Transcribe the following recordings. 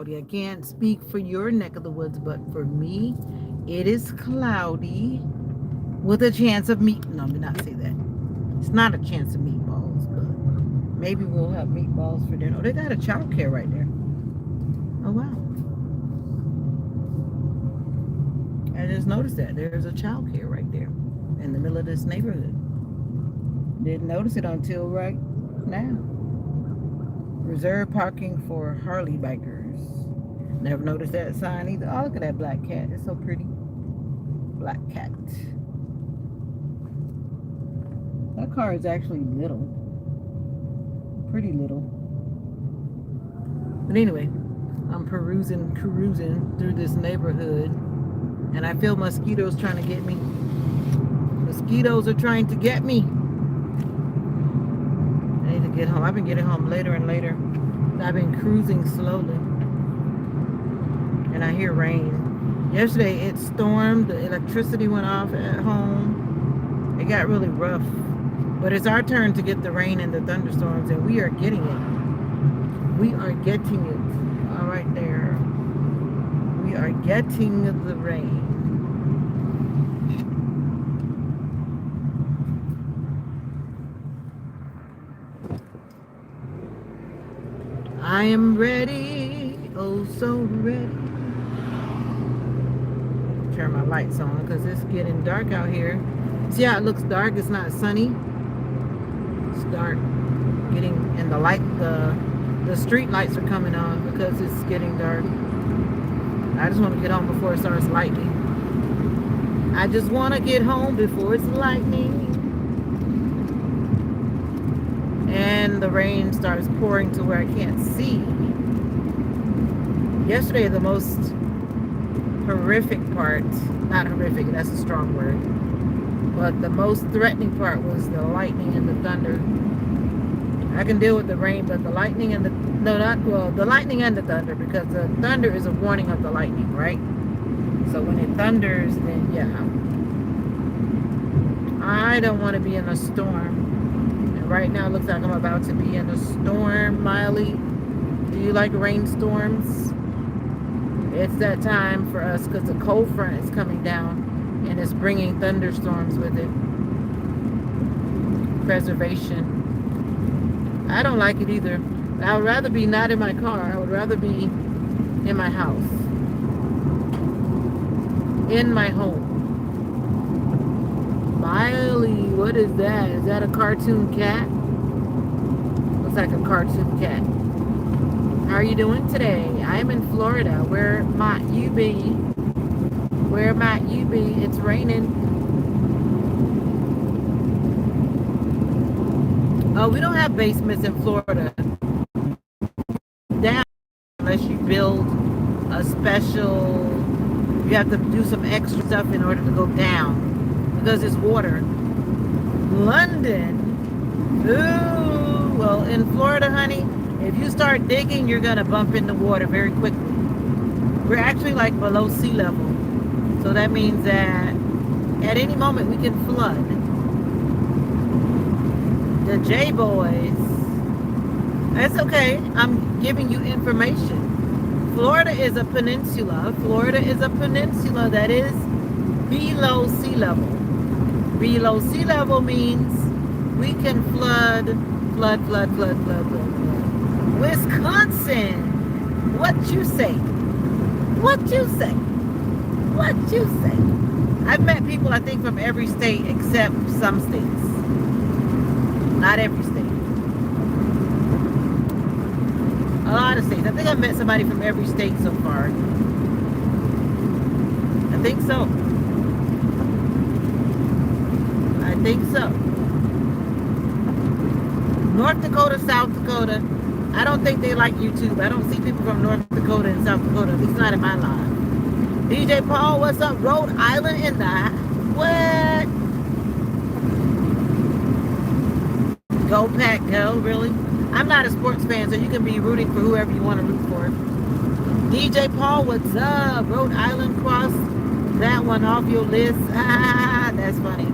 cloudy. I can't speak for your neck of the woods, but for me, it is cloudy with a chance of meat. No, let me not say that. It's not a chance of meatballs, but maybe we'll have meatballs for dinner. Oh, they got a child care right there. Oh, wow. I just noticed that. There's a child care right there in the middle of this neighborhood. Didn't notice it until right now. Reserve parking for Harley bikers. Never noticed that sign either. Oh, look at that black cat. It's so pretty. Black cat. That car is actually little. Pretty little. But anyway, I'm cruising through this neighborhood, and I feel mosquitoes trying to get me. Mosquitoes are trying to get me. I need to get home. I've been getting home later and later. I've been cruising slowly, and I hear rain. Yesterday it stormed. The electricity went off at home. It got really rough. But it's our turn to get the rain and the thunderstorms, and we are getting it. We are getting it. All right there. We are getting the rain. I am ready, oh so ready. Turn my lights on because it's getting dark out here. See how it looks dark? It's not sunny. It's dark. And the street lights are coming on because it's getting dark. I just want to get home before it starts lightning. I just want to get home before it's lightning. And the rain starts pouring to where I can't see. Yesterday, the most horrific part, not horrific, that's a strong word, but the most threatening part was the lightning and the thunder. I can deal with the rain, but the lightning and the lightning and the thunder, because the thunder is a warning of the lightning, right? So when it thunders, then yeah. I don't want to be in a storm. Right now, it looks like I'm about to be in a storm, Miley. Do you like rainstorms? It's that time for us because the cold front is coming down and it's bringing thunderstorms with it. Preservation. I don't like it either. I would rather be not in my car. I would rather be in my house. In my home. Miley, what is that? Is that a cartoon cat? Looks like a cartoon cat. How are you doing today? I'm in Florida. Where might you be? Where might you be? It's raining. Oh, we don't have basements in Florida. Down unless you build a special, you have to do some extra stuff in order to go down. Because it's water. London. Ooh. Well, in Florida, honey, if you start digging, you're going to bump into water very quickly. We're actually like below sea level. So that means that at any moment we can flood. The J-Boys. That's okay. I'm giving you information. Florida is a peninsula. Florida is a peninsula that is below sea level. Below sea level means we can flood. Wisconsin, what you say? What you say? What you say? I've met people, I think, from every state except some states. Not every state. A lot of states. I think I've met somebody from every state so far. I think so. I think so. North Dakota, South Dakota. I don't think they like YouTube. I don't see people from North Dakota and South Dakota, at least not in my life. DJ Paul, what's up? Rhode Island in the what? Go Pack Go, really? I'm not a sports fan, so you can be rooting for whoever you want to root for. DJ Paul, what's up? Rhode Island, cross that one off your list. Ah, that's funny.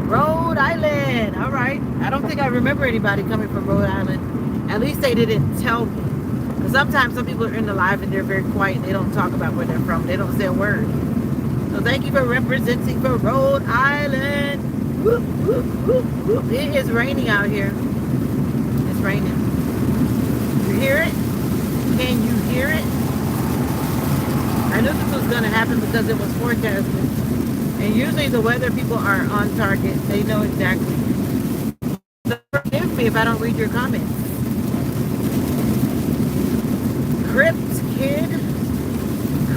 Rhode Island. All right. I don't think I remember anybody coming from Rhode Island. At least they didn't tell me. Because sometimes some people are in the live and they're very quiet. They don't talk about where they're from. They don't say a word. So thank you for representing for Rhode Island. Whoop, whoop, whoop, whoop. It is raining out here. It's raining. You hear it? Can you hear it? I knew this was going to happen because it was forecasted. And usually the weather people are on target. They know exactly. So forgive me if I don't read your comments. Crypt Kid.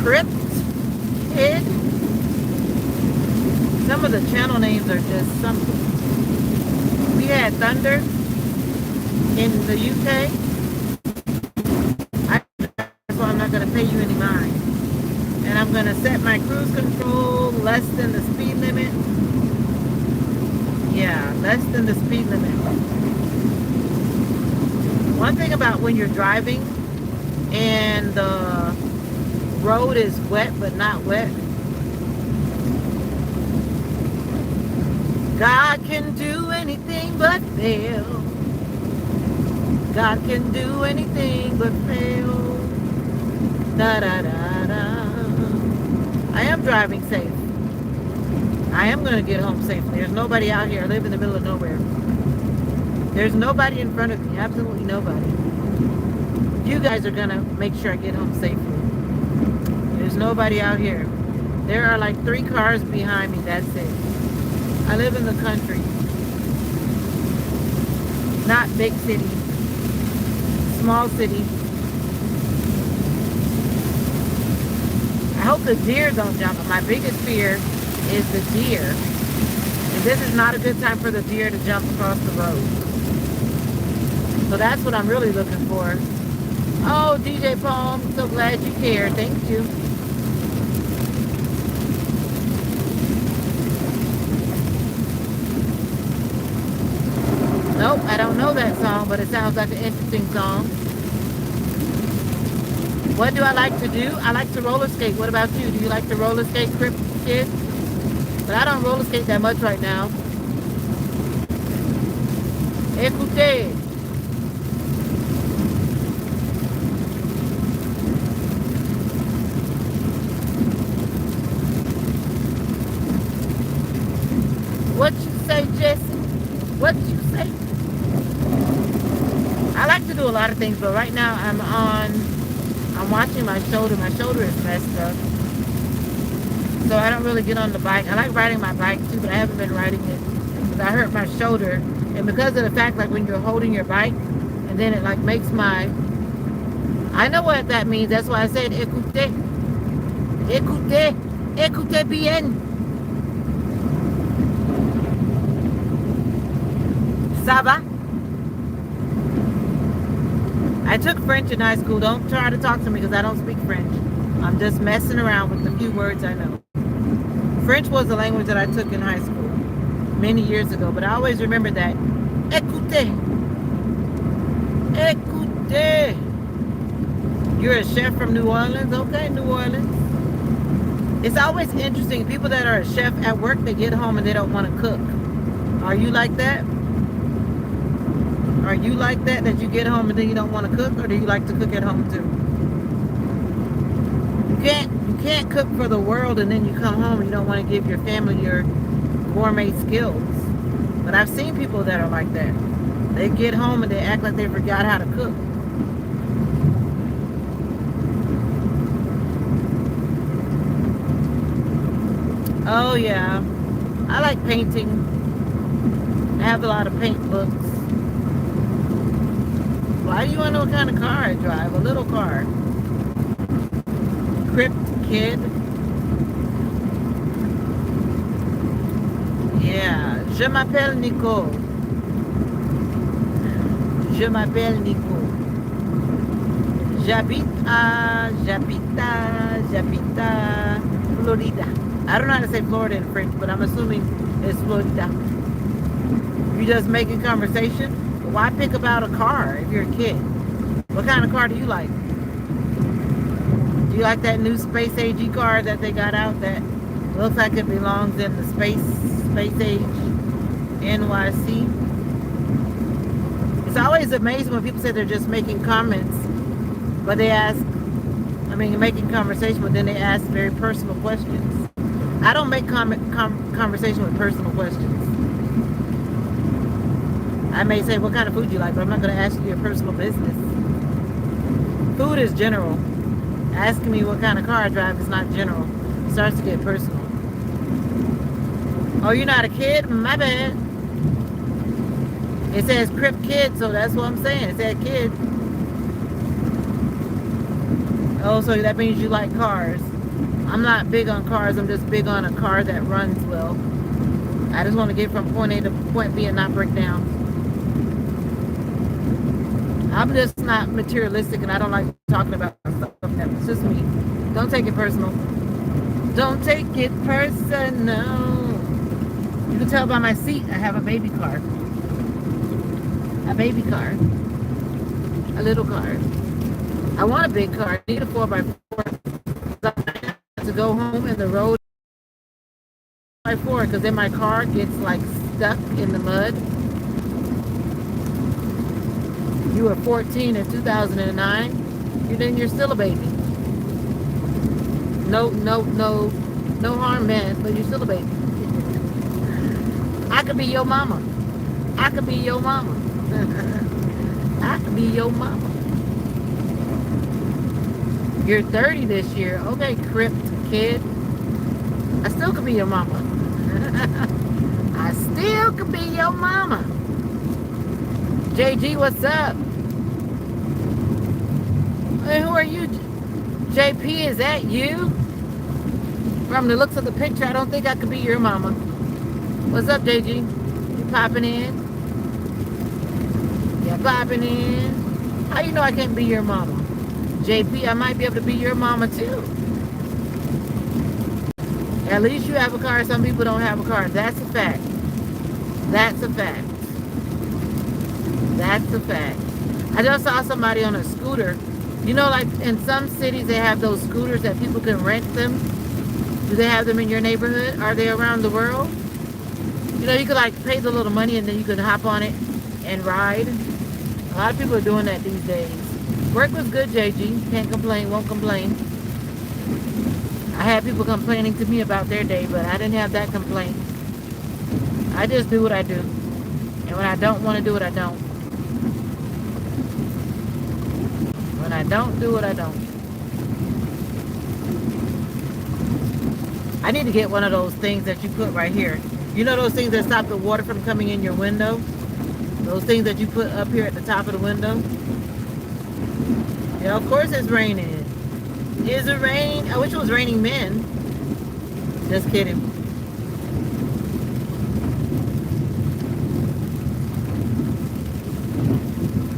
Crypt Kid. Some of the channel names are just something. We had thunder in the UK. That's why I'm not going to pay you any mind. And I'm going to set my cruise control less than the speed limit. Yeah, less than the speed limit. One thing about when you're driving and the road is wet but not wet, God can do anything but fail. God can do anything but fail. Da da da da. I am driving safe. I am going to get home safely. There's nobody out here. I live in the middle of nowhere. There's nobody in front of me. Absolutely nobody. You guys are going to make sure I get home safely. There's nobody out here. There are like 3 cars behind me. That's it. I live in the country. Not big city. Small city. I hope the deer don't jump. My biggest fear is the deer. And this is not a good time for the deer to jump across the road. So that's what I'm really looking for. Oh, DJ Palm, so glad you care. Thank you. Nope, I don't know that song, but it sounds like an interesting song. What do I like to do? I like to roller skate. What about you? Do you like to roller skate, Crypt Kid? But I don't roller skate that much right now. Écoutez. What you say, Jesse? What you say? I like to do a lot of things, but right now I'm watching my shoulder. My shoulder is messed up. So I don't really get on the bike. I like riding my bike too, but I haven't been riding it because I hurt my shoulder. And because of the fact, like when you're holding your bike, and then it like makes my... I know what that means. That's why I said écoutez. Écoutez. Écoutez bien. Ça va? I took French in high school. Don't try to talk to me because I don't speak French. I'm just messing around with the few words I know. French was the language that I took in high school many years ago, but I always remember that. Écoutez. Écoutez. You're a chef from New Orleans? Okay, New Orleans. It's always interesting. People that are a chef at work, they get home and they don't want to cook. Are you like that? Are you like that you get home and then you don't want to cook? Or do you like to cook at home too? You can't cook for the world and then you come home and you don't want to give your family your gourmet skills. But I've seen people that are like that. They get home and they act like they forgot how to cook. Oh yeah, I like painting. I have a lot of paint books. Why do you want to know what kind of car I drive? A little car. Crypt Kid. Yeah. Je m'appelle Nico. Je m'appelle Nico. J'habite à Florida. I don't know how to say Florida in French, but I'm assuming it's Florida. You just making conversation? Why pick about a car if you're a kid? What kind of car do you like? Do you like that new Space AG car that they got out that looks like it belongs in the Space Age NYC? It's always amazing when people say they're just making comments But they ask, I mean, you're making conversation, but then they ask very personal questions. I don't make conversation with personal questions. I may say, what kind of food you like, but I'm not going to ask you your personal business. Food is general. Asking me what kind of car I drive is not general. It starts to get personal. Oh, you're not a kid? My bad. It says Crip Kid, so that's what I'm saying. It said kid. Oh, so that means you like cars. I'm not big on cars. I'm just big on a car that runs well. I just want to get from point A to point B and not break down. I'm just not materialistic, and I don't like talking about stuff. It's just me. Don't take it personal. Don't take it personal. You can tell by my seat, I have a baby car. A baby car. A little car. I want a big car. I need a 4x4 to go home in the road 4x4 because then my car gets like stuck in the mud. You were 14 in 2009. You're still a baby. No harm meant, but you're still a baby. I could be your mama. I could be your mama. I could be your mama. You're 30 this year. Okay, Crypt Kid. I still could be your mama. I still could be your mama. JG, what's up? Hey, who are you? JP, is that you? From the looks of the picture, I don't think I could be your mama. What's up, JG? You popping in? Yeah, popping in. How you know I can't be your mama? JP, I might be able to be your mama too. At least you have a car. Some people don't have a car. That's a fact. That's a fact. That's a fact. I just saw somebody on a scooter. You know, like in some cities they have those scooters that people can rent them. Do they have them in your neighborhood? Are they around the world? You know, you could like pay the little money and then you could hop on it and ride. A lot of people are doing that these days. Work was good, JG. Can't complain, won't complain. I had people complaining to me about their day, but I didn't have that complaint. I just do what I do. And when I don't want to do it, I don't. When I don't do it, I don't. I need to get one of those things that you put right here. You know those things that stop the water from coming in your window? Those things that you put up here at the top of the window? Yeah, of course it's raining. Is it rain? I wish it was raining men. Just kidding.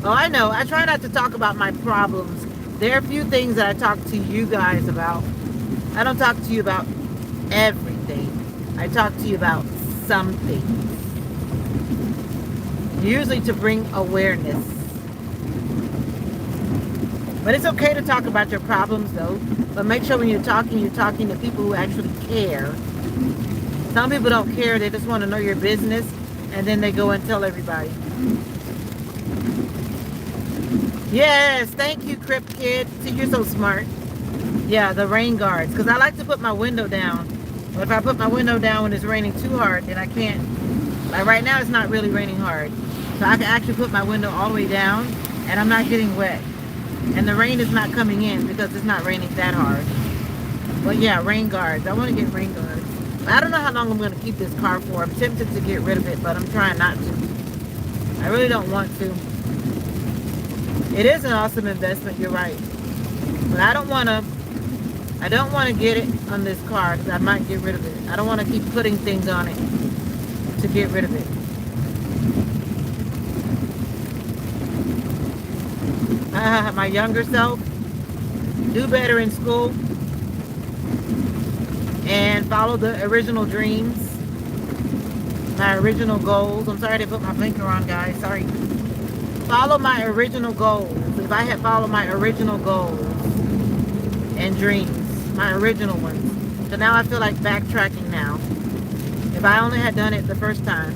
Oh, I know. I try not to talk about my problems. There are a few things that I talk to you guys about. I don't talk to you about everything. I talk to you about something. Usually to bring awareness. But it's okay to talk about your problems though. But make sure when you're talking to people who actually care. Some people don't care. They just want to know your business. And then they go and tell everybody. Yes, thank you, Crip Kid. See, you're so smart. Yeah, the rain guards. Because I like to put my window down. But if I put my window down when it's raining too hard, then I can't. Like right now, it's not really raining hard. So I can actually put my window all the way down, and I'm not getting wet. And the rain is not coming in because it's not raining that hard. But yeah, rain guards. I want to get rain guards. I don't know how long I'm going to keep this car for. I'm tempted to get rid of it, but I'm trying not to. I really don't want to. It is an awesome investment, you're right. But I don't want to get it on this car because I might get rid of it. I don't want to keep putting things on it to get rid of it. My younger self, do better in school and follow the original dreams, my original goals. I'm sorry I didn't put my blinker on, guys. Sorry. Follow my original goals. If I had followed my original goals and dreams, my original ones. So now I feel like backtracking now. If I only had done it the first time.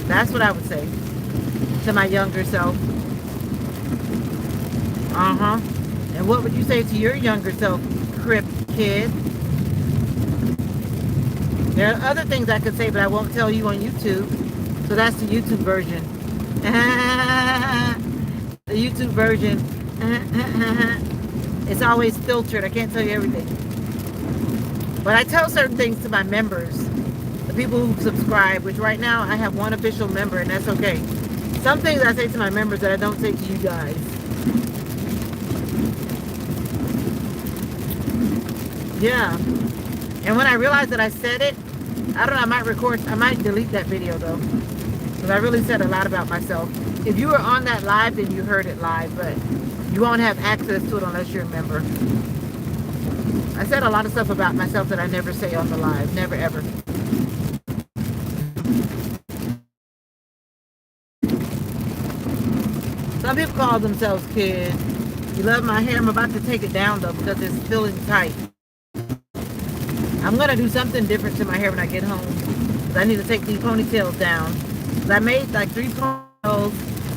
That's what I would say to my younger self. Uh-huh. And what would you say to your younger self, Crip kid? There are other things I could say, but I won't tell you on YouTube. So that's the YouTube version. The YouTube version. It's always filtered. I can't tell you everything. But I tell certain things to my members, the people who subscribe, which right now I have one official member, and that's okay. Some things I say to my members that I don't say to you guys. Yeah. And when I realized that I said it, I don't know, I might delete that video though. Because I really said a lot about myself. If you were on that live, then you heard it live, but you won't have access to it unless you're a member. I said a lot of stuff about myself that I never say on the live. Never, ever. Some people call themselves kids. You love my hair? I'm about to take it down though because it's feeling tight. I'm going to do something different to my hair when I get home. I need to take these ponytails down. I made like 3 ponytails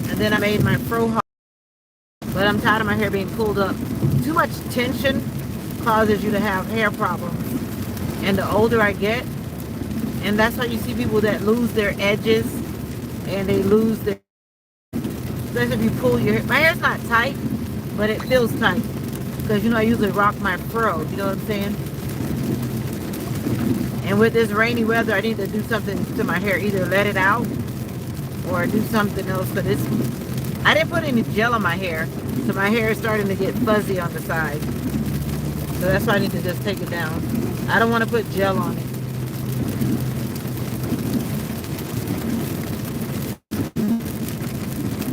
and then I made my fro hard. But I'm tired of my hair being pulled up. Too much tension causes you to have hair problems. And the older I get, and that's why you see people that lose their edges and they lose their, especially if you pull your hair. My hair's not tight, but it feels tight. Because you know I usually rock my fro, you know what I'm saying? And with this rainy weather, I need to do something to my hair. Either let it out or do something else. But I didn't put any gel on my hair. So my hair is starting to get fuzzy on the side. So that's why I need to just take it down. I don't want to put gel on it.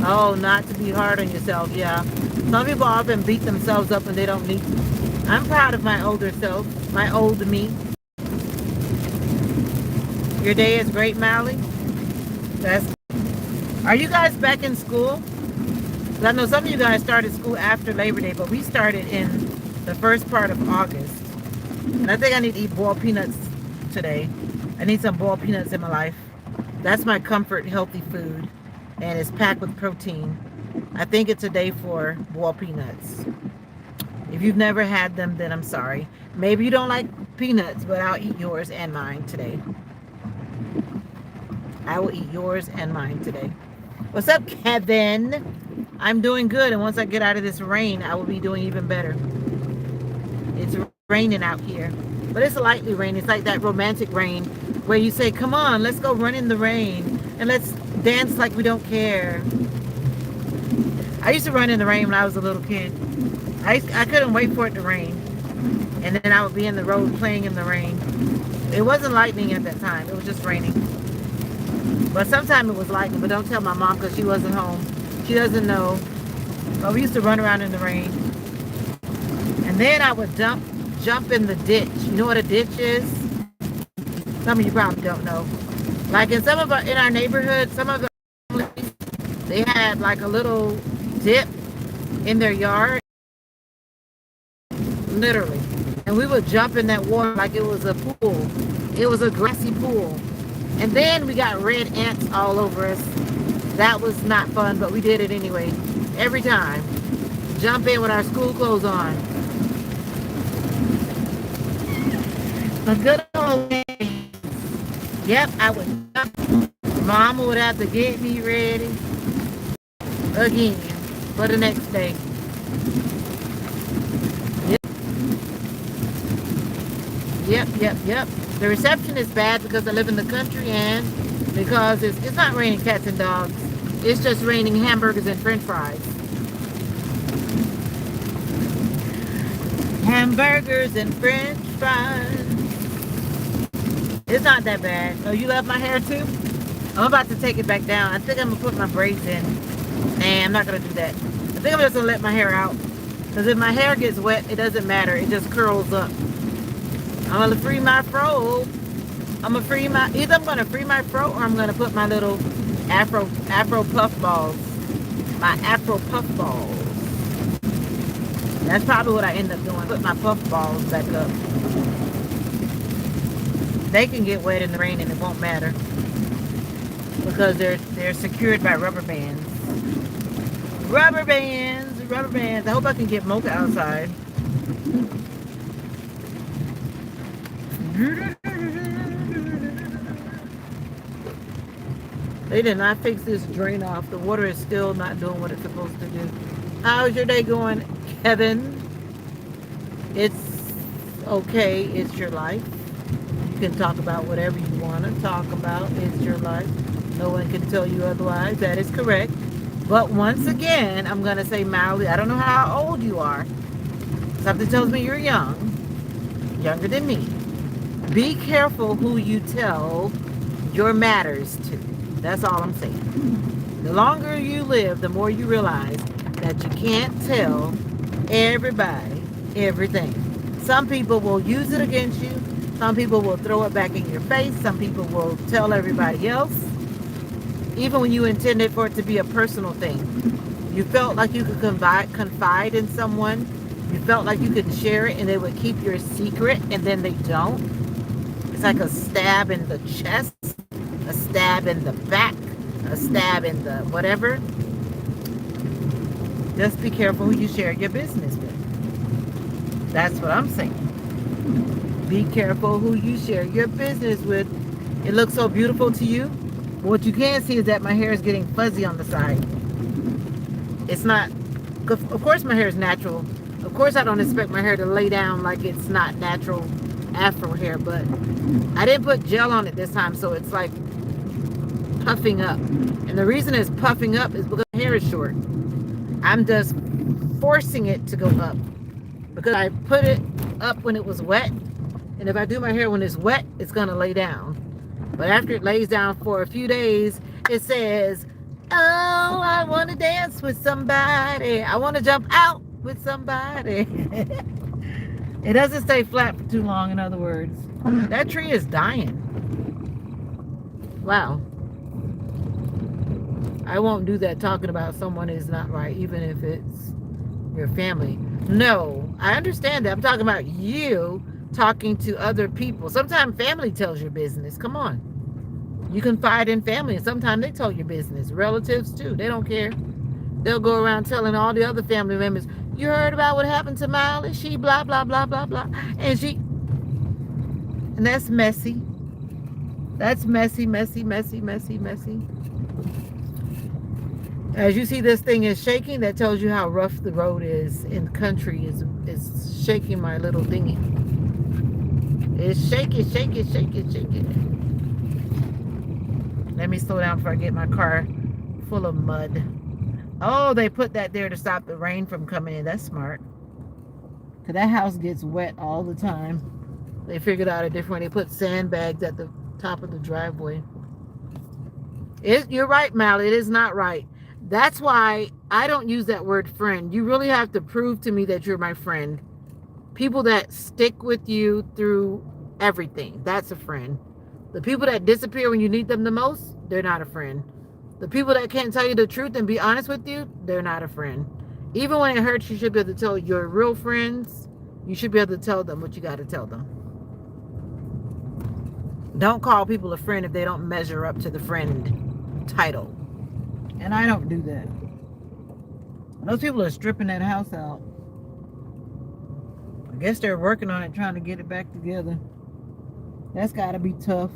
Oh, not to be hard on yourself, yeah. Some people often beat themselves up when they don't need to. I'm proud of my older self, my old me. Your day is great, Mally? Are you guys back in school? I know some of you guys started school after Labor Day, but we started in the first part of August. And I think I need to eat boiled peanuts today. I need some boiled peanuts in my life. That's my comfort healthy food. And it's packed with protein. I think it's a day for boiled peanuts. If you've never had them, then I'm sorry. Maybe you don't like peanuts, but I'll eat yours and mine today. I will eat yours and mine today. What's up, Kevin? I'm doing good, and once I get out of this rain, I will be doing even better. It's raining out here, but it's lightly raining. It's like that romantic rain where you say, come on, let's go run in the rain, and let's dance like we don't care. I used to run in the rain when I was a little kid. I couldn't wait for it to rain, and then I would be in the road playing in the rain. It wasn't lightning at that time. It was just raining. But sometimes it was lightning, but don't tell my mom because she wasn't home. She doesn't know. But we used to run around in the rain. And then I would jump in the ditch. You know what a ditch is? Some of you probably don't know. Like in our neighborhood, some of the families, they had like a little dip in their yard. Literally. And we would jump in that water like it was a pool. It was a grassy pool. And then we got red ants all over us. That was not fun, but we did it anyway. Every time. Jump in with our school clothes on. The good old days. Yep, I would jump. Mama would have to get me ready again for the next day. Yep. The reception is bad because I live in the country and because it's not raining cats and dogs. It's just raining hamburgers and french fries. Hamburgers and french fries. It's not that bad. Oh, you love my hair too? I'm about to take it back down. I think I'm going to put my braids in. Nah, I'm not going to do that. I think I'm just going to let my hair out. Because if my hair gets wet, it doesn't matter. It just curls up. I'm going to free my fro. Either I'm going to free my fro or I'm going to put my little afro puff balls. My afro puff balls. That's probably what I end up doing. Put my puff balls back up. They can get wet in the rain and it won't matter. Because they're secured by rubber bands. Rubber bands. rubber bands. I hope I can get Mocha outside. They did not fix this drain off. The water is still not doing what it's supposed to do. How's your day going, Kevin? It's okay. It's your life. You can talk about whatever you want to talk about. It's your life. No one can tell you otherwise. That is correct. But once again, I'm going to say mildly, I don't know how old you are. Something tells me you're young, younger than me. Be careful who you tell your matters to. That's all I'm saying. The longer you live, the more you realize that you can't tell everybody everything. Some people will use it against you. Some people will throw it back in your face. Some people will tell everybody else. Even when you intended for it to be a personal thing. You felt like you could confide in someone. You felt like you could share it and they would keep your secret, and then they don't. It's like a stab in the chest, a stab in the back, a stab in the whatever. Just be careful who you share your business with. That's what I'm saying. Be careful who you share your business with. It looks so beautiful to you. What you can see is that my hair is getting fuzzy on the side. It's not, of course my hair is natural. Of course I don't expect my hair to lay down like it's not natural afro hair, but I didn't put gel on it this time, so it's like puffing up. And the reason it's puffing up is because my hair is short. I'm just forcing it to go up because I put it up when it was wet, and if I do my hair when it's wet, it's gonna lay down. But after it lays down for a few days, it says, oh, I want to dance with somebody. I want to jump out with somebody. It doesn't stay flat for too long, in other words. That tree is dying. Wow. I won't do that talking about someone is not right, even if it's your family. No, I understand that. I'm talking about you talking to other people. Sometimes family tells your business. Come on. You confide in family, and sometimes they tell your business. Relatives too. They don't care. They'll go around telling all the other family members, you heard about what happened to Miley? She blah, blah, blah, blah, blah. And that's messy. That's messy, messy, messy, messy, messy. As you see, this thing is shaking. That tells you how rough the road is in the country. Is shaking my little dinghy. It's shaking, shaking, shaking, shaking. Let me slow down before I get my car full of mud. Oh, they put that there to stop the rain from coming in. That's smart. Because that house gets wet all the time. They figured out a different way. They put sandbags at the top of the driveway. You're right, Mally. It is not right. That's why I don't use that word friend. You really have to prove to me that you're my friend. People that stick with you through everything. That's a friend. The people that disappear when you need them the most, they're not a friend. The people that can't tell you the truth and be honest with you, they're not a friend. Even when it hurts, you should be able to tell your real friends, you should be able to tell them what you got to tell them. Don't call people a friend if they don't measure up to the friend title. And I don't do that. Those people are stripping that house out. I guess they're working on it, trying to get it back together. That's got to be tough.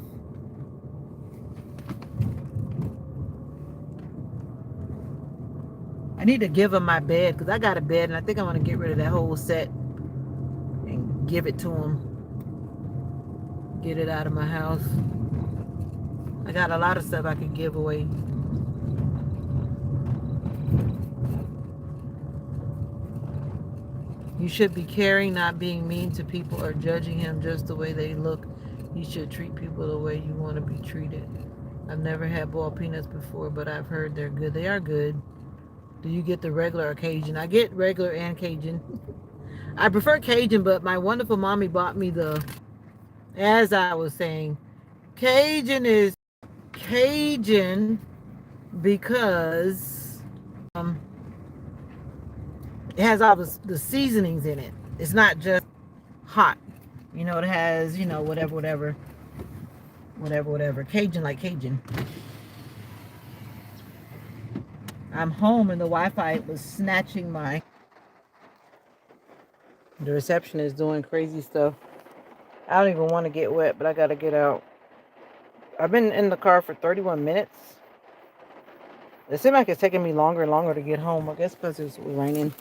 I need to give them my bed because I got a bed and I think I want to get rid of that whole set and give it to them. Get it out of my house. I got a lot of stuff I could give away. You should be caring, not being mean to people or judging him just the way they look. You should treat people the way you want to be treated. I've never had boiled peanuts before, but I've heard they're good. They are good. Do you get the regular or Cajun? I get regular and Cajun. I prefer Cajun, but my wonderful mommy bought me as I was saying, Cajun is Cajun because it has all the seasonings in it. It's not just hot. You know, it has, whatever. Cajun like Cajun. I'm home and the Wi-Fi was snatching my. The reception is doing crazy stuff. I don't even want to get wet, but I gotta get out. I've been in the car for 31 minutes. It seems like it's taking me longer and longer to get home. I guess because it's raining.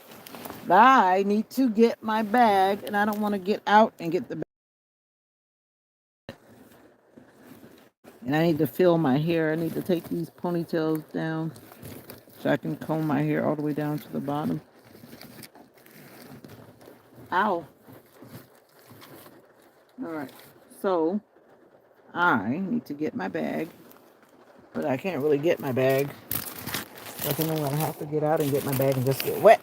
I need to get my bag, and I don't want to get out and get the bag. And I need to fill my hair. I need to take these ponytails down so I can comb my hair all the way down to the bottom. Ow. All right. So I need to get my bag, but I can't really get my bag. I think I'm going to have to get out and get my bag and just get wet.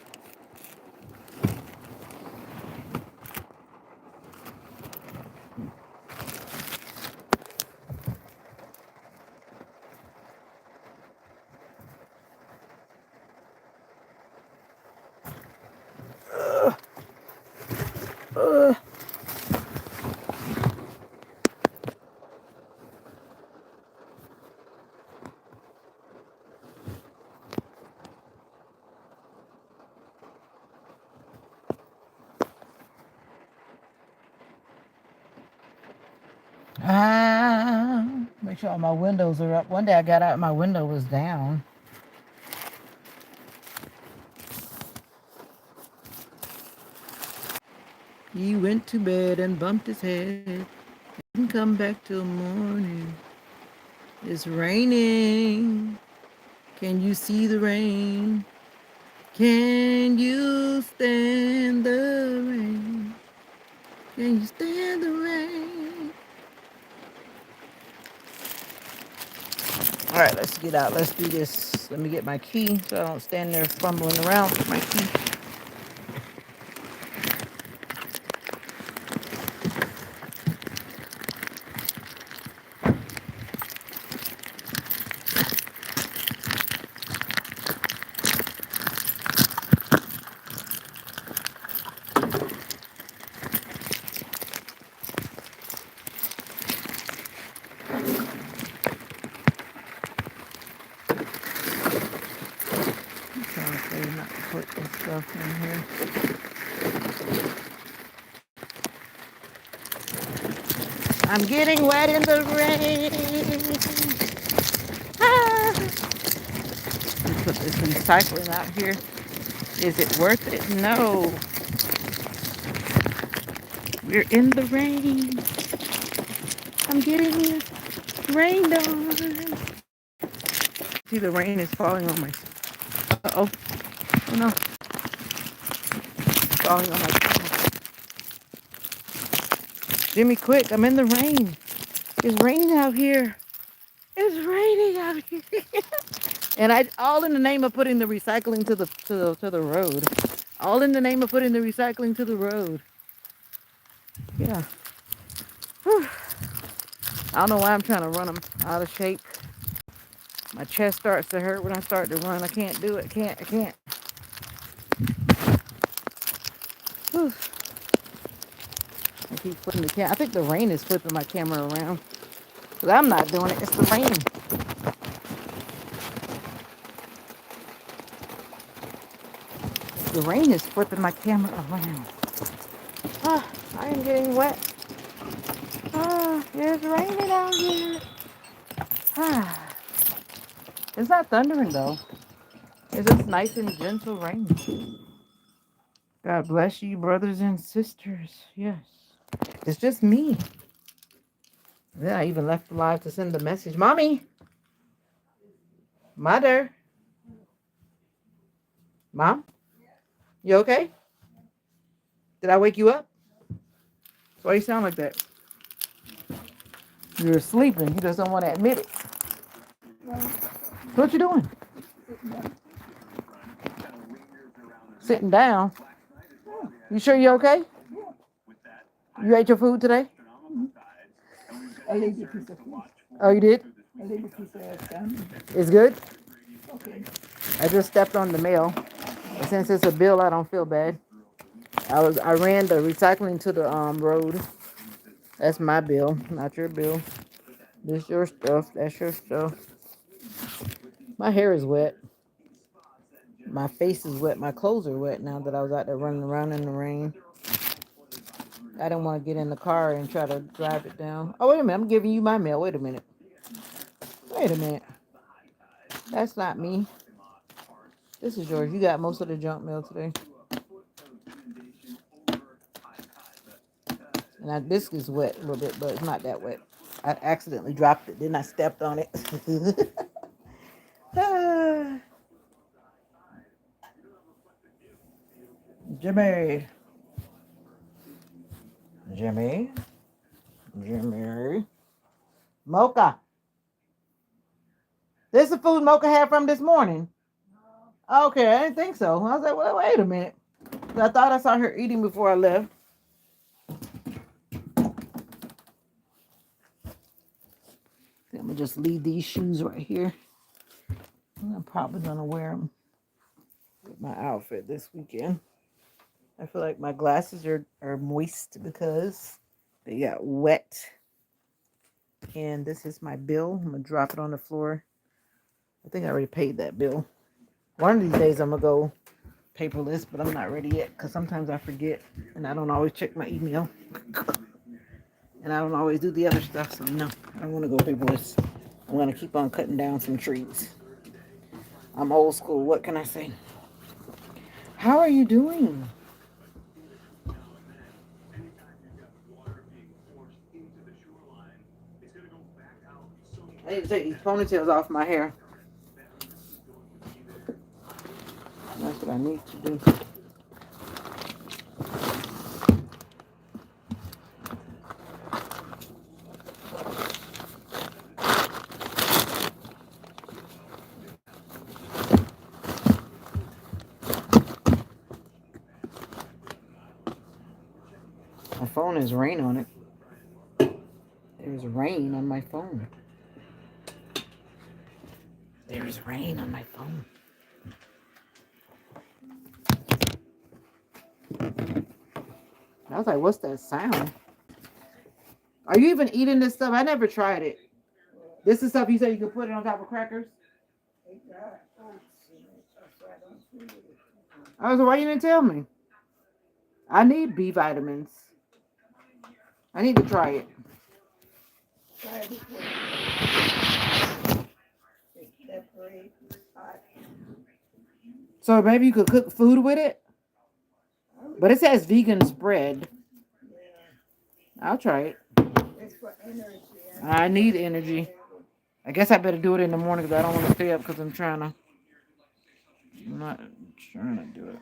Uh, make sure all my windows are up. One day I got out, my window was down. He went to bed and bumped his head. Didn't come back till morning. It's raining. Can you see the rain? Can you stand the rain? Can you stand the rain? All right, let's get out. Let's do this. Let me get my key so I don't stand there fumbling around with my key. Not to put this stuff in here. I'm getting wet in the rain. Ah. Let's put this recycling out here. Is it worth it? No. We're in the rain. I'm getting rained on. See, the rain is falling on my. Uh-oh. Oh no. It's falling on my. Jimmy, quick. I'm in the rain. It's raining out here. It's raining out here. And I all in the name of putting the recycling to the road. All in the name of putting the recycling to the road. Yeah. Whew. I don't know why I'm trying to run them out of shape. My chest starts to hurt when I start to run. I can't do it. I can't. Whew. I keep flipping the camera. I think the rain is flipping my camera around. Because I'm not doing it. It's the rain. The rain is flipping my camera around. Ah, I am getting wet. Ah, it's raining out here. Ah. It's not thundering though. It's just nice and gentle rain. God bless you, brothers and sisters. Yes. It's just me. Yeah, I even left alive to send the message. Mommy! Mother! Mom? You okay? Did I wake you up? Why you sound like that? You're sleeping. You just don't want to admit it. What you doing? Sitting down. You sure you're okay? You ate your food today? I ate a piece of food. Oh, you did? I ate a piece of salmon. It's good? Okay. I just stepped on the mail. Since it's a bill, I don't feel bad. I ran the recycling to the road. That's my bill, not your bill. This your stuff. That's your stuff. My hair is wet. My face is wet. My clothes are wet now that I was out there running around in the rain. I didn't want to get in the car and try to drive it down. Oh, wait a minute. I'm giving you my mail. Wait a minute. Wait a minute. That's not me. This is yours. You got most of the junk mail today. And this is wet a little bit, but it's not that wet. I accidentally dropped it. Then I stepped on it. Jimmy. Jimmy. Jimmy. Mocha. This is the food Mocha had from this morning. Okay, I didn't think so. I was like, well, wait a minute. I thought I saw her eating before I left. I'm gonna just leave these shoes right here. I'm probably gonna wear them with my outfit this weekend. I feel like my glasses are moist because they got wet. And this is my bill. I'm gonna drop it on the floor. I think I already paid that bill. One of these days I'm gonna go paperless, but I'm not ready yet because sometimes I forget and I don't always check my email. And I don't always do the other stuff, so no, I don't want to go paperless. I'm gonna keep on cutting down some trees. I'm old school. What can I say? How are you doing? I need to take these ponytails off my hair. That's what I need to do. My phone has rain on it. There's rain on my phone. There's rain on my phone. I was like, what's that sound? Are you even eating this stuff? I never tried it. This is stuff you said you could put it on top of crackers? I was like, why you didn't tell me? I need B vitamins. I need to try it. So maybe you could cook food with it? But it says vegan spread. I'll try it. I need energy. I guess I better do it in the morning because I don't want to stay up because I'm not trying to do it.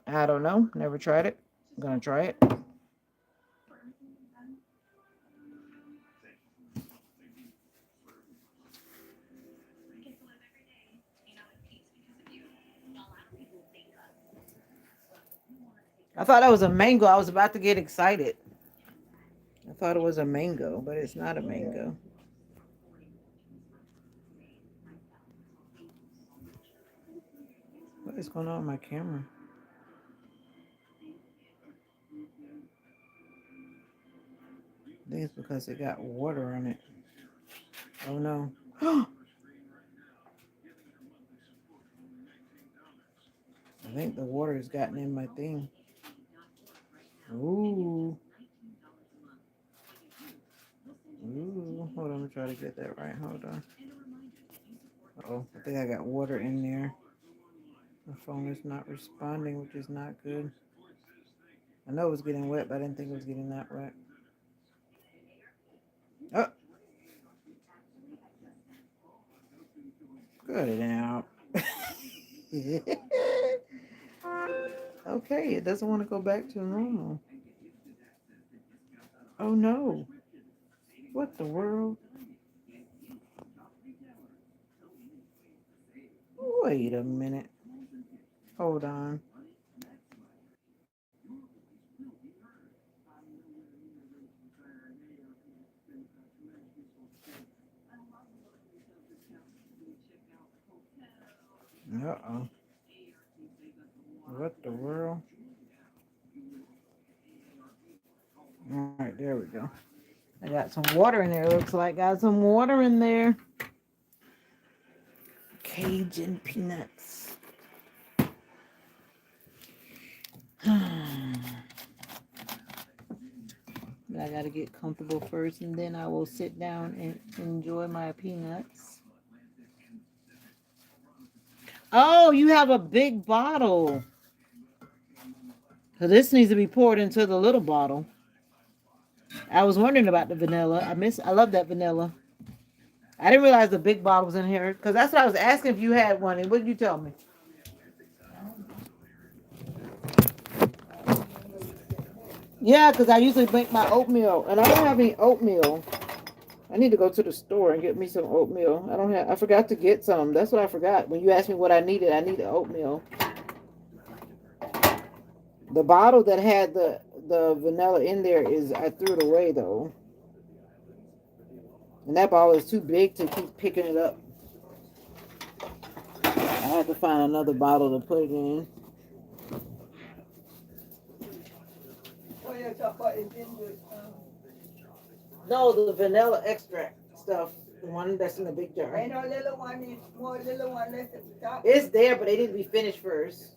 I don't know. Never tried it. I'm going to try it. I thought that was a mango. I was about to get excited. I thought it was a mango, but it's not a mango. What is going on with my camera? I think it's because it got water on it. Oh no. I think the water has gotten in my thing. Ooh. Ooh. Hold on, I'm trying to get that right. Hold on. Oh, I think I got water in there. My phone is not responding, which is not good. I know it was getting wet, but I didn't think it was getting that wet. Oh. Cut it out. Okay, it doesn't want to go back to normal. Oh no. What the world? Wait a minute. Hold on. Uh-oh. What the world? All right, there we go. I got some water in there. Looks like got some water in there. Cajun peanuts. But I gotta get comfortable first, and then I will sit down and enjoy my peanuts. Oh, you have a big bottle. So this needs to be poured into the little bottle. I was wondering about the vanilla. I love that vanilla. I didn't realize the big bottle was in here because that's what I was asking if you had one. And what did you tell me? Yeah, because I usually make my oatmeal, and I don't have any oatmeal. I need to go to the store and get me some oatmeal. I don't have. I forgot to get some. That's what I forgot. When you asked me what I needed, I needed oatmeal. The bottle that had the vanilla in there is I threw it away though, and that bottle is too big to keep picking it up. I have to find another bottle to put it in. Oh, you talk about the ginger. No, the vanilla extract stuff, the one that's in the big jar. I know little one is more little one left at the top. It's there, but it need to be finished first.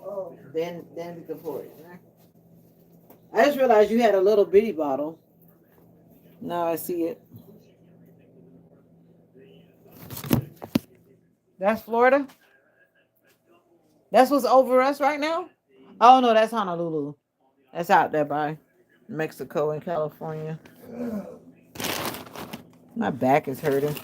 Oh, Then we can pour it in there. I just realized you had a little bitty bottle. Now I see it. That's Florida. That's what's over us right now. Oh no, that's Honolulu. That's out there by Mexico and California. My back is hurting.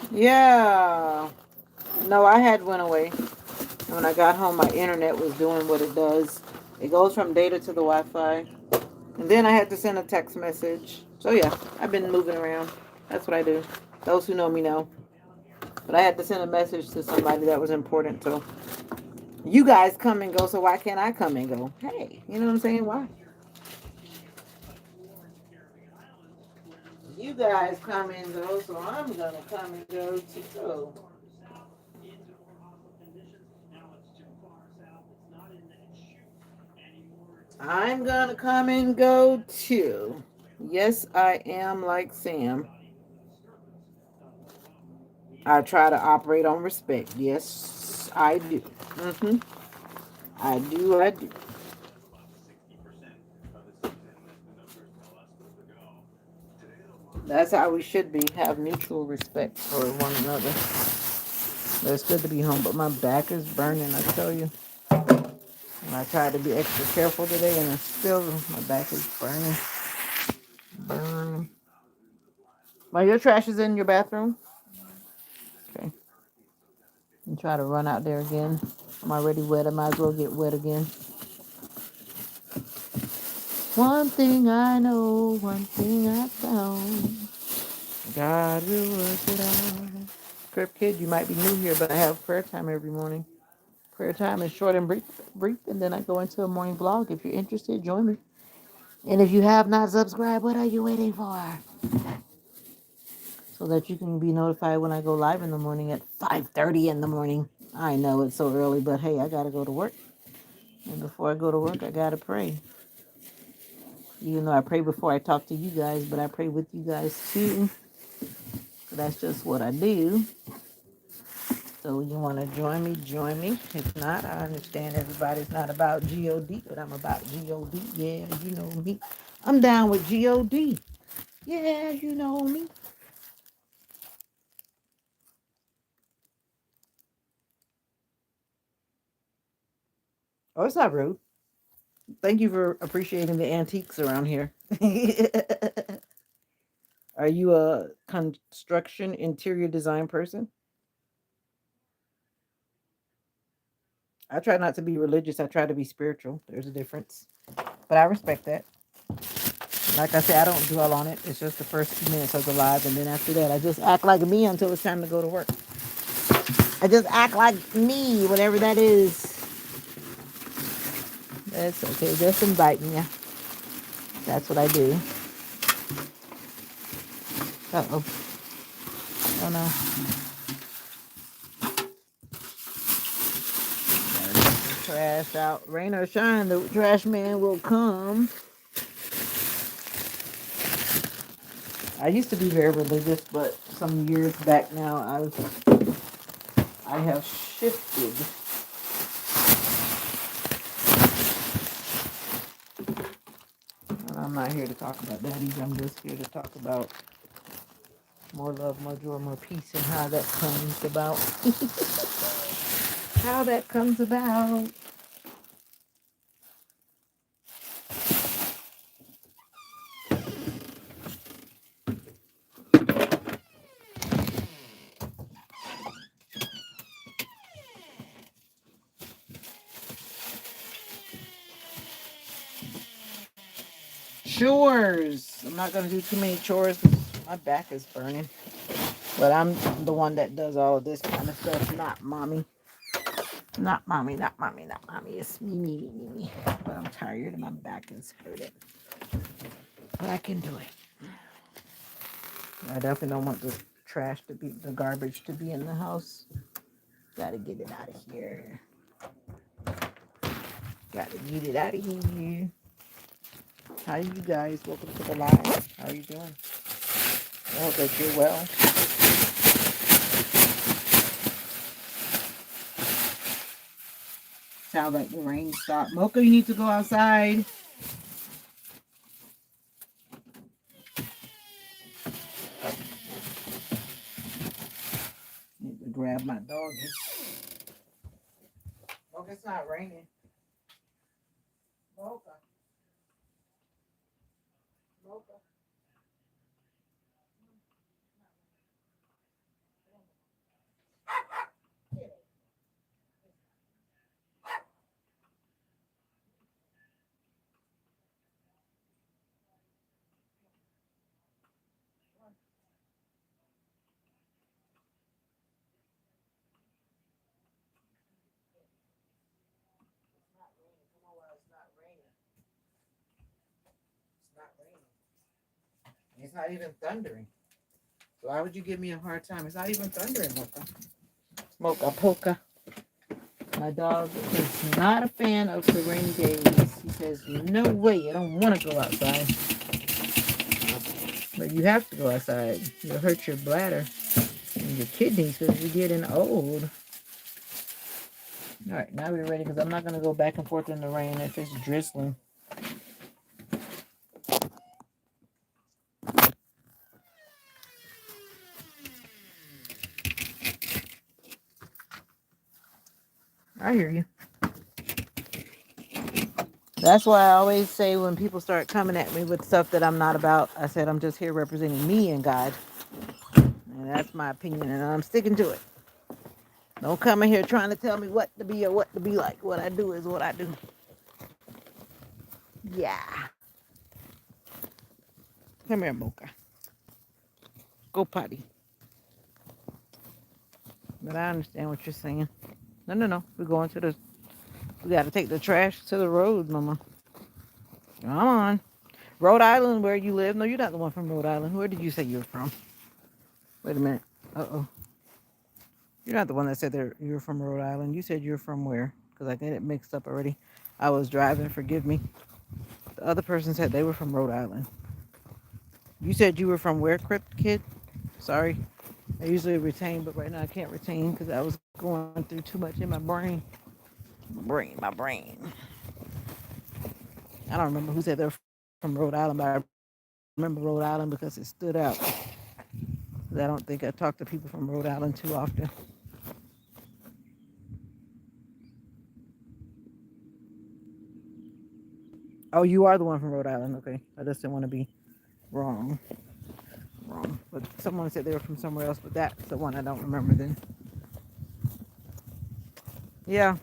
Yeah. No, I had went away. And when I got home, my internet was doing what it does. It goes from data to the Wi-Fi. And then I had to send a text message. So yeah, I've been moving around. That's what I do. Those who know me know. But I had to send a message to somebody that was important. So you guys come and go, so why can't I come and go? Hey, you know what I'm saying? Why? You guys come and go, so I'm gonna come and go too. I'm gonna come and go too. Yes, I am like Sam. I try to operate on respect. Yes, I do. I do. I do. That's how we should be. Have mutual respect for one another. But it's good to be home, but my back is burning. I tell you. And I tried to be extra careful today, and it's still my back is burning. Burning. Well, your trash is in your bathroom. Okay. And try to run out there again. I'm already wet. I might as well get wet again. One thing I know, one thing I found. God will work it out. Crip Kid, you might be new here, but I have prayer time every morning. Prayer time is short and brief, and then I go into a morning vlog. If you're interested, join me. And if you have not subscribed, what are you waiting for? So that you can be notified when I go live in the morning at 5:30 in the morning. I know it's so early, but hey, I gotta go to work. And before I go to work, I gotta pray. Even though I pray before I talk to you guys, but I pray with you guys too. So that's just what I do. So you want to join me? Join me. If not, I understand everybody's not about God, but I'm about God. Yeah, you know me. I'm down with God. Yeah, you know me. Oh, it's not rude. Thank you for appreciating the antiques around here. Are you a construction interior design person? I try not to be religious. I try to be spiritual. There's a difference. But I respect that. Like I said, I don't dwell on it. It's just the first few minutes of the live, and then after that, I just act like me until it's time to go to work. I just act like me, whatever that is. That's okay. Just inviting you. That's what I do. Uh-oh. Oh no. Gotta get some trash out. Rain or shine, the trash man will come. I used to be very religious, but some years back now, I have shifted. And I'm not here to talk about that either. I'm just here to talk about more love, more joy, more peace, and how that comes about. How that comes about. Chores. I'm not gonna do too many chores because my back is burning. But I'm the one that does all of this kind of stuff, not mommy. Not mommy, not mommy, not mommy. It's me. But I'm tired and my back is hurting. But I can do it. I definitely don't want the garbage to be in the house. Gotta get it out of here. Gotta get it out of here. Hi, you guys. Welcome to the live. How are you doing? I hope that you're well. Sounds like the rain stopped. Mocha, you need to go outside. Need to grab my dog. Mocha, it's not raining. Mocha. Mocha. It's not raining. Come on, while it's not raining. It's not raining. It's not even thundering. So why would you give me a hard time? It's not even thundering, Mocha. Mocha Poca. My dog is not a fan of the rainy days. He says, no way, I don't want to go outside. But you have to go outside. You'll hurt your bladder and your kidneys because you're getting old. All right, now we're ready because I'm not going to go back and forth in the rain if it's drizzling. I hear you. That's why I always say when people start coming at me with stuff that I'm not about, I said I'm just here representing me and God. And that's my opinion, and I'm sticking to it. Don't come in here trying to tell me what to be or what to be like. What I do is what I do. Yeah. Come here, Mocha. Go potty. But I understand what you're saying. No. We got to take the trash to the road, Mama. Come on. Rhode Island, where you live. No, you're not the one from Rhode Island. Where did you say you're from? Wait a minute. Uh-oh. You're not the one that said that you're from Rhode Island. You said you're from where? Because I get it mixed up already. I was driving. Forgive me. The other person said they were from Rhode Island. You said you were from where, Crypt Kid? Sorry. I usually retain, but right now I can't retain because I was going through too much in my brain. My brain. I don't remember who said they're from Rhode Island, but I remember Rhode Island because it stood out. 'Cause I don't think I talk to people from Rhode Island too often. Oh, you are the one from Rhode Island. Okay. I just didn't want to be wrong. Wrong. But someone said they were from somewhere else, but that's the one I don't remember then. Yeah.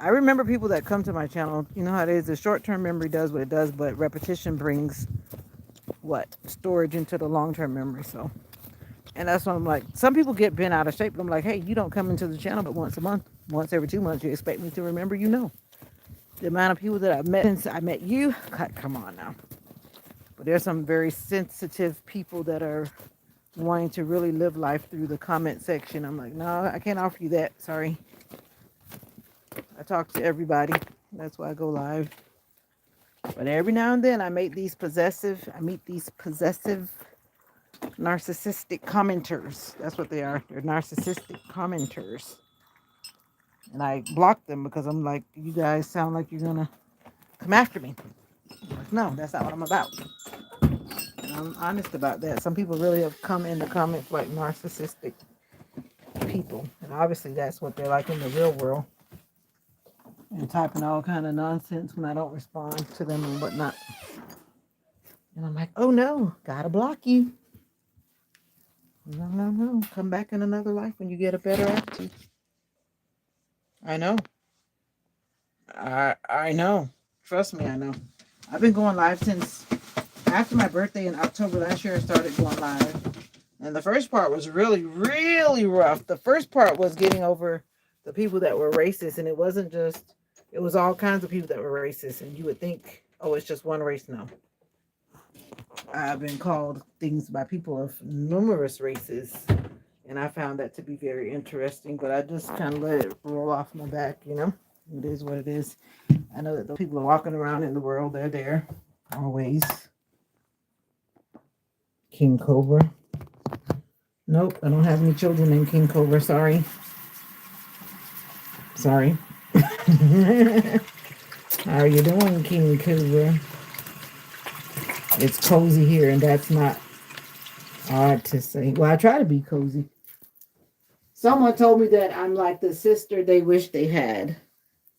I remember people that come to my channel. You know how it is. The short-term memory does what it does, but repetition brings what storage into the long-term memory. So, and that's what I'm like. Some people get bent out of shape, but I'm like, hey, you don't come into the channel but once a month, once every 2 months. You expect me to remember? You know, the amount of people that I've met since I met you. God, come on now. But there's some very sensitive people that are wanting to really live life through the comment section. I'm like, no, I can't offer you that. Sorry. I talk to everybody. That's why I go live. But every now and then I meet these possessive narcissistic commenters. That's what they are. They're narcissistic commenters. And I block them because I'm like, you guys sound like you're gonna come after me. I'm like, no, that's not what I'm about. And I'm honest about that. Some people really have come in the comments like narcissistic people. And obviously that's what they're like in the real world. And typing all kind of nonsense when I don't respond to them and whatnot. And I'm like, oh no, gotta block you. No, no, no. Come back in another life when you get a better attitude. I know. I know. Trust me, I know. I've been going live since after my birthday in October last year. I started going live. And the first part was really, really rough. The first part was getting over the people that were racist. And it wasn't just, it was all kinds of people that were racist. And you would think, oh, it's just one race. No. I've been called things by people of numerous races. And I found that to be very interesting. But I just kind of let it roll off my back, you know? It is what it is. I know that those people are walking around in the world. They're there. Always. King Cobra. Nope, I don't have any children named King Cobra. Sorry. Sorry. How are you doing, King Cobra? It's cozy here, and that's not odd to say. Well, I try to be cozy. Someone told me that I'm like the sister they wish they had.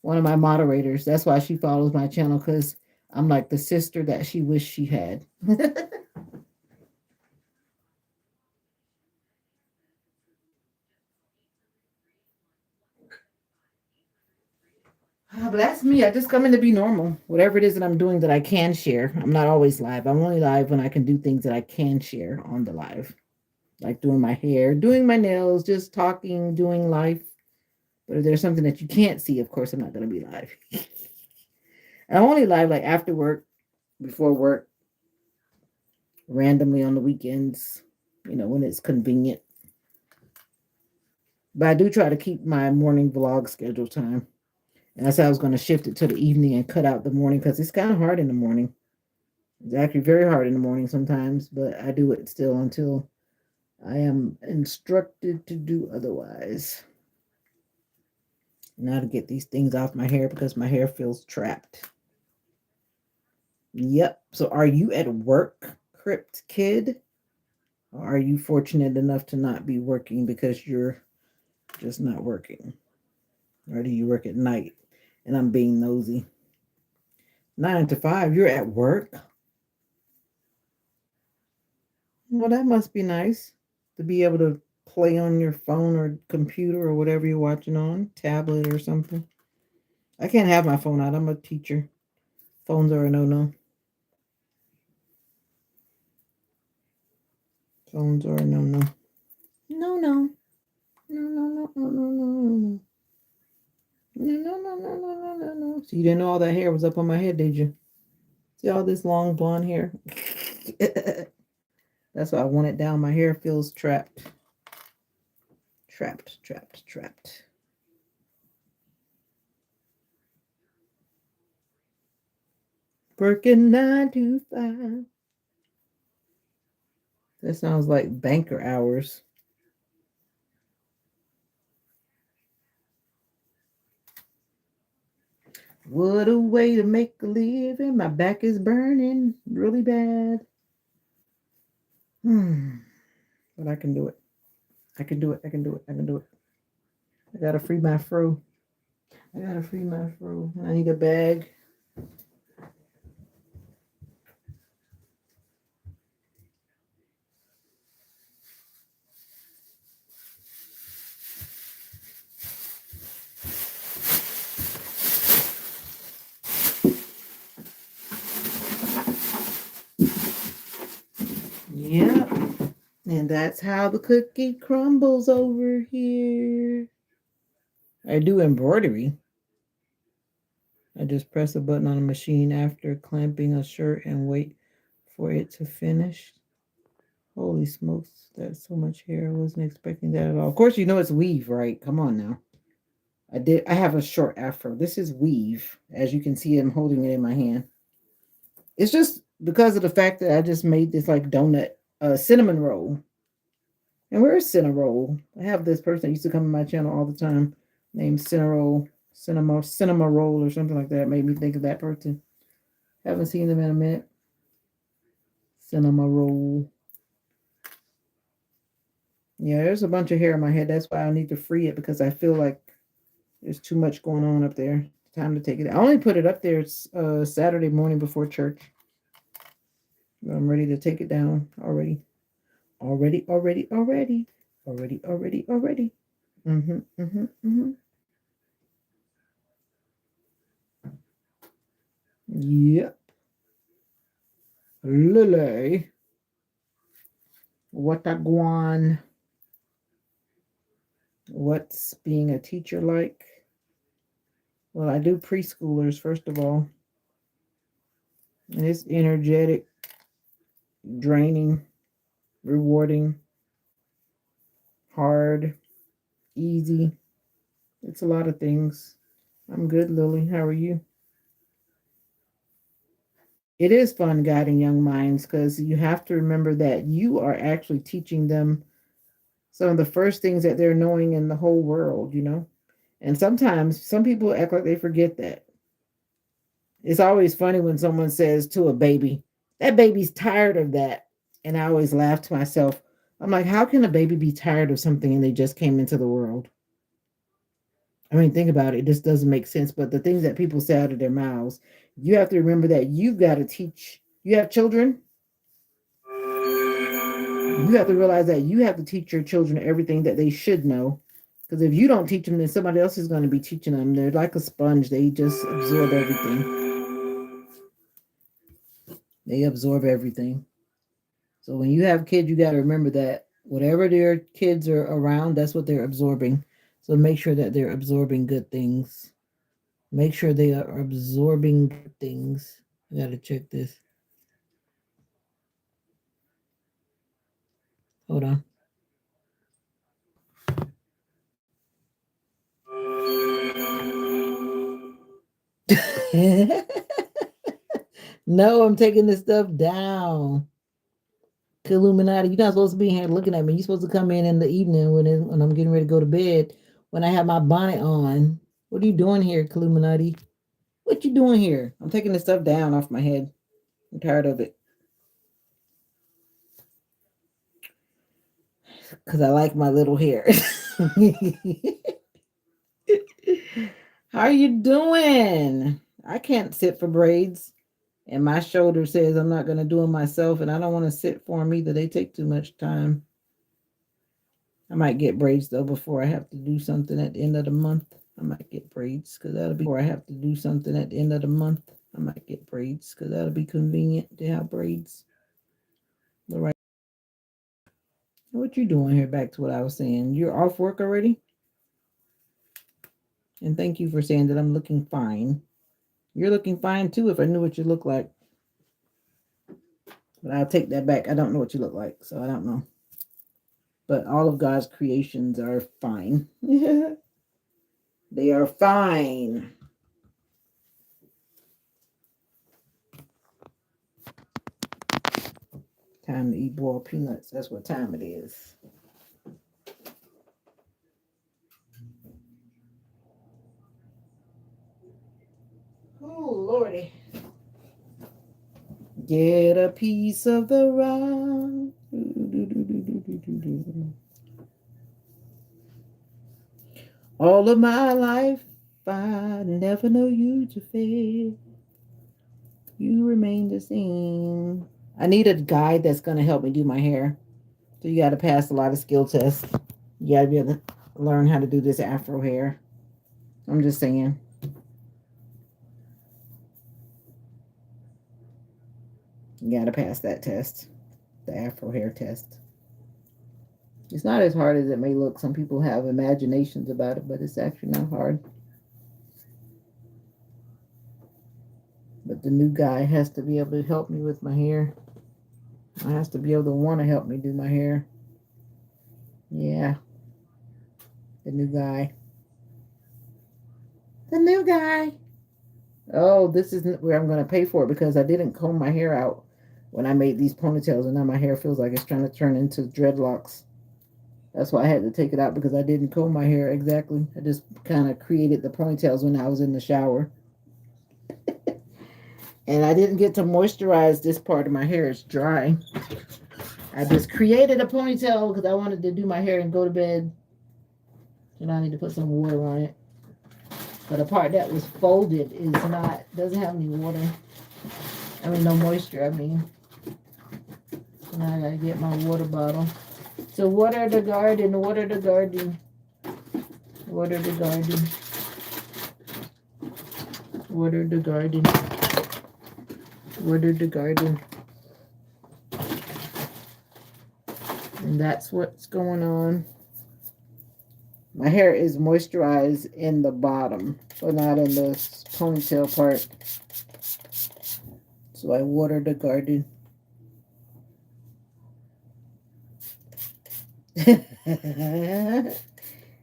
One of my moderators. That's why she follows my channel, because I'm like the sister that she wished she had. But that's me. I just come in to be normal. Whatever it is that I'm doing that I can share. I'm not always live. I'm only live when I can do things that I can share on the live. Like doing my hair, doing my nails, just talking, doing life. But if there's something that you can't see, of course, I'm not going to be live. I'm only live like after work, before work, randomly on the weekends, when it's convenient. But I do try to keep my morning vlog schedule time. And I said I was going to shift it to the evening and cut out the morning because it's kind of hard in the morning. It's actually very hard in the morning sometimes, but I do it still until I am instructed to do otherwise. Now to get these things off my hair because my hair feels trapped. Yep. So are you at work, Crypt Kid? Or are you fortunate enough to not be working because you're just not working? Or do you work at night? And I'm being nosy. 9 to 5, you're at work? Well, that must be nice to be able to play on your phone or computer or whatever you're watching on, tablet or something. I can't have my phone out. I'm a teacher. Phones are a no-no. Phones are a no-no. No, no. No, no, no, no, no, no, no. No, no, no, no, no, no, no, no. So you didn't know all that hair was up on my head, did you? See all this long blonde hair? That's why I want it down. My hair feels trapped. Trapped, trapped, trapped. Working 9 to 5. That sounds like banker hours. What a way to make a living. My back is burning really bad. But I can do it. I can do it. I can do it. I can do it. I gotta free my fro. I gotta free my fro. I need a bag. Yep. And that's how the cookie crumbles over here. I do embroidery. I just press a button on a machine after clamping a shirt and wait for it to finish. Holy smokes, that's so much hair. I wasn't expecting that at all. Of course, you know it's weave, right? Come on now. I have a short afro. This is weave. As you can see, I'm holding it in my hand. It's just because of the fact that I just made this like donut cinnamon roll. And where is cinnamon roll? I have this person that used to come to my channel all the time named Cinema Roll or something like that. Made me think of that person. Haven't seen them in a minute. Cinema Roll. Yeah, there's a bunch of hair in my head. That's why I need to free it because I feel like there's too much going on up there. Time to take it out. I only put it up there Saturday morning before church. I'm ready to take it down already. Already. Yep. Lily. What a guan. What's being a teacher like? Well, I do preschoolers, first of all. And it's energetic, draining, rewarding, hard, easy. It's a lot of things. I'm good, Lily. How are you? It is fun guiding young minds because you have to remember that you are actually teaching them some of the first things that they're knowing in the whole world, you know? And sometimes some people act like they forget that. It's always funny when someone says to a baby, that baby's tired of that. And I always laugh to myself. I'm like, how can a baby be tired of something and they just came into the world? I mean, think about it. This doesn't make sense. But the things that people say out of their mouths, you have to remember that you've got to teach. You have children. You have to realize that you have to teach your children everything that they should know. Because if you don't teach them, then somebody else is going to be teaching them. They're like a sponge. They just absorb everything. They absorb everything. So when you have kids, you got to remember that whatever their kids are around, that's what they're absorbing. So make sure that they're absorbing good things. Make sure they are absorbing good things. I got to check this. Hold on. No, I'm taking this stuff down. Illuminati, you're not supposed to be here looking at me. You're supposed to come in the evening when I'm getting ready to go to bed, when I have my bonnet on. What are you doing here, Illuminati? What you doing here? I'm taking this stuff down off my head. I'm tired of it. Because I like my little hair. How are you doing? I can't sit for braids. And my shoulder says I'm not going to do them myself. And I don't want to sit for them either. They take too much time. I might get braids though before I have to do something at the end of the month. I might get braids because that'll be before I have to do something at the end of the month. I might get braids because that'll be convenient to have braids. All right. What you doing here? Back to what I was saying. You're off work already? And thank you for saying that I'm looking fine. You're looking fine too if I knew what you look like. But I'll take that back. I don't know what you look like, so I don't know. But all of God's creations are fine. They are fine. Time to eat boiled peanuts. That's what time it is. Oh, Lordy. Get a piece of the rock. All of my life, I never know you to fail. You remain the same. I need a guide that's going to help me do my hair. So you got to pass a lot of skill tests. You got to be able to learn how to do this afro hair. I'm just saying. You got to pass that test. the Afro hair test. It's not as hard as it may look. Some people have imaginations about it, but it's actually not hard. But the new guy has to be able to help me with my hair. I has to be able to want to help me do my hair. Yeah. The new guy. The new guy. Oh, this isn't where I'm going to pay for it because I didn't comb my hair out when I made these ponytails, and now my hair feels like it's trying to turn into dreadlocks. That's why I had to take it out, because I didn't comb my hair exactly. I just kind of created the ponytails when I was in the shower. And I didn't get to moisturize this part of my hair. It's dry. I just created a ponytail because I wanted to do my hair and go to bed. And I need to put some water on it. But the part that was folded doesn't have any water. I mean, no moisture, I mean. So now I gotta get my water bottle. So water the garden, water the garden. Water the garden. Water the garden. Water the garden. And that's what's going on. My hair is moisturized in the bottom, but not in the ponytail part. So I water the garden.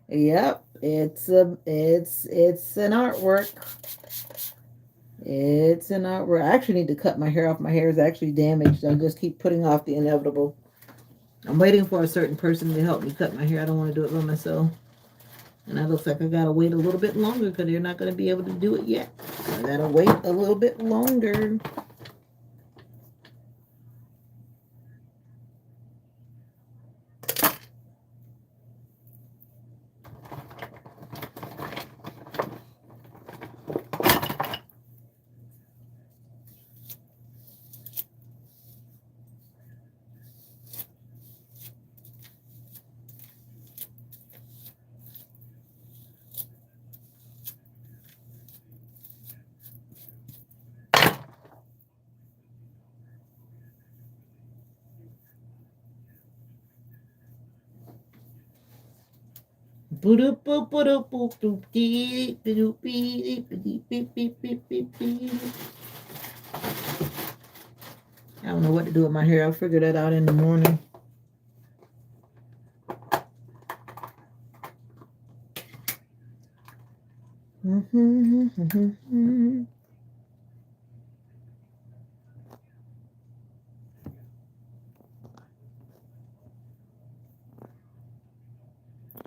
Yep, it's an artwork. It's an artwork. I actually need to cut my hair off. My hair is actually damaged. I just keep putting off the inevitable. I'm waiting for a certain person to help me cut my hair. I don't want to do it by myself. And it looks like I gotta wait a little bit longer because they're not gonna be able to do it yet. I gotta wait a little bit longer. I don't know what to do with my hair. I'll figure that out in the morning.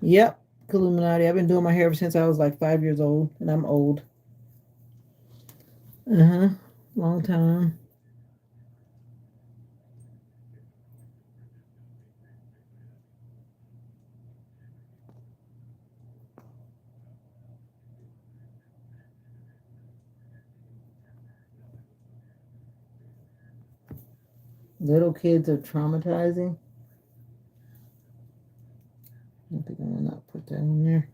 Yep, Illuminati. I've been doing my hair ever since I was like 5 years old, and I'm old. Long time. Little kids are traumatizing. I think I'm gonna not put that in there.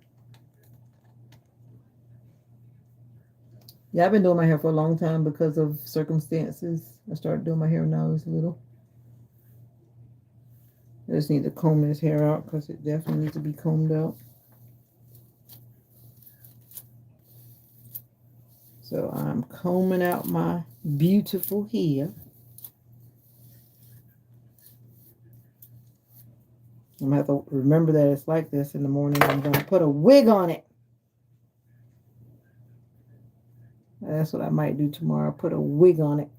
Yeah, I've been doing my hair for a long time because of circumstances. I started doing my hair when I was little. I just need to comb this hair out because it definitely needs to be combed out. So I'm combing out my beautiful hair. I'm gonna have to remember that it's like this in the morning. I'm gonna put a wig on it. That's what I might do tomorrow. Put a wig on it.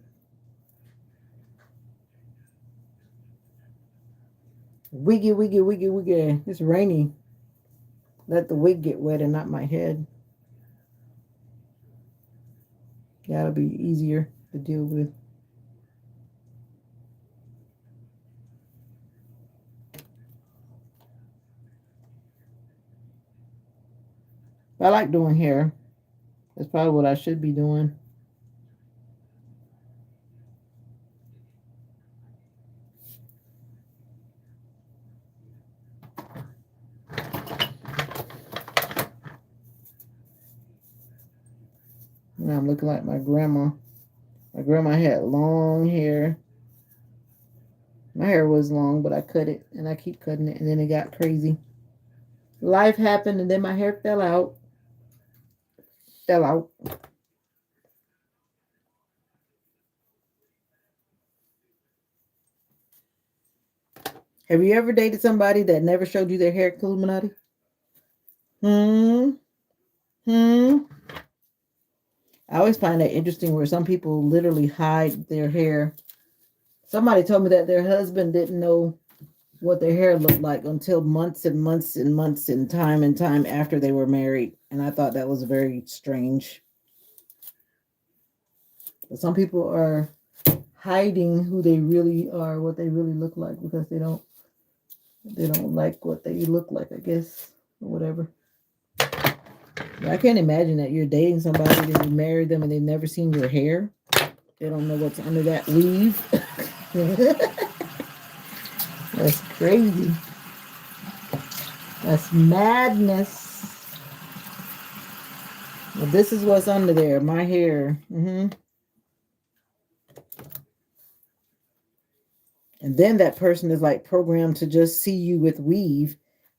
Wiggy, wiggy, wiggy, wiggy. It's rainy. Let the wig get wet and not my head. That'll be easier to deal with. I like doing hair. That's probably what I should be doing. Now I'm looking like my grandma. My grandma had long hair. My hair was long, but I cut it and I keep cutting it, and then it got crazy. Life happened, and then my hair fell out. Fell out. Have you ever dated somebody that never showed you their hair, Illuminati? Hmm. Hmm. I always find that interesting where some people literally hide their hair. Somebody told me that their husband didn't know what their hair looked like until months and months and time after they were married. And I thought that was very strange. But some people are hiding who they really are, what they really look like, because they don't like what they look like, I guess, or whatever. But I can't imagine that you're dating somebody and you marry them and they've never seen your hair. They don't know what's under that weave. That's crazy. That's madness. Well, this is what's under there. My hair. And then that person is like programmed to just see you with weave.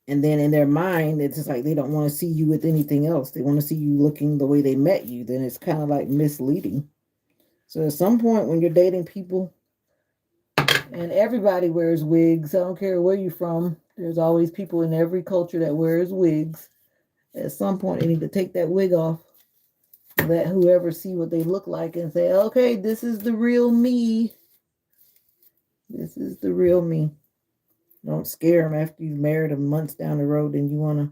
And then in their mind, it's just like they don't want to see you with anything else. They want to see you looking the way they met you. Then it's kind of like misleading. So at some point when you're dating people, and everybody wears wigs, I don't care where you're from, there's always people in every culture that wears wigs. At some point, they need to take that wig off, let whoever see what they look like and say, okay, this is the real me. This is the real me. Don't scare them after you've married them months down the road and you want to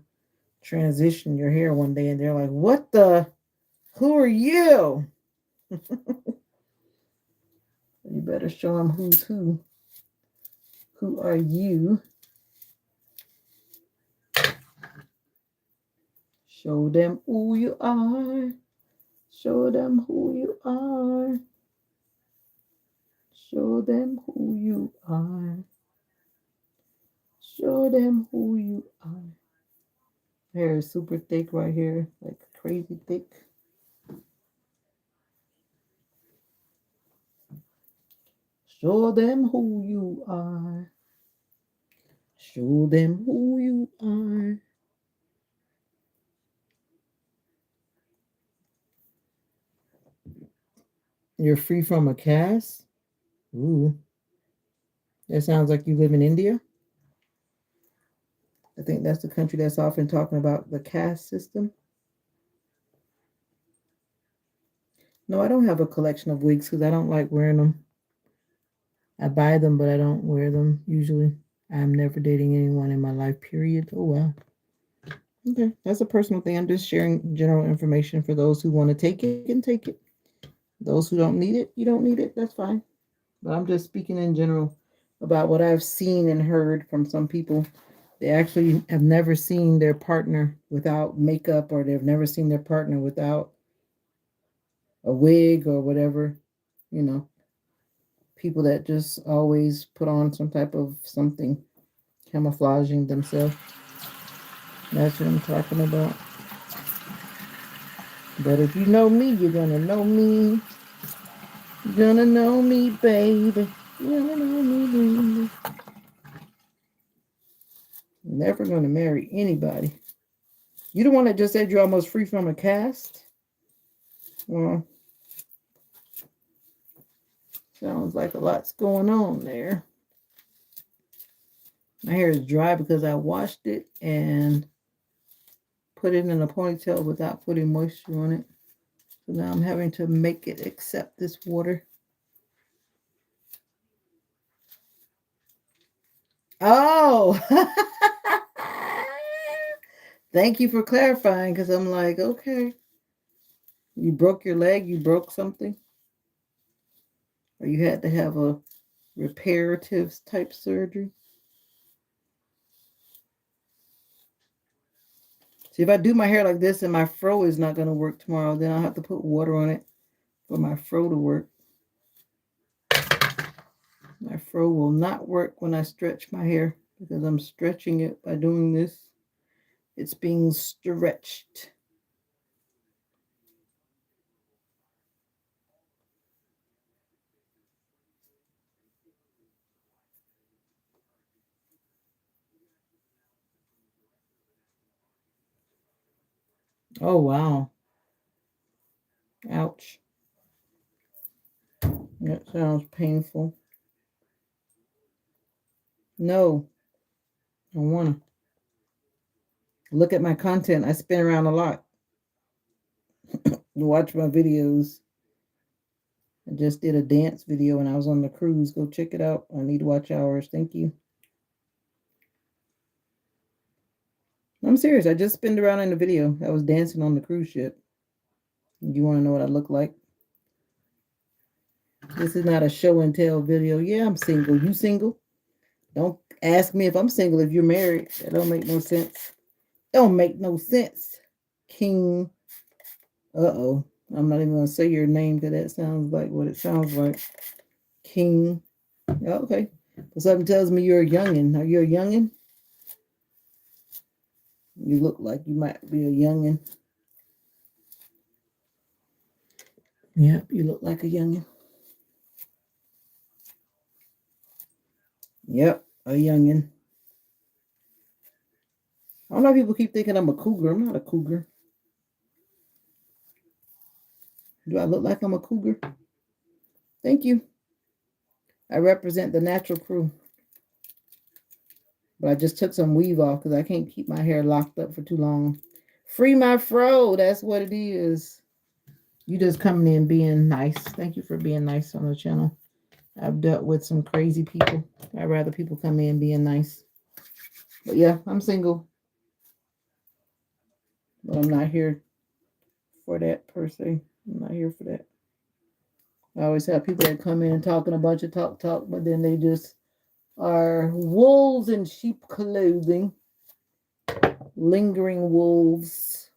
transition your hair one day and they're like, what the? Who are you? You better show them who's who. Who are you? Show them who you are. Show them who you are. Show them who you are. Show them who you are. Hair is super thick right here, like crazy thick. Show them who you are. Show them who you are. You're free from a cast? Ooh, that sounds like you live in India. I think that's the country that's often talking about the caste system. No, I don't have a collection of wigs because I don't like wearing them. I buy them, but I don't wear them usually. I'm never dating anyone in my life, period. Oh, wow. Okay, that's a personal thing. I'm just sharing general information for those who want to take it and take it. Those who don't need it, you don't need it. That's fine. But I'm just speaking in general about what I've seen and heard from some people. They actually have never seen their partner without makeup, or they've never seen their partner without a wig or whatever. You know, people that just always put on some type of something, camouflaging themselves. That's what I'm talking about. But if you know me, you're gonna know me. You're gonna know me, baby. You're gonna know me, baby. Never gonna marry anybody. You the one that just said you're almost free from a cast? Well, sounds like a lot's going on there. My hair is dry because I washed it and put it in a ponytail without putting moisture on it. So now I'm having to make it accept this water. Oh, thank you for clarifying because I'm like, okay, you broke your leg, you broke something, or you had to have a reparative type surgery. See, if I do my hair like this and my fro is not going to work tomorrow, then I'll have to put water on it for my fro to work. My fro will not work when I stretch my hair because I'm stretching it by doing this. It's being stretched. Oh, wow. Ouch. That sounds painful. No, I want to look at my content. I spin around a lot. You watch my videos. I just did a dance video when I was on the cruise. Go check it out. I need watch hours. Thank you. I'm serious. I just spinned around in the video. I was dancing on the cruise ship. You want to know what I look like? This is not a show and tell video. Yeah, I'm single. You single? Don't ask me if I'm single if you're married. That don't make no sense. Don't make no sense. King. Uh-oh. I'm not even going to say your name because that sounds like what it sounds like. King. Okay. But something tells me you're a youngin'. Are you a youngin'? You look like you might be a youngin'. Yep, you look like a youngin'. Yep, a youngin'. I don't know if people keep thinking I'm a cougar. I'm not a cougar. Do I look like I'm a cougar? Thank you. I represent the natural crew. But I just took some weave off because I can't keep my hair locked up for too long. Free my fro. That's what it is. You just coming in being nice. Thank you for being nice on the channel. I've dealt with some crazy people. I'd rather people come in being nice. But yeah, I'm single. But I'm not here for that per se. I'm not here for that. I always have people that come in talking a bunch of talk, but then they just are wolves in sheep clothing. Lingering wolves.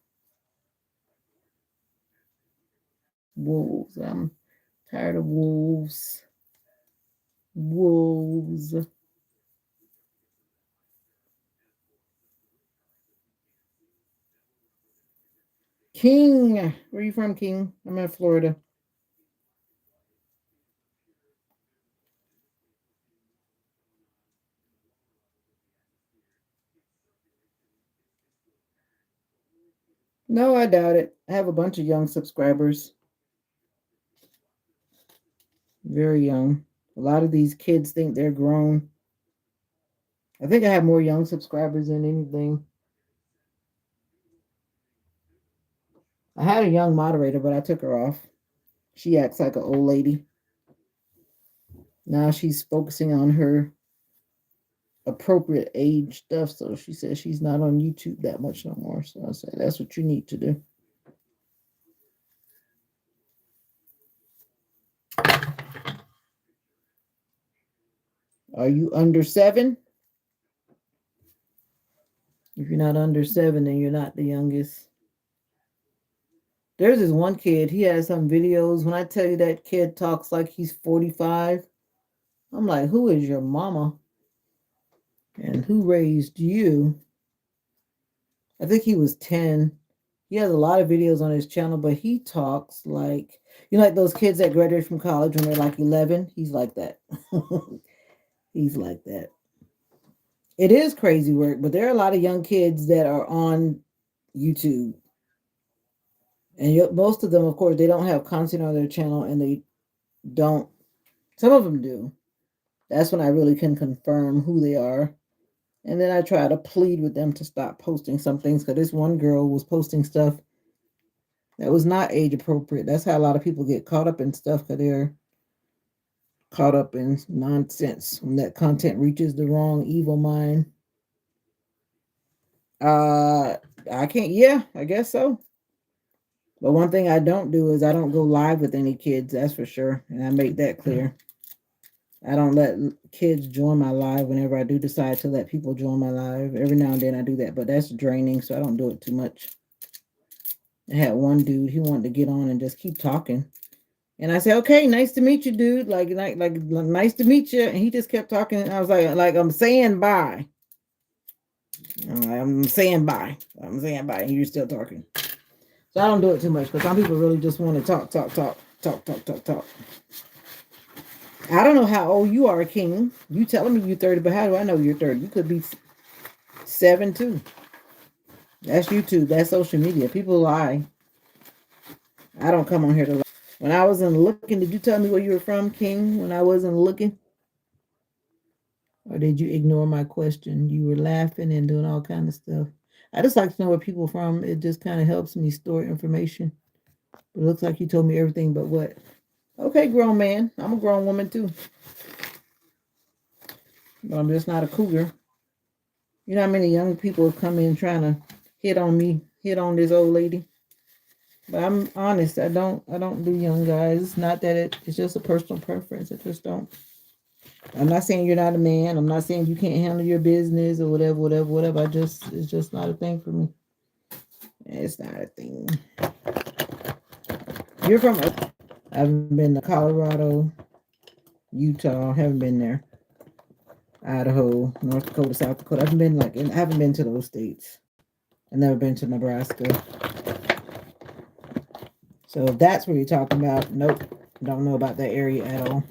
Wolves. I'm tired of wolves. Wolves. King. Where are you from, King? I'm in Florida. No, I doubt it. I have a bunch of young subscribers. Very young. A lot of these kids think they're grown. I think I have more young subscribers than anything. I had a young moderator, but I took her off. She acts like an old lady. Now she's focusing on her appropriate age stuff, so she says she's not on YouTube that much no more. So I said, that's what you need to do. Are you under 7? If you're not under 7, then you're not the youngest. There's this one kid, he has some videos. When I tell you that kid talks like he's 45, I'm like, who is your mama? And who raised you? I think he was 10. He has a lot of videos on his channel, but he talks like, like those kids that graduate from college when they're like 11. He's like that. He's like that. It is crazy work, but there are a lot of young kids that are on YouTube. And most of them, of course, they don't have content on their channel, and they don't. Some of them do. That's when I really can confirm who they are. And then I try to plead with them to stop posting some things, because this one girl was posting stuff that was not age appropriate. That's how a lot of people get caught up in stuff, because they're caught up in nonsense when that content reaches the wrong evil mind. I can't. Yeah, I guess so. But one thing I don't do is I don't go live with any kids. That's for sure, and I make that clear. I don't let kids join my live whenever I do decide to let people join my live. Every now and then I do that, but that's draining, so I don't do it too much. I had one dude, he wanted to get on and just keep talking. And I said, okay, nice to meet you, dude. Like nice to meet you. And he just kept talking. And I was like, I'm saying bye. I'm saying bye. I'm saying bye. And you're still talking. So I don't do it too much, because some people really just want to talk. I don't know how old you are, King. You telling me you're 30, but how do I know you're 30? You could be 7 too. That's YouTube. That's social media. People lie. I don't come on here to lie. When I wasn't looking, did you tell me where you were from, King? When I wasn't looking? Or did you ignore my question? You were laughing and doing all kind of stuff. I just like to know where people are from. It just kind of helps me store information. But it looks like you told me everything but what. Okay, grown man. I'm a grown woman too. But I'm just not a cougar. You know how many young people come in trying to hit on me, hit on this old lady? But I'm honest, I don't do young guys. It's not that it's just a personal preference. I just don't. I'm not saying you're not a man. I'm not saying you can't handle your business or whatever. It's just not a thing for me. It's not a thing. You're from I haven't been to Colorado, Utah, haven't been there. Idaho, North Dakota, South Dakota. I haven't been to those states. I've never been to Nebraska. So if that's what you're talking about, nope. Don't know about that area at all.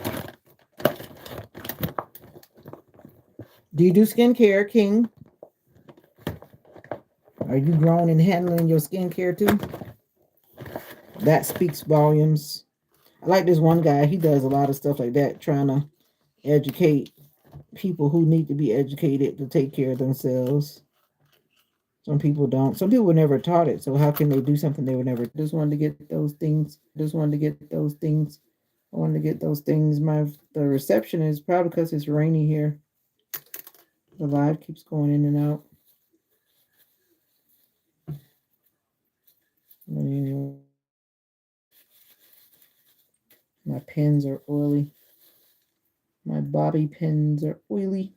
Do you do skincare, King? Are you grown and handling your skincare too? That speaks volumes. I like this one guy. He does a lot of stuff like that, trying to educate people who need to be educated to take care of themselves. Some people don't. Some people were never taught it. So how can they do something they were never? Just wanted to get those things. Just wanted to get those things. I wanted to get those things. The reception is probably because it's rainy here. The live keeps going in and out. But anyway, my pins are oily. My bobby pins are oily.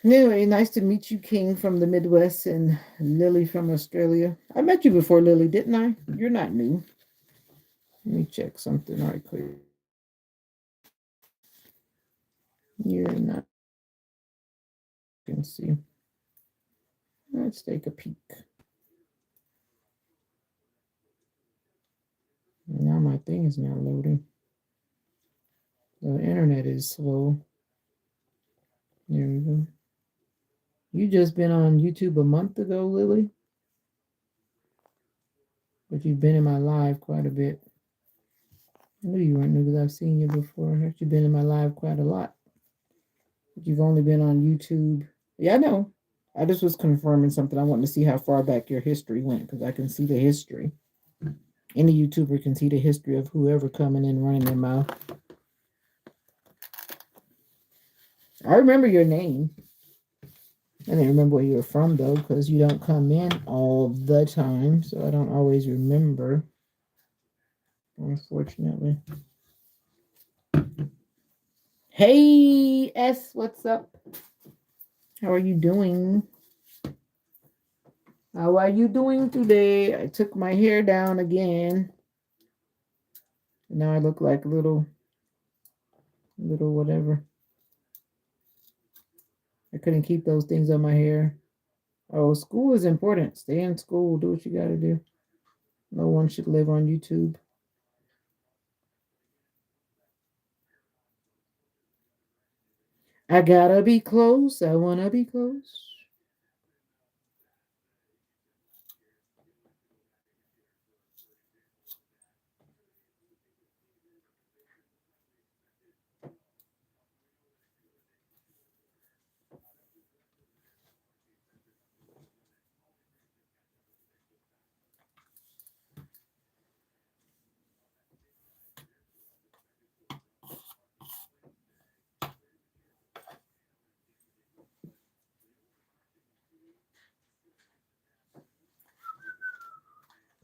Anyway, nice to meet you, King from the Midwest and Lily from Australia. I met you before, Lily, didn't I? You're not new. Let me check something right quick. You're not. You can see. Let's take a peek. Now my thing is not loading. The internet is slow. There we go. You just been on YouTube a month ago, Lily? But you've been in my live quite a bit. I knew you weren't new because I've seen you before. You've been in my live quite a lot. But you've only been on YouTube. Yeah, I know. I just was confirming something. I wanted to see how far back your history went because I can see the history. Any YouTuber can see the history of whoever coming in running their mouth. I remember your name. I didn't remember where you were from though, because you don't come in all the time, so I don't always remember. Unfortunately. Hey S, what's up? How are you doing? How are you doing today? I took my hair down again. Now I look like little whatever. I couldn't keep those things on my hair. Oh, school is important. Stay in school. Do what you got to do. No one should live on YouTube. I gotta be close. I wanna be close.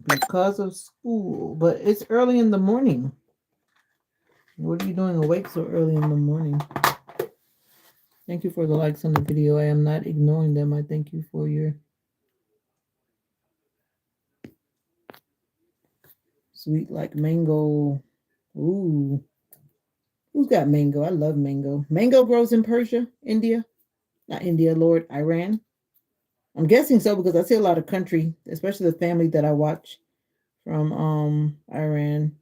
Because of school. But it's early in the morning. What are you doing awake so early in the morning? Thank you for the likes on the video. I am not ignoring them. I thank you for your sweet like mango. Ooh. Who's got mango? I love mango. Mango grows in Persia, India. Not India, Lord, Iran. I'm guessing so because I see a lot of country, especially the family that I watch from Iran.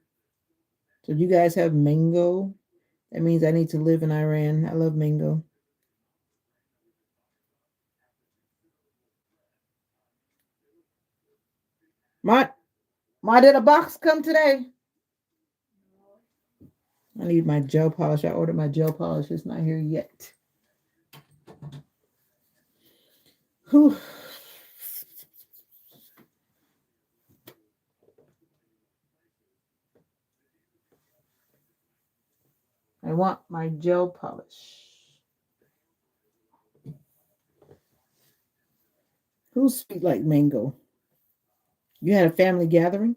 So you guys have mango? That means I need to live in Iran. I love mango. My did a box come today? I need my gel polish. I ordered my gel polish. It's not here yet. Whew. I want my gel polish. Who's sweet like mango? You had a family gathering?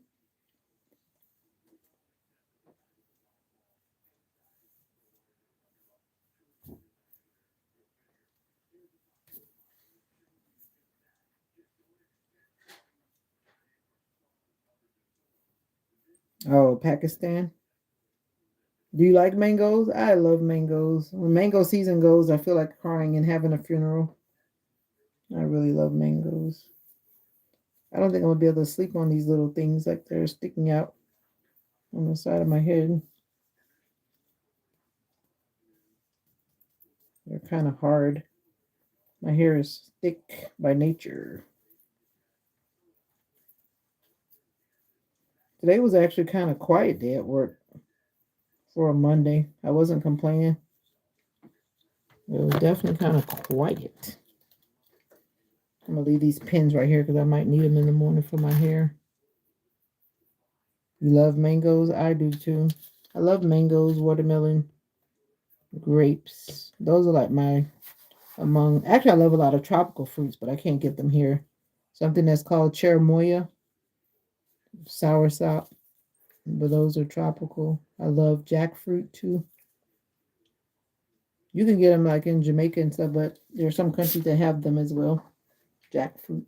Oh, Pakistan. Do you like mangoes? I love mangoes. When mango season goes, I feel like crying and having a funeral. I really love mangoes. I don't think I'm gonna be able to sleep on these little things like they're sticking out on the side of my head. They're kind of hard. My hair is thick by nature. Today was actually kind of quiet day at work for a Monday. I wasn't complaining. It was definitely kind of quiet. I'm gonna leave these pins right here because I might need them in the morning for my hair. You love mangoes? I do too. I love mangoes, watermelon, grapes. Those are like my actually I love a lot of tropical fruits, but I can't get them here. Something that's called cherimoya, sour sop, but those are tropical. I love jackfruit too. You can get them like in Jamaica and stuff, but there are some countries that have them as well. Jackfruit.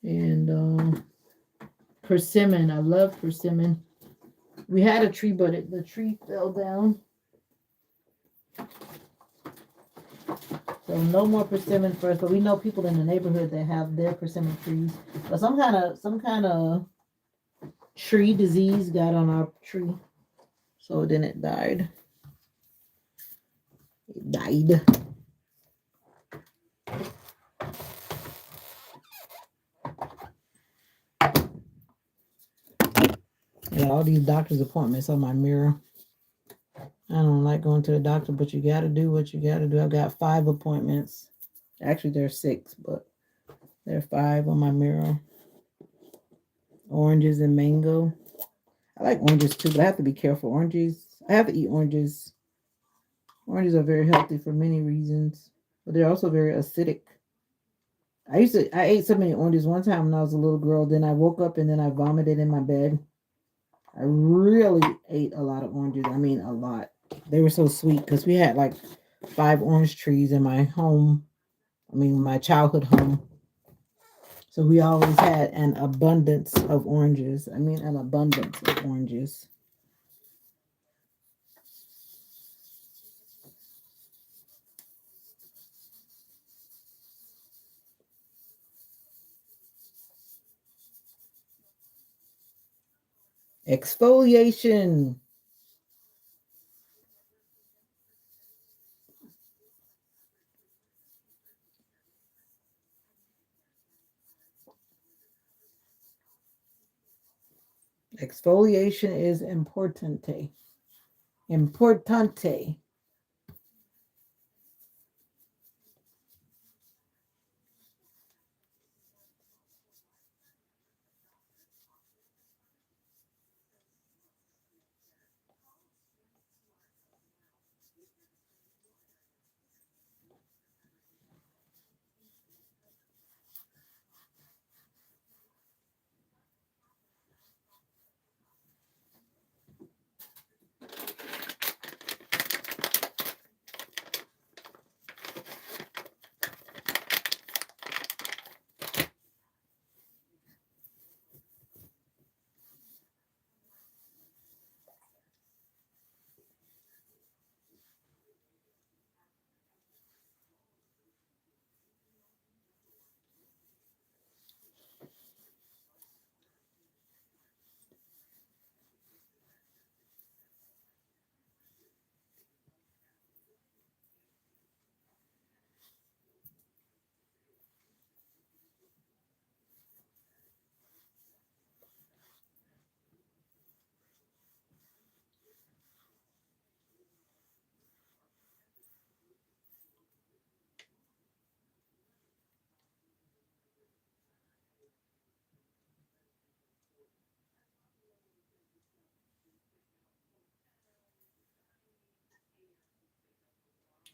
And persimmon. I love persimmon. We had a tree, but the tree fell down. So no more persimmon for us, but we know people in the neighborhood that have their persimmon trees. But some kind of tree disease got on our tree. So then it died. It died. Yeah, all these doctor's appointments on my mirror. I don't like going to the doctor, but you got to do what you got to do. I've got 5 appointments. Actually, there's 6, but there are 5 on my mirror. Oranges and mango. I like oranges too, but I have to be careful. I have to eat oranges. Oranges are very healthy for many reasons, but they're also very acidic. I ate so many oranges one time when I was a little girl. Then I woke up and then I vomited in my bed. I really ate a lot of oranges. I mean, a lot. They were so sweet because we had like 5 orange trees in my home. I mean, my childhood home. So we always had an abundance of oranges. I mean, an abundance of oranges. Exfoliation. Exfoliation is importante. Importante.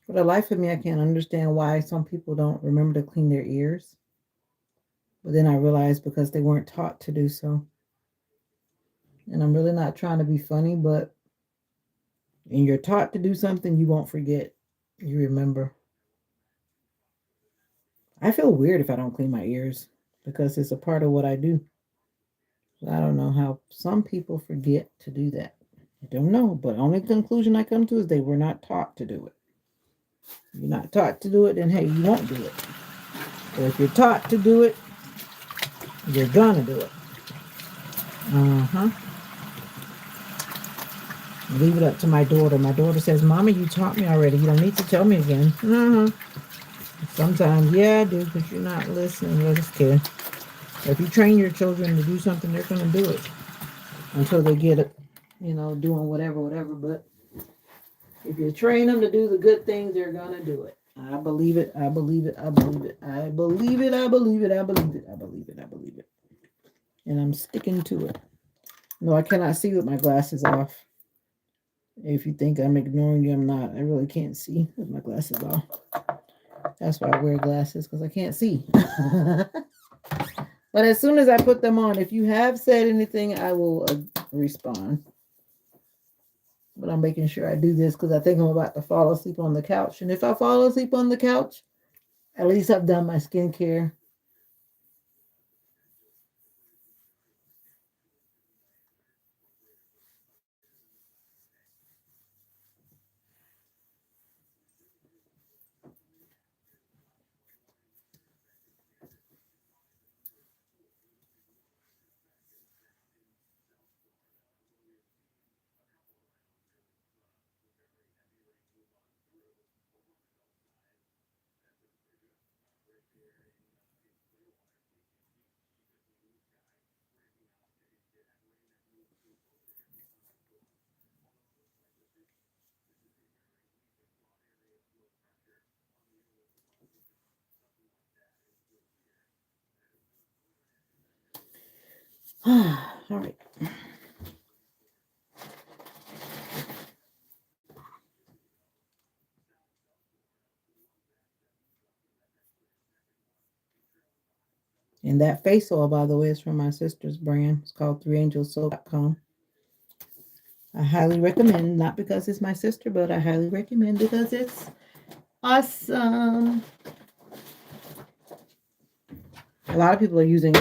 For the life of me, I can't understand why some people don't remember to clean their ears. But then I realized because they weren't taught to do so. And I'm really not trying to be funny, but when you're taught to do something, you won't forget. You remember. I feel weird if I don't clean my ears because it's a part of what I do. I don't know how some people forget to do that. I don't know, but only conclusion I come to is they were not taught to do it. If you're not taught to do it, then hey, you won't do it. But if you're taught to do it, you're gonna do it. Uh-huh. Leave it up to my daughter. My daughter says, Mama, you taught me already. You don't need to tell me again. Uh-huh. Sometimes, yeah, I do, but you're not listening. You're just kidding. If you train your children to do something, they're gonna do it until they get it, doing whatever. But if you train them to do the good things, they're gonna do it. I believe it. I believe it. I believe it. I believe it. I believe it. I believe it. I believe it. I believe it. And I'm sticking to it. No, I cannot see with my glasses off. If you think I'm ignoring you, I'm not. I really can't see with my glasses off. That's why I wear glasses, because I can't see. But as soon as I put them on, if you have said anything, I will respond. But I'm making sure I do this because I think I'm about to fall asleep on the couch. And if I fall asleep on the couch, at least I've done my skincare. All right. And that face oil, by the way, is from my sister's brand. It's called 3angelsoap.com. I highly recommend, not because it's my sister, but I highly recommend because it's awesome. A lot of people are using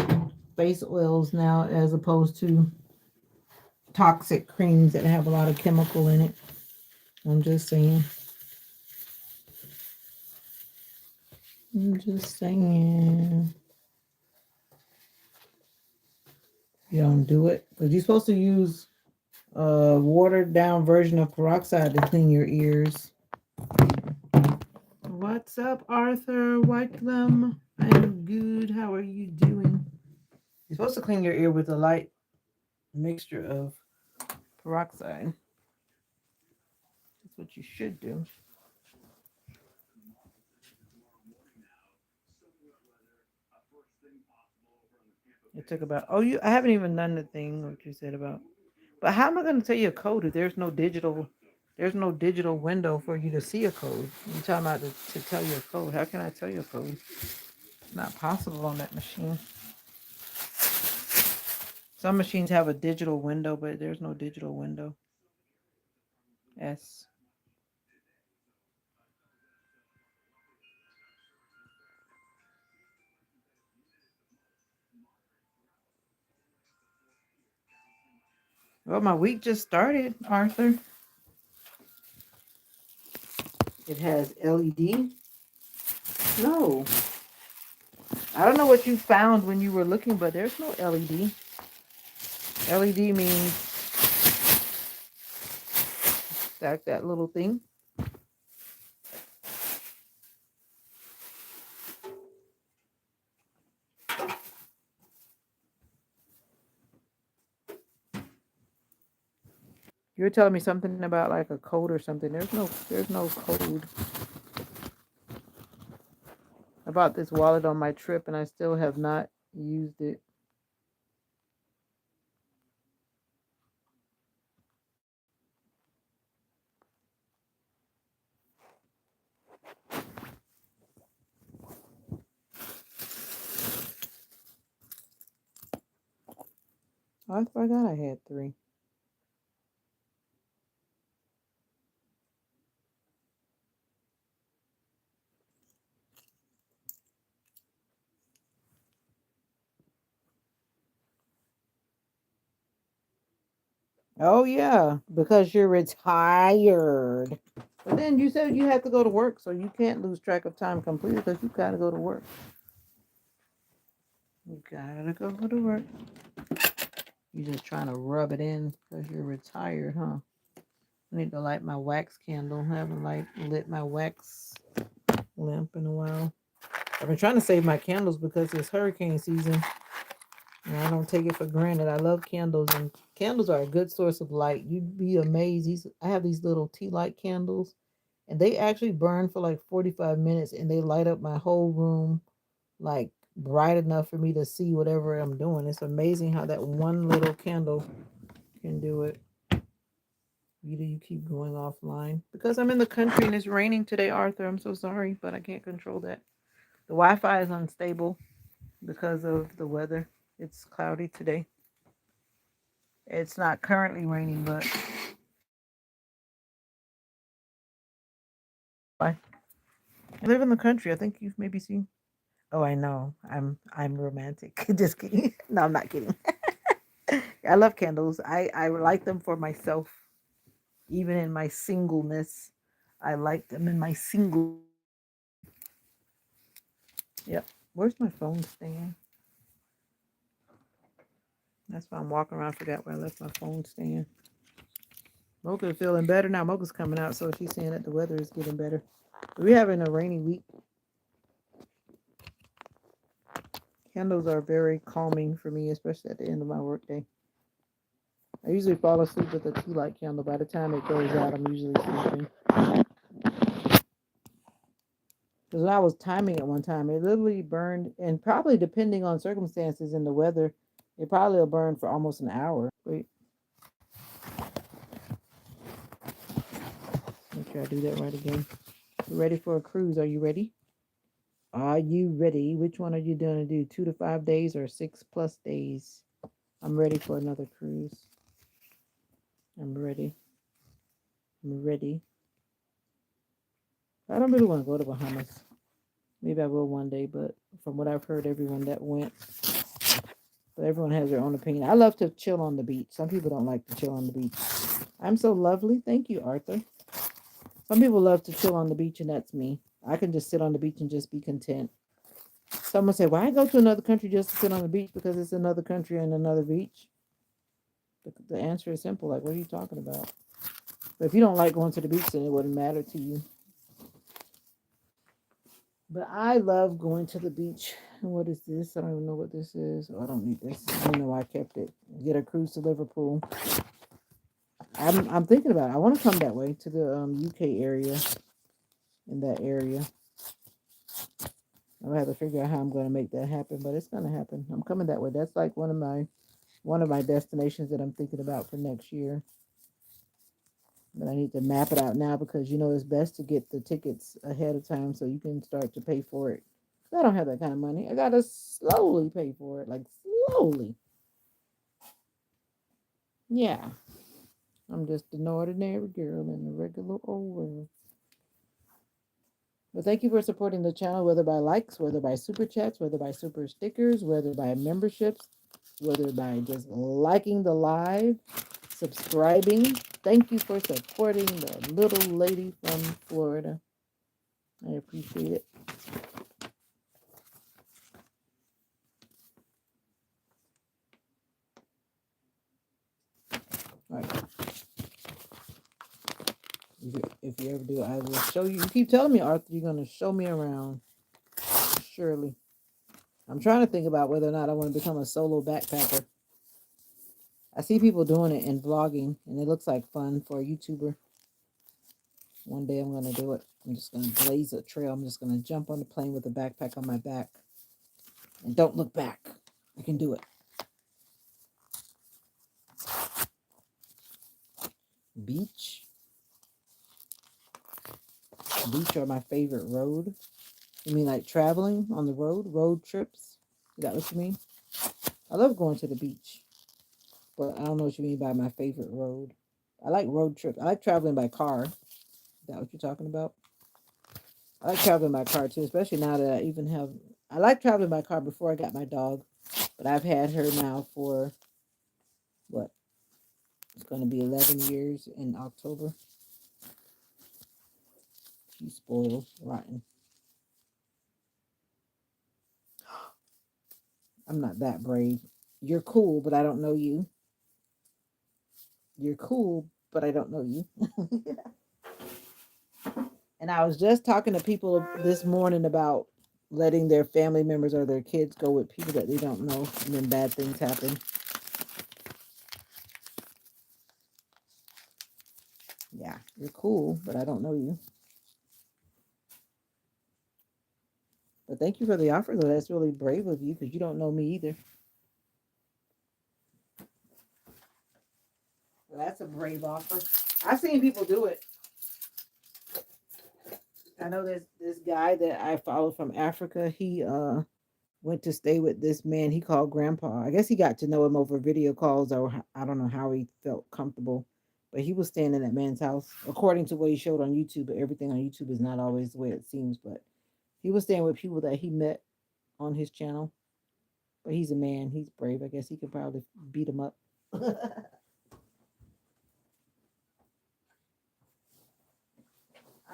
face oils now as opposed to toxic creams that have a lot of chemical in it. I'm just saying. I'm just saying. You don't do it because you're supposed to use a watered down version of peroxide to clean your ears. What's up, Arthur Whitelum? I'm good. How are you doing? You're supposed to clean your ear with a light mixture of peroxide. That's what you should do. It took about, I haven't even done the thing what you said about. But how am I going to tell you a code if there's no digital window for you to see a code? You're talking about to tell you a code. How can I tell you a code? It's not possible on that machine. Some machines have a digital window, but there's no digital window. S. Well, my week just started, Arthur. It has LED. No. I don't know what you found when you were looking, but there's no LED. LED means that little thing. You were telling me something about like a code or something. There's no code. I bought this wallet on my trip and I still have not used it. I forgot I had 3. Oh yeah, because you're retired. But then you said you have to go to work, so you can't lose track of time completely because you gotta go to work. You gotta go to work. You're just trying to rub it in because you're retired, huh? I need to light my wax candle. I haven't lit my wax lamp in a while. I've been trying to save my candles because it's hurricane season. And I don't take it for granted. I love candles, and candles are a good source of light. You'd be amazed. I have these little tea light candles, and they actually burn for like 45 minutes, and they light up my whole room like bright enough for me to see whatever I'm doing. It's amazing how that one little candle can do it. Either you keep going offline because I'm in the country and it's raining today, Arthur. I'm so sorry, but I can't control that. The Wi-Fi is unstable because of the weather. It's cloudy today. It's not currently raining, but I live in the country. I think you've maybe seen. Oh, I know. I'm romantic. Just kidding. No, I'm not kidding. I love candles. I like them for myself, even in my singleness. I like them in my single. Yep. Where's my phone stand? That's why I'm walking around. I forgot where I left my phone stand. Mocha's feeling better now. Mocha's coming out, so she's saying that the weather is getting better. We're having a rainy week. Candles are very calming for me, especially at the end of my workday. I usually fall asleep with a tea light candle. By the time it goes out, I'm usually sleeping. Because when I was timing it one time, it literally burned, and probably depending on circumstances and the weather, it probably will burn for almost an hour. Wait, make sure I do that right again. We're ready for a cruise. Are you ready? Are you ready? Which one are you going to do? 2 to 5 days or 6+ days? I'm ready for another cruise. I'm ready. I'm ready. I don't really want to go to Bahamas. Maybe I will one day, but from what I've heard, everyone that went, but everyone has their own opinion. I love to chill on the beach. Some people don't like to chill on the beach. I'm so lovely. Thank you, Arthur. Some people love to chill on the beach, and that's me. I can just sit on the beach and just be content. Someone said, why go to another country just to sit on the beach? Because it's another country and another beach. The answer is simple. Like, what are you talking about? But if you don't like going to the beach, then it wouldn't matter to you. But I love going to the beach. What is this? I don't even know what this is. Oh, I don't need this. I don't know why I kept it. Get a cruise to Liverpool. I'm thinking about it. I want to come that way to the UK area. In that area, I'll have to figure out how I'm going to make that happen. But it's going to happen. I'm coming that way. That's like one of my destinations that I'm thinking about for next year. But I need to map it out now because it's best to get the tickets ahead of time so you can start to pay for it. I don't have that kind of money. I gotta slowly pay for it, like slowly. Yeah, I'm just an ordinary girl in a regular old world. But thank you for supporting the channel, whether by likes, whether by super chats, whether by super stickers, whether by memberships, whether by just liking the live, subscribing. Thank you for supporting the little lady from Florida. I appreciate it. All right. If you ever do, I will show you. You keep telling me, Arthur, you're going to show me around. Surely. I'm trying to think about whether or not I want to become a solo backpacker. I see people doing it in vlogging, and it looks like fun for a YouTuber. One day I'm going to do it. I'm just going to blaze a trail. I'm just going to jump on the plane with a backpack on my back. And don't look back. I can do it. Beach. Beach are my favorite road. You mean like traveling on the road? Road trips? Is that what you mean? I love going to the beach. But I don't know what you mean by my favorite road. I like road trips. I like traveling by car. Is that what you're talking about? I like traveling by car too, especially now that I even have. I like traveling by car before I got my dog, but I've had her now for what? It's going to be 11 years in October. She's spoiled, rotten. I'm not that brave. You're cool, but I don't know you. You're cool, but I don't know you. And I was just talking to people this morning about letting their family members or their kids go with people that they don't know, and then bad things happen. Yeah, you're cool, but I don't know you. But thank you for the offer, though. That's really brave of you because you don't know me either. Well, that's a brave offer. I've seen people do it. I know this guy that I follow from Africa. He went to stay with this man he called grandpa. I guess he got to know him over video calls, or I don't know how he felt comfortable. But he was staying in that man's house, according to what he showed on YouTube. But everything on YouTube is not always the way it seems. But he was staying with people that he met on his channel. But he's a man. He's brave. I guess he could probably beat him up.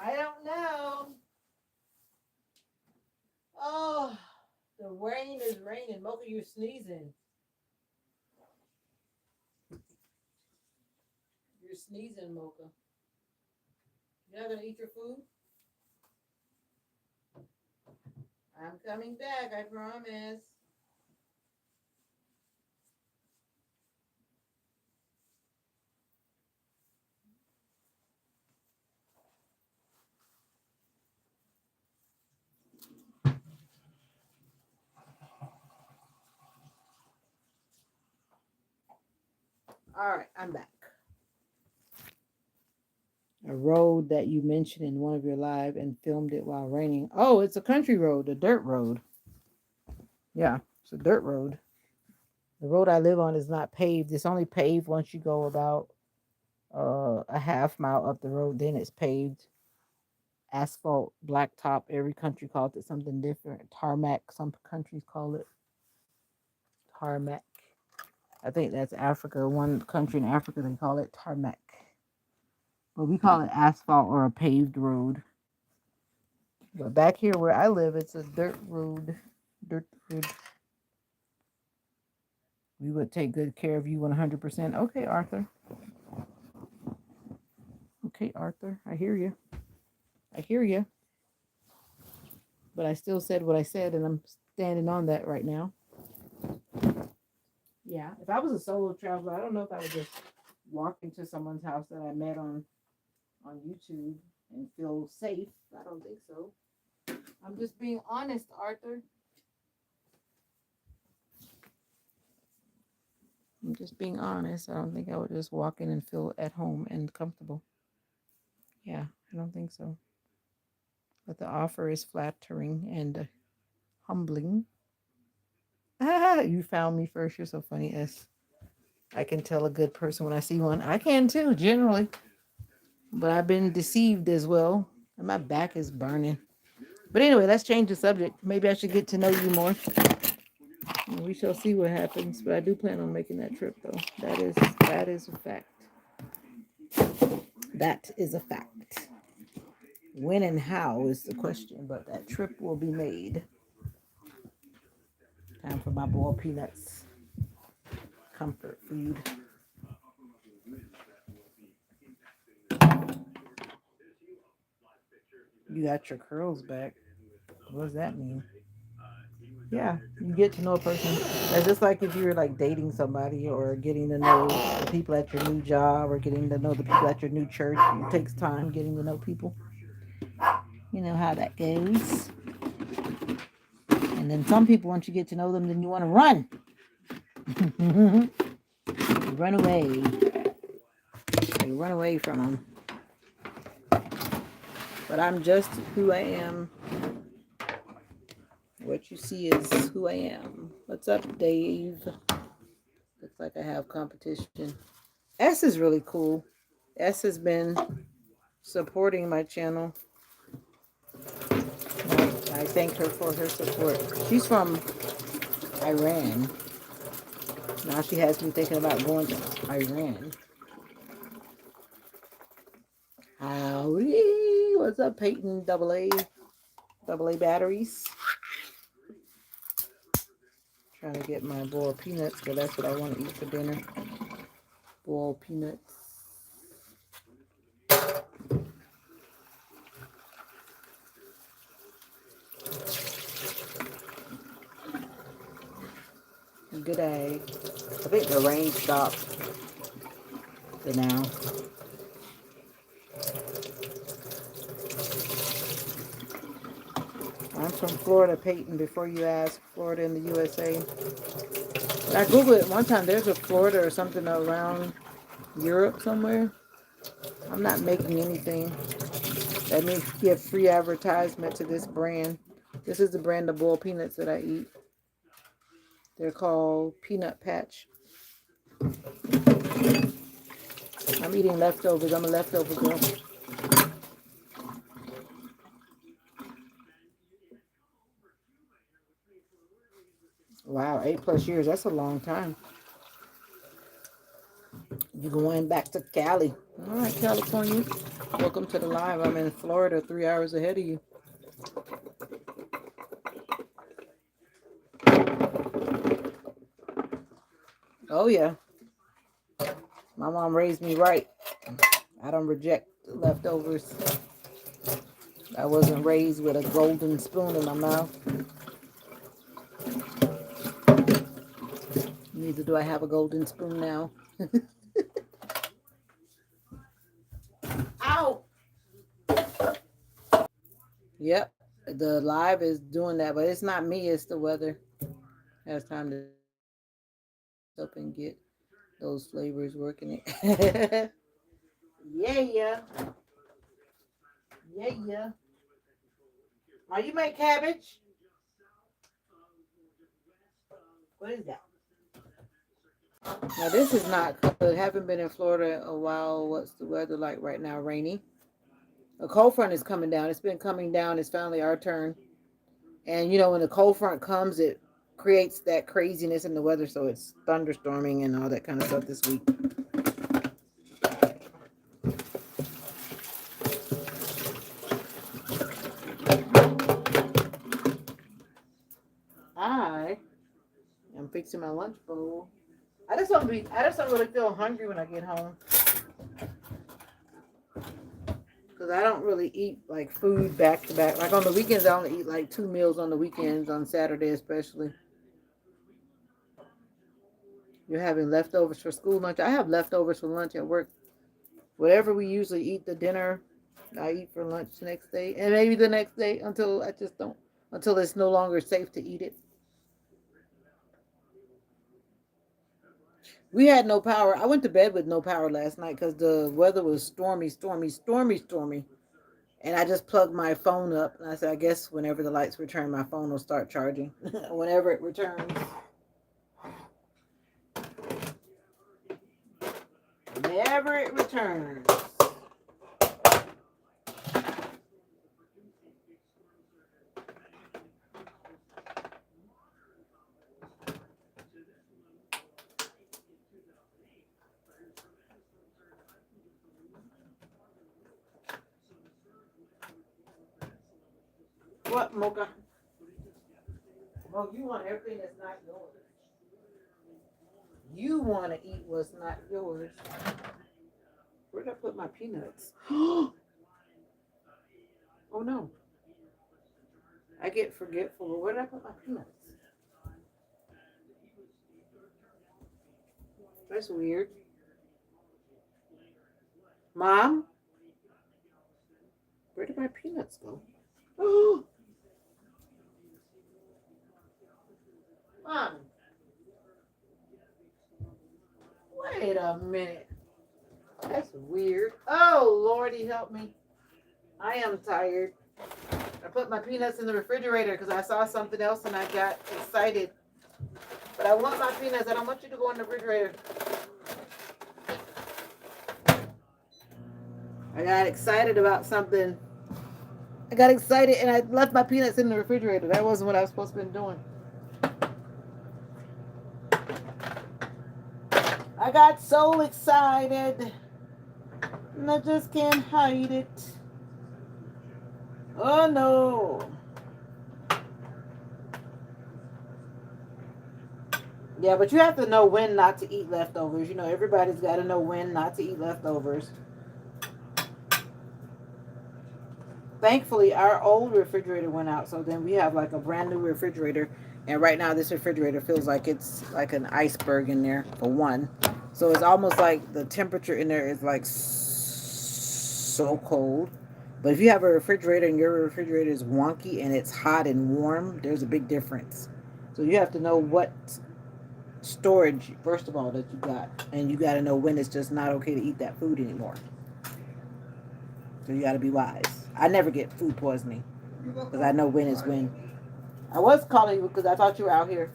I don't know. Oh, the rain is raining. Mocha, you're sneezing. You're sneezing, Mocha. You're not gonna eat your food? I'm coming back, I promise. All right, I'm back. A road that you mentioned in one of your live and filmed it while raining. Oh, it's a country road, a dirt road. Yeah, it's a dirt road. The road I live on is not paved. It's only paved once you go about a half mile up the road. Then it's paved. Asphalt, blacktop. Every country calls it something different. Tarmac. Some countries call it tarmac. I think that's Africa. One country in Africa they call it tarmac. But we call it asphalt or a paved road. But back here where I live, it's a dirt road. Dirt road. We would take good care of you 100%. Okay, Arthur. Okay, Arthur. I hear you. I hear you. But I still said what I said, and I'm standing on that right now. Yeah. If I was a solo traveler, I don't know if I would just walk into someone's house that I met on YouTube and feel safe. I don't think so. I'm just being honest, Arthur. I'm just being honest. I don't think I would just walk in and feel at home and comfortable. Yeah, I don't think so. But the offer is flattering and humbling. Ah, you found me first. You're so funny, S. I can tell a good person when I see one. I can too, generally. But I've been deceived as well. And my back is burning. But anyway, let's change the subject. Maybe I should get to know you more. And we shall see what happens. But I do plan on making that trip though. That is a fact. That is a fact. When and how is the question, but that trip will be made. Time for my boiled peanuts. Comfort food. You got your curls back. What does that mean? Yeah, you get to know a person. It's just like if you're like dating somebody or getting to know the people at your new job or getting to know the people at your new church. It takes time getting to know people. You know how that goes. And then some people, once you get to know them, then you want to run. Run away. You run away from them. But I'm just who I am. What you see is who I am. What's up, Dave? Looks like I have competition. S is really cool. S has been supporting my channel. I thank her for her support. She's from Iran. Now she has me thinking about going to Iran. Howdy. What's up, Peyton? AA batteries. Trying to get my boiled peanuts because that's what I want to eat for dinner. Boiled peanuts. Good day. I think the rain stopped for now. I'm from Florida, Peyton, before you ask. Florida in the USA. I Googled it one time. There's a Florida or something around Europe somewhere. I'm not making anything. Let me give free advertisement to this brand. This is the brand of boiled peanuts that I eat. They're called Peanut Patch. I'm eating leftovers. I'm a leftover girl. Wow, 8+ years. That's a long time. You're going back to Cali. All right, California. Welcome to the live. I'm in Florida, 3 hours ahead of you. Oh, yeah. My mom raised me right. I don't reject leftovers. I wasn't raised with a golden spoon in my mouth. Neither do I have a golden spoon now. Ow! Yep, the live is doing that, but it's not me, it's the weather. Has time to up and get those flavors working it. Yeah, yeah. Yeah, yeah. Are you make cabbage? What is that? Now this is not good. Haven't been in Florida a while. What's the weather like right now? Rainy. A cold front is coming down. It's been coming down. It's finally our turn. And you know, when the cold front comes, it creates that craziness in the weather. So it's thunderstorming and all that kind of stuff this week. I'm fixing my lunch bowl. I just don't really feel hungry when I get home. Because I don't really eat like food back to back. Like on the weekends, I only eat like 2 meals on the weekends, on Saturday especially. You're having leftovers for school lunch. I have leftovers for lunch at work. Whatever we usually eat the dinner, I eat for lunch the next day. And maybe the next day until it's no longer safe to eat it. We had no power. I went to bed with no power last night because the weather was stormy. And I just plugged my phone up. And I said, I guess whenever the lights return, my phone will start charging. Whenever it returns. Whenever it returns. What, Mocha? Oh, you want everything that's not yours. You want to eat what's not yours. Where did I put my peanuts? Oh no. I get forgetful. Where did I put my peanuts? That's weird. Mom? Where did my peanuts go? Oh, Mom. Wait a minute. That's weird. Oh, Lordy, help me. I am tired. I put my peanuts in the refrigerator because I saw something else and I got excited. But I want my peanuts. I don't want you to go in the refrigerator. I got excited about something. I got excited and I left my peanuts in the refrigerator. That wasn't what I was supposed to be doing. I got so excited. And I just can't hide it. Oh no. Yeah, but you have to know when not to eat leftovers. You know, everybody's got to know when not to eat leftovers. Thankfully, our old refrigerator went out, so then we have like a brand new refrigerator. And right now, this refrigerator feels like it's like an iceberg in there, for one. So it's almost like the temperature in there is like so cold. But if you have a refrigerator and your refrigerator is wonky and it's hot and warm, there's a big difference. So you have to know what storage, first of all, that you got. And you got to know when it's just not okay to eat that food anymore. So you got to be wise. I never get food poisoning because I know when is when. I was calling you because I thought you were out here.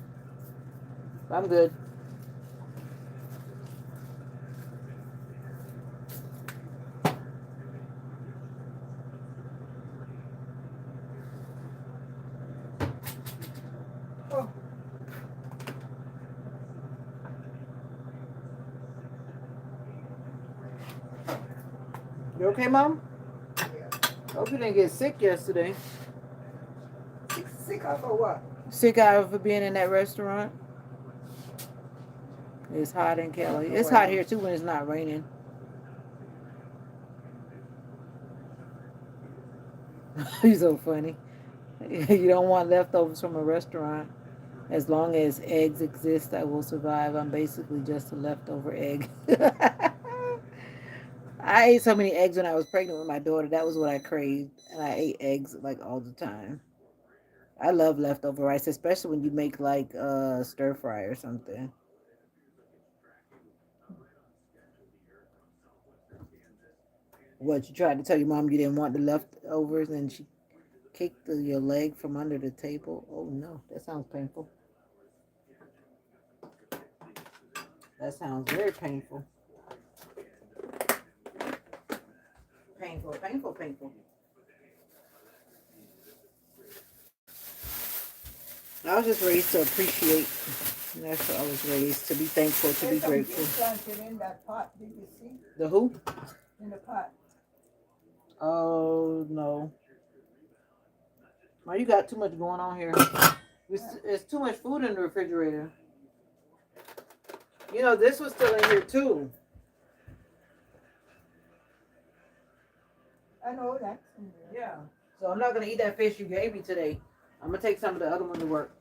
I'm good. Oh, You okay, Mom? yeah. Hope you didn't get sick yesterday. Sick of what? Sick out of being in that restaurant. It's hot in Cali. It's hot here too when it's not raining. You're so funny. You don't want leftovers from a restaurant. As long as eggs exist, I will survive. I'm basically just a leftover egg. I ate so many eggs when I was pregnant with my daughter. That was what I craved. And I ate eggs like all the time. I love leftover rice, especially when you make like stir fry or something. What, you tried to tell your mom you didn't want the leftovers and she kicked your leg from under the table? Oh no, that sounds painful. That sounds very painful. Painful, painful, painful. I was just raised to appreciate. That's what I was raised to be thankful, to be There's some grateful. beef planted in that pot. Did you see? The who? In the pot. Oh no. Well, you got too much going on here. It's too much food in the refrigerator. You know, this was still in here too. I know that's in there. Yeah. So I'm not gonna eat that fish you gave me today. I'm gonna take some of the other one to work.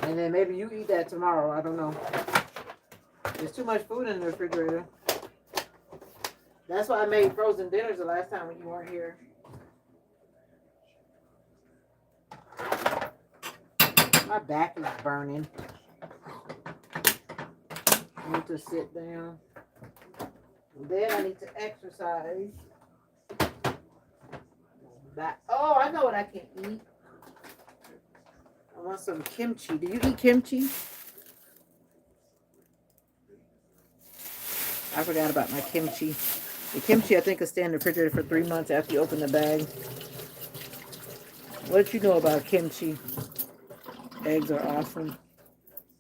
And then maybe you eat that tomorrow. I don't know. There's too much food in the refrigerator. That's why I made frozen dinners the last time when you weren't here. My back is burning. I need to sit down. Then I need to exercise. Back. Oh, I know what I can eat. I want some kimchi. Do you eat kimchi? I forgot about my kimchi. The kimchi, I think, will stay in the refrigerator for 3 months after you open the bag. What did you know about kimchi? Eggs are awesome.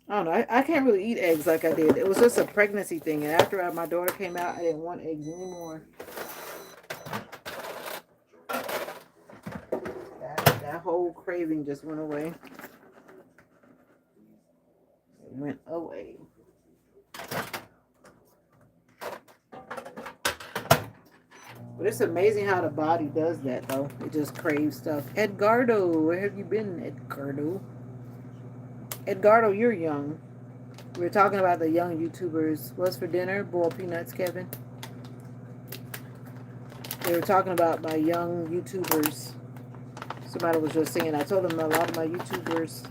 I don't know. I can't really eat eggs like I did. It was just a pregnancy thing. And after my daughter came out, I didn't want eggs anymore. That whole craving just went away. It went away. But it's amazing how the body does that, though. It just craves stuff. Edgardo, where have you been, Edgardo? Edgardo, you're young. We were talking about the young YouTubers. What's for dinner? Boiled peanuts, Kevin. They were talking about my young YouTubers. Somebody was just saying, I told them a lot of my YouTubers,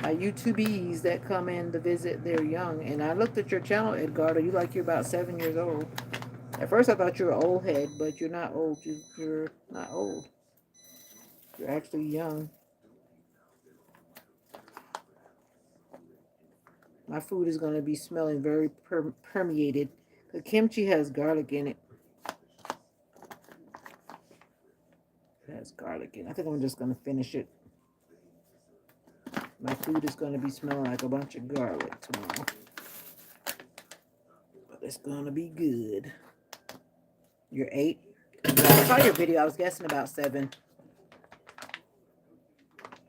my YouTubies that come in to visit, they're young. And I looked at your channel, Edgardo. You like you're about 7 years old. At first I thought you were an old head, but you're not old. You're not old. You're actually young. My food is going to be smelling very permeated. The kimchi has garlic in it. It has garlic in it. I think I'm just going to finish it. My food is going to be smelling like a bunch of garlic tomorrow. But it's going to be good. You're 8? Yeah, I saw your video. I was guessing about 7.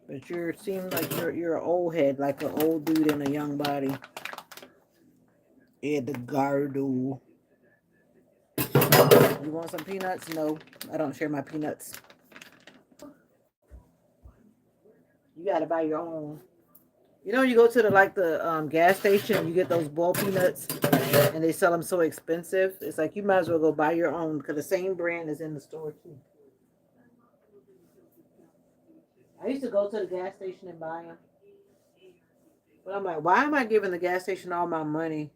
But you seem like you're an old head, like an old dude in a young body. Edgardo. You want some peanuts? No, I don't share my peanuts. You gotta buy your own. You know, you go to the gas station, you get those ball peanuts, and they sell them so expensive. It's like you might as well go buy your own because the same brand is in the store too. I used to go to the gas station and buy them, but I'm like, why am I giving the gas station all my money?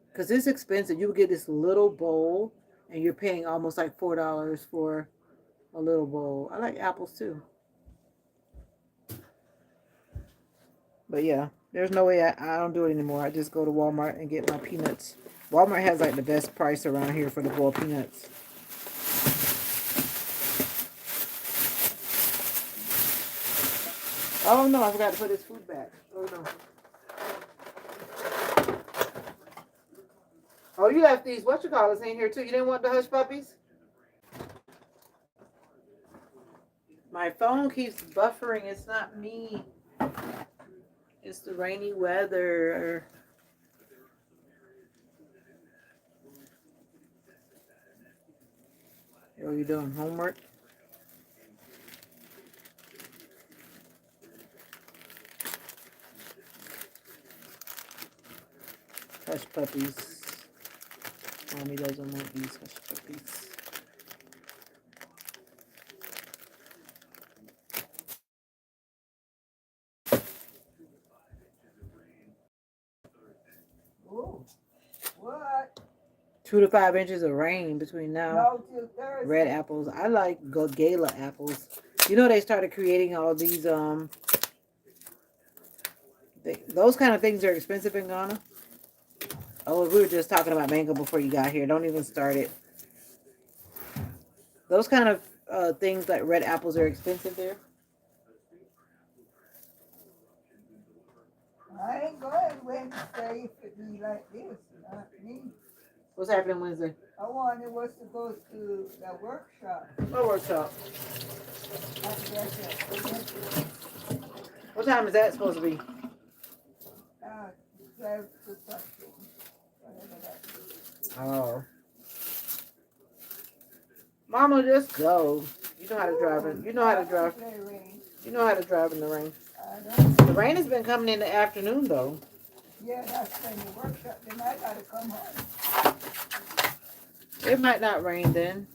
Because it's expensive. You get this little bowl, and you're paying almost like $4 for a little bowl. I like apples too. But yeah, there's no way I don't do it anymore. I just go to Walmart and get my peanuts. Walmart has like the best price around here for the boiled peanuts. Oh no, I forgot to put his food back. Oh no. Oh, you left these whatchamacallits in here too. You didn't want the hush puppies? My phone keeps buffering. It's not me. It's the rainy weather. What are you doing? Homework? Hush puppies. Mommy doesn't want these hush puppies. Ooh, what? 2 to 5 inches of rain between now. No, till Thursday. Red apples. I like Gala apples. You know they started creating all these those kind of things are expensive in Ghana. Oh, we were just talking about mango before you got here. Don't even start it. Those kind of things like red apples are expensive there. I ain't going Wednesday if it be like this. Not me. What's happening Wednesday? I wanted was to go to the workshop. What workshop? I guess it. What time is that supposed to be? 12 to something. Whatever that is. Oh. Mama, just go. You know how to drive it. You know how to drive. You know how to drive in the rain. The rain has been coming in the afternoon, though. Yeah, that's when the workshop. Then I gotta come home. It might not rain then.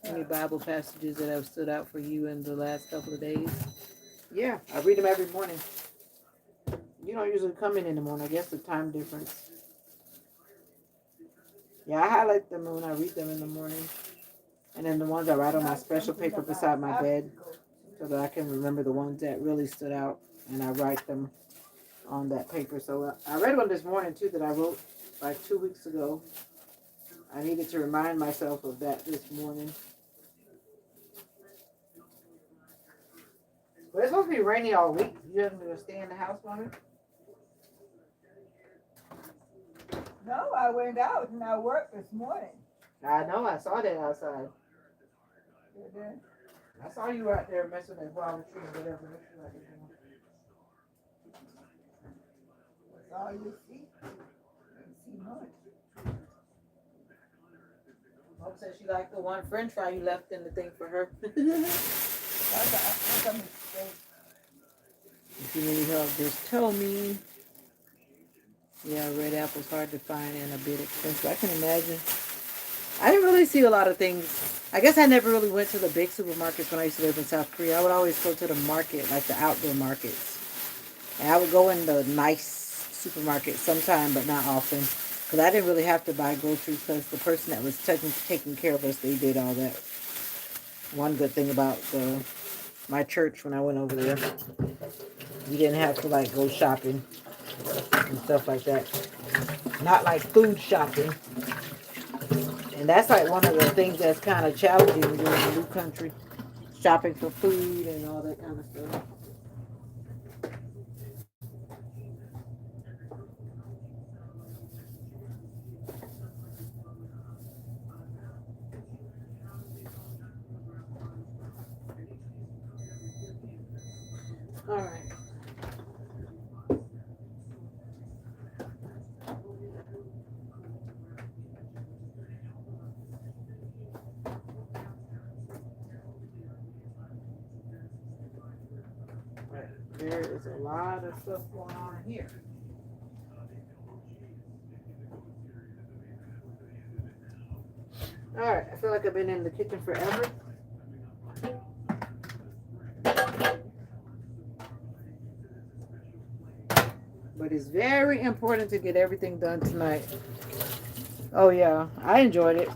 Any Bible passages that have stood out for you in the last couple of days? Yeah, I read them every morning. You don't usually come in the morning. I guess the time difference. Yeah, I highlight the moon. I read them in the morning. And then the ones I write on my special paper beside my bed so that I can remember the ones that really stood out. And I write them on that paper. So I read one this morning, too, that I wrote like 2 weeks ago. I needed to remind myself of that this morning. But it's supposed to be rainy all week. You haven't been stay in the house, Mommy? No, I went out and I worked this morning. I know. I saw that outside. You did? I saw you out there messing with wild tree or whatever. That's all you see. You see much. Mom said she liked the one French fry you left in the thing for her. That's a mistake. If you need help, just tell me. Yeah, red apple's hard to find and a bit expensive. I can imagine. I didn't really see a lot of things. I guess I never really went to the big supermarkets when I used to live in South Korea. I would always go to the market, like the outdoor markets. And I would go in the nice supermarket sometime, but not often. Because I didn't really have to buy groceries because the person that was taking care of us, they did all that. One good thing about my church when I went over there. You didn't have to like go shopping and stuff like that. Not like food shopping. And that's like one of the things that's kind of challenging when you're in a new country. Shopping for food and all that kind of stuff. All right. Right. There is a lot of stuff going on here. All right. I feel like I've been in the kitchen forever. But it's very important to get everything done tonight. Oh, yeah. I enjoyed it.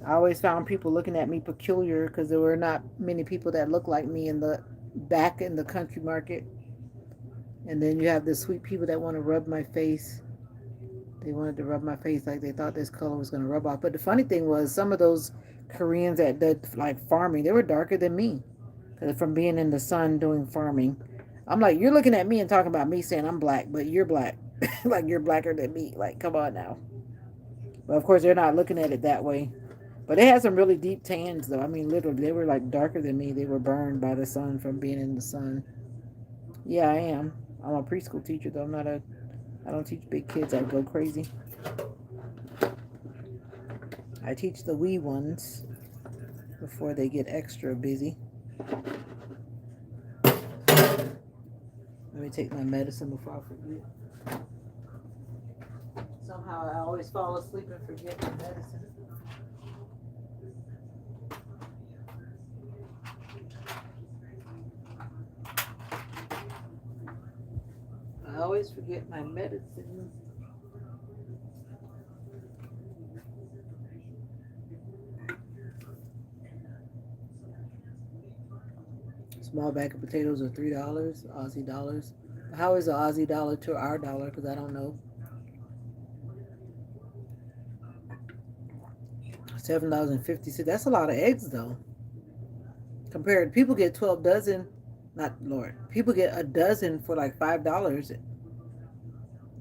I always found people looking at me peculiar because there were not many people that looked like me in the back in the country market. And then you have the sweet people that want to rub my face. They wanted to rub my face like they thought this color was going to rub off. But the funny thing was, some of those Koreans that did like farming, they were darker than me. 'Cause from being in the sun doing farming. I'm like, you're looking at me and talking about me saying I'm black, but you're black. Like you're blacker than me. Like, come on now. But of course, they're not looking at it that way. But they had some really deep tans, though. I mean, literally, they were like darker than me. They were burned by the sun from being in the sun. Yeah, I am. I'm a preschool teacher, though. I don't teach big kids that go crazy. I teach the wee ones before they get extra busy. Let me take my medicine before I forget. Somehow I always fall asleep and forget my medicine. I always forget my medicine. Small bag of potatoes are $3 Aussie dollars. How is the Aussie dollar to our dollar? Because I don't know. $7.50. That's a lot of eggs, though. Compared, people get 12 dozen. Not Lord. People get a dozen for like $5.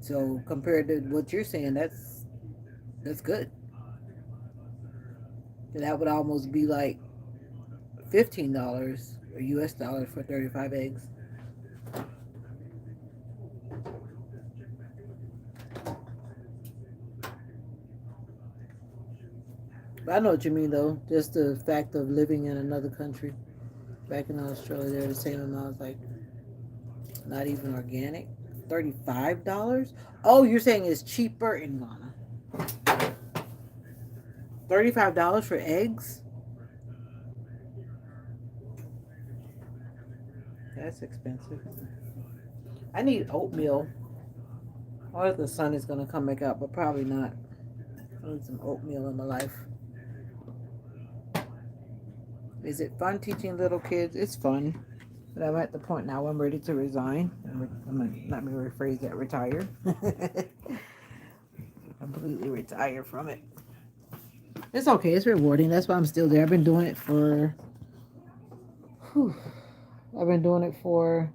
So compared to what you're saying, that's good. That would almost be like $15 or US dollars for 35 eggs. But I know what you mean, though. Just the fact of living in another country. Back in Australia, they're the same amount, like not even organic. $35? Oh, you're saying it's cheaper in Ghana. $35 for eggs? That's expensive. I need oatmeal. Or the sun is gonna come back out, but probably not. I need some oatmeal in my life. Is it fun teaching little kids? It's fun. But I'm at the point now I'm ready to resign. Let me rephrase that, retire. Completely retire from it. It's okay. It's rewarding. That's why I'm still there. I've been doing it for... Whew, I've been doing it for...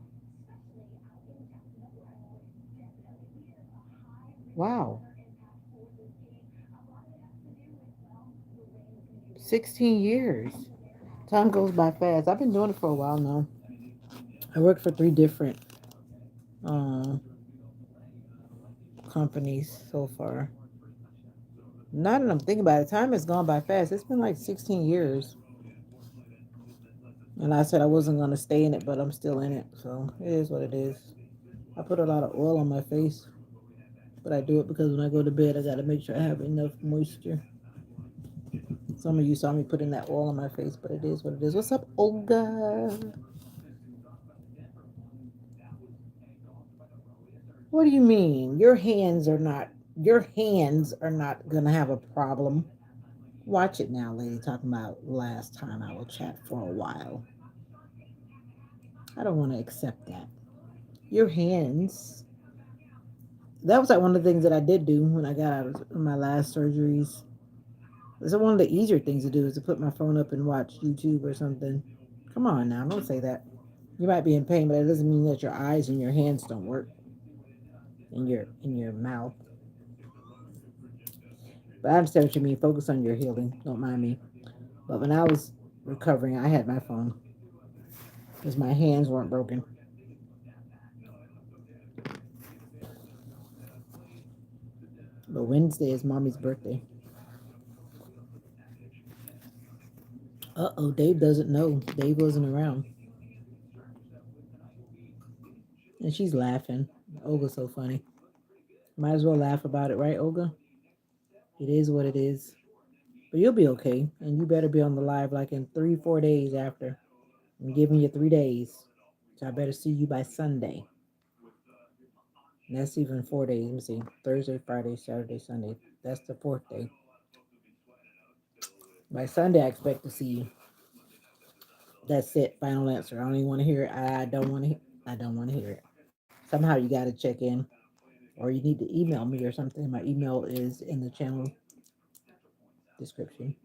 Wow. 16 years. Time goes by fast. I've been doing it for a while now. I work for 3 different uh, companies so far. Now that I'm thinking about it, time has gone by fast. It's been like 16 years. And I said I wasn't going to stay in it, but I'm still in it. So it is what it is. I put a lot of oil on my face, but I do it because when I go to bed, I got to make sure I have enough moisture. Some of you saw me putting that oil on my face, but it is what it is. What's up, Olga? What do you mean? Your hands are not gonna have a problem. Watch it now, lady. Talking about last time I will chat for a while. I don't want to accept that. Your hands. That was like one of the things that I did do when I got out of my last surgeries. It's one of the easier things to do is to put my phone up and watch YouTube or something. Come on now, don't say that. You might be in pain, but it doesn't mean that your eyes and your hands don't work in your mouth. But I understand what you mean. Focus on your healing. Don't mind me. But when I was recovering, I had my phone because my hands weren't broken. But Wednesday is mommy's birthday. Uh-oh, Dave doesn't know. Dave wasn't around. And she's laughing. Olga's so funny. Might as well laugh about it, right, Olga? It is what it is. But you'll be okay. And you better be on the live like in 3, 4 days after. I'm giving you 3 days. So I better see you by Sunday. And that's even 4 days. Let me see. Thursday, Friday, Saturday, Sunday. That's the fourth day. By Sunday, I expect to see you. That's it. Final answer. I don't even want to hear it. I don't want to. I don't want to hear it. Somehow you got to check in, or you need to email me or something. My email is in the channel description.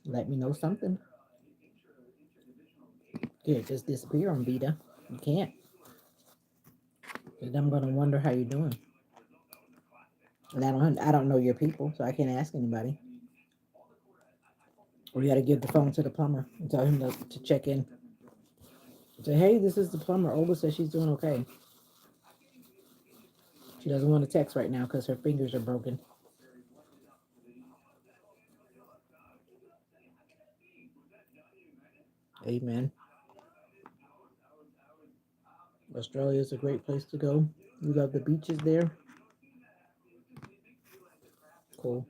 Let me know something. Here, just disappear on Vita. You can't. And I'm gonna wonder how you're doing. And I don't know your people, so I can't ask anybody. Or you got to give the phone to the plumber and tell him to check in. Say, hey, this is the plumber. Olga says she's doing okay. She doesn't want to text right now because her fingers are broken. Amen. Australia is a great place to go. You love the beaches there. Cool.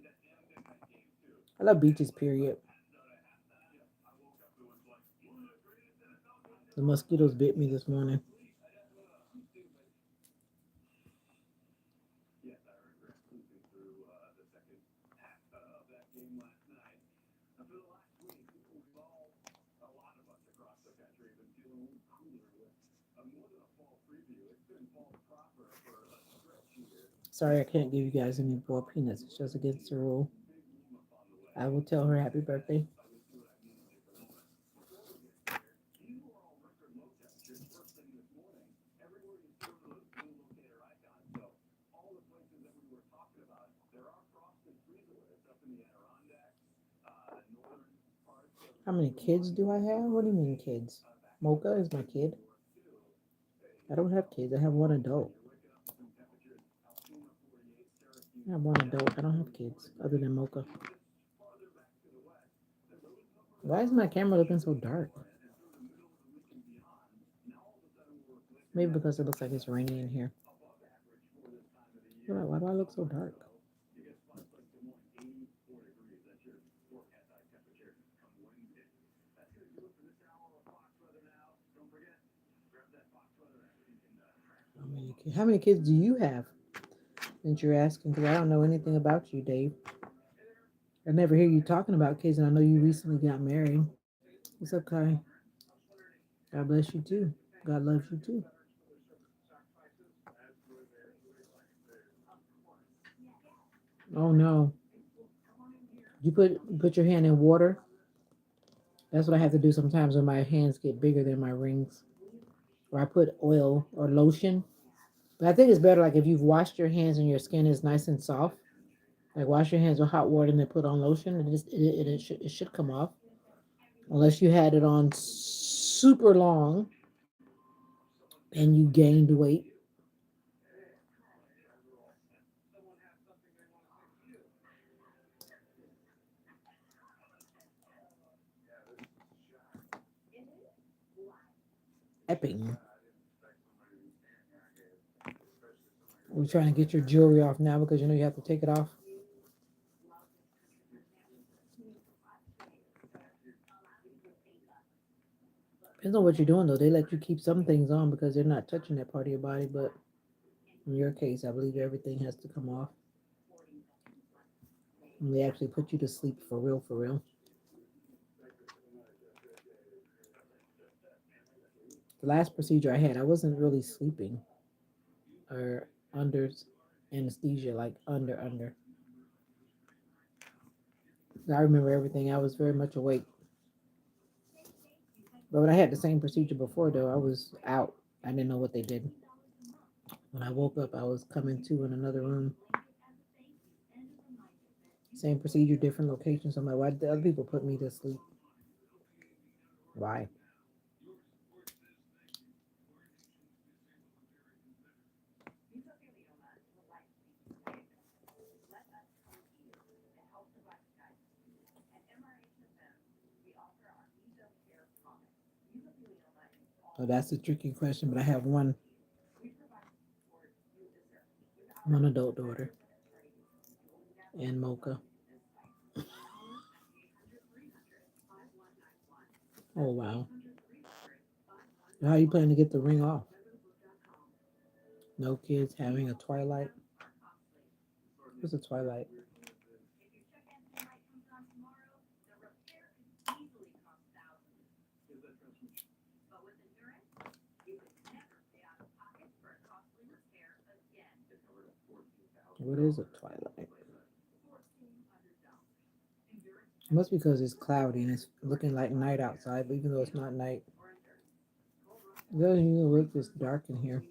I love beaches, period. The mosquitoes bit me this morning. Sorry, I can't give you guys any more peanuts. It's just against the rule. I will tell her happy birthday. How many kids do I have? What do you mean, kids? Mocha is my kid. I don't have kids. I have one adult. I have one adult. I don't have kids other than Mocha. Why is my camera looking so dark? Maybe because it looks like it's raining in here. Why do I look so dark? How many kids do you have? Since you're asking, because I don't know anything about you, Dave. I never hear you talking about kids, and I know you recently got married. It's okay. God bless you too. God loves you too. Oh no. You put your hand in water. That's what I have to do sometimes when my hands get bigger than my rings. Or I put oil or lotion. But I think it's better like if you've washed your hands and your skin is nice and soft. Like wash your hands with hot water and then put on lotion. It should come off. Unless you had it on super long and you gained weight. Epping. We're trying to get your jewelry off now because you know you have to take it off. Depends on what you're doing though. They let you keep some things on because they're not touching that part of your body. But in your case, I believe everything has to come off. And they actually put you to sleep for real, for real. The last procedure I had, I wasn't really sleeping or under anesthesia, like under. I remember everything. I was very much awake. But when I had the same procedure before, though, I was out. I didn't know what they did. When I woke up, I was coming to in another room. Same procedure, different locations. I'm like, why did the other people put me to sleep? Why? So that's a tricky question, but I have one adult daughter and Mocha. Oh wow. How are you planning to get the ring off? No kids having a twilight. What's a twilight? What is a twilight? It must be because it's cloudy and it's looking like night outside, but even though it's not night, it doesn't even look this dark in here.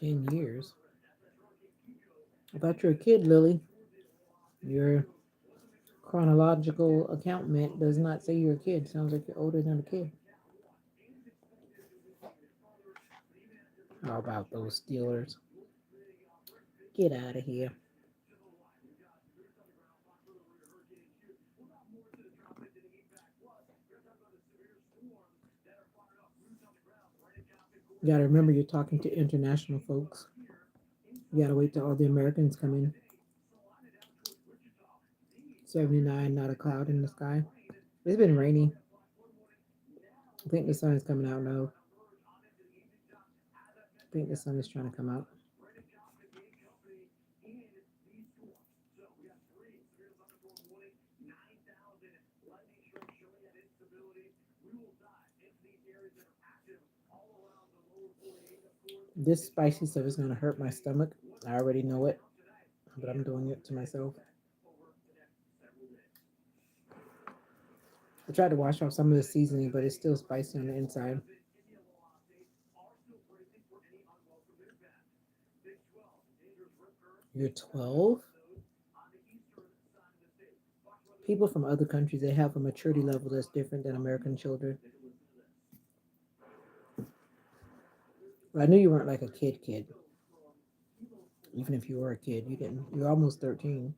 10 years. I thought you were a kid, Lily. Your chronological accountment does not say you're a kid. Sounds like you're older than a kid. How about those Steelers? Get out of here. You gotta remember you're talking to international folks. You gotta wait till all the Americans come in. 79, not a cloud in the sky. It's been rainy. I think the sun is coming out now. I think the sun is trying to come out. This spicy stuff is gonna hurt my stomach. I already know it, but I'm doing it to myself. I tried to wash off some of the seasoning, but it's still spicy on the inside. You're 12? People from other countries, they have a maturity level that's different than American children. Well, I knew you weren't like a kid. Even if you were a kid, you didn't. You're almost 13.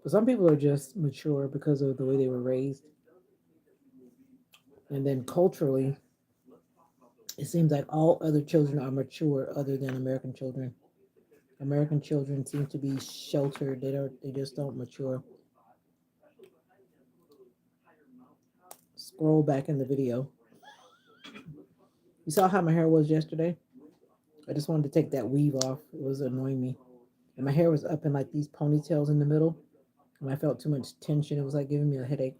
But some people are just mature because of the way they were raised. And then culturally, it seems like all other children are mature other than American children. American children seem to be sheltered. They just don't mature. Scroll back in the video. You saw how my hair was yesterday? I just wanted to take that weave off. It was annoying me. And my hair was up in like these ponytails in the middle. And I felt too much tension. It was like giving me a headache.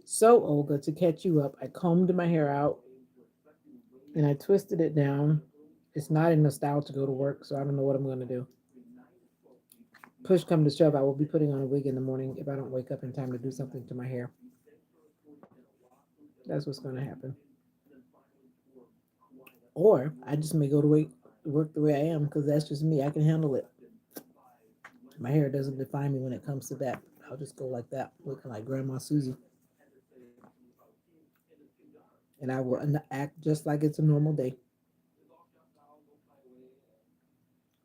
So, Olga, to catch you up, I combed my hair out and I twisted it down. It's not in the style to go to work, so I don't know what I'm going to do. Push come to shove, I will be putting on a wig in the morning if I don't wake up in time to do something to my hair. That's what's going to happen. Or I just may go to work the way I am because that's just me. I can handle it. My hair doesn't define me when it comes to that. I'll just go like that, looking like Grandma Susie. And I will act just like it's a normal day.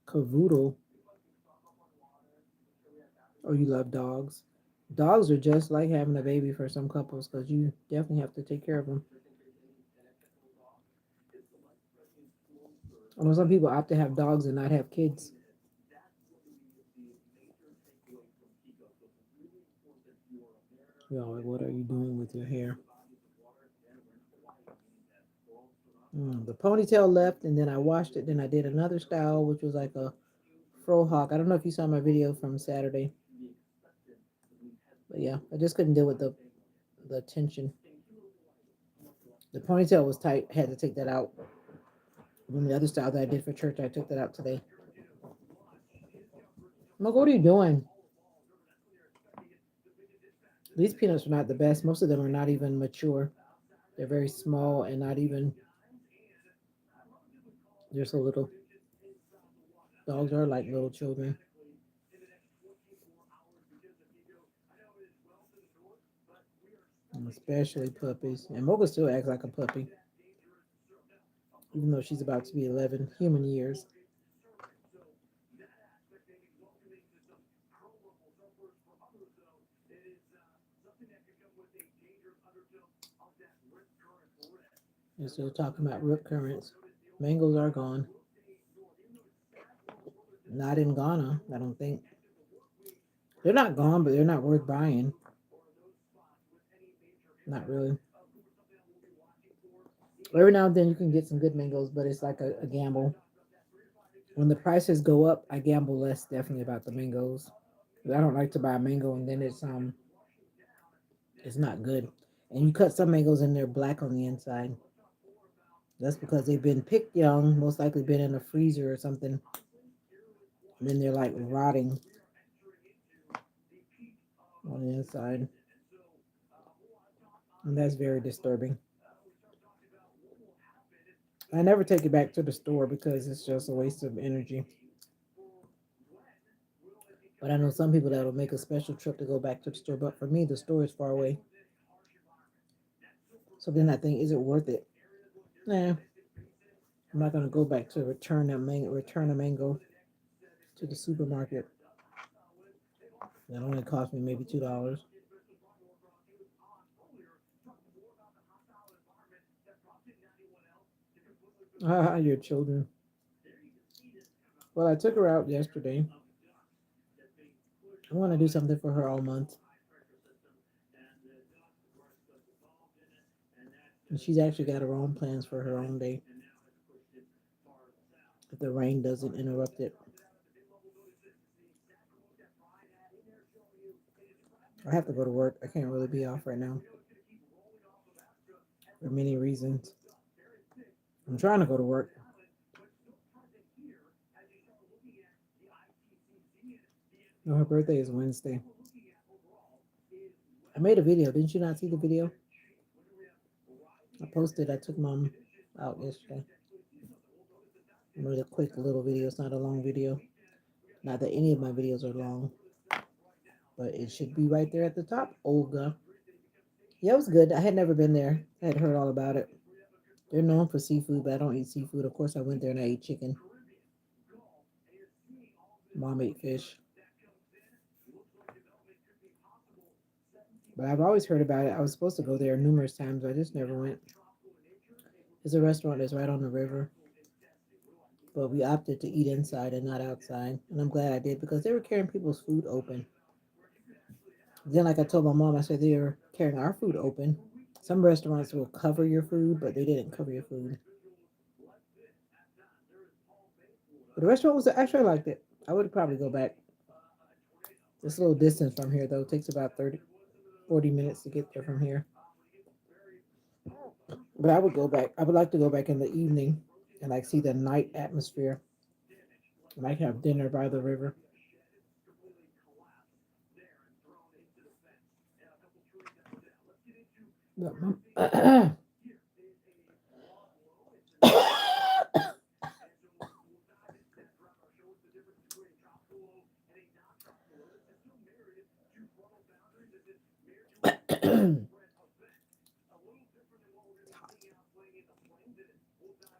Cavoodle. Oh, you love dogs. Dogs are just like having a baby for some couples because you definitely have to take care of them. I know some people opt to have dogs and not have kids. You know, like, what are you doing with your hair? The ponytail left, and then I washed it. Then I did another style, which was like a fro hawk. I don't know if you saw my video from Saturday, but yeah, I just couldn't deal with the tension. The ponytail was tight. Had to take that out. From the other style that I did for church, I took that out today. I'm like, what are you doing? These peanuts are not the best. Most of them are not even mature. They're very small and not even. They're so little. Dogs are like little children, and especially puppies. And Mocha still acts like a puppy, even though she's about to be 11 human years. They're still talking about rip currents. Mangoes are gone. Not in Ghana, I don't think. They're not gone, but they're not worth buying. Not really. Every now and then you can get some good mangoes, but it's like a gamble. When the prices go up, I gamble less definitely about the mangoes. I don't like to buy a mango and then it's not good. And you cut some mangoes and they're black on the inside. That's because they've been picked young, most likely been in a freezer or something. And then they're like rotting on the inside. And that's very disturbing. I never take it back to the store because it's just a waste of energy. But I know some people that'll make a special trip to go back to the store. But for me, the store is far away. So then I think, is it worth it? Nah, I'm not gonna go back to return a mango to the supermarket. That only cost me maybe $2. Ah, your children. Well, I took her out yesterday. I want to do something for her all month, and she's actually got her own plans for her own day. If the rain doesn't interrupt it, I have to go to work. I can't really be off right now for many reasons. I'm trying to go to work. No, her birthday is Wednesday. I made a video. Didn't you not see the video? I posted. I took mom out yesterday. I made a quick little video. It's not a long video. Not that any of my videos are long, but it should be right there at the top. Olga. Yeah, it was good. I had never been there. I had heard all about it. They're known for seafood, but I don't eat seafood. Of course, I went there and I ate chicken. Mom ate fish. But I've always heard about it. I was supposed to go there numerous times, but I just never went. It's a restaurant that's right on the river, but we opted to eat inside and not outside. And I'm glad I did because they were carrying people's food open. Then, like I told my mom, I said they were carrying our food open. Some restaurants will cover your food, but they didn't cover your food. But the restaurant was actually I liked it. I would probably go back. It's a little distance from here, though. It takes about 30, 40 minutes to get there from here. But I would go back. I would like to go back in the evening and like see the night atmosphere. And like have dinner by the river.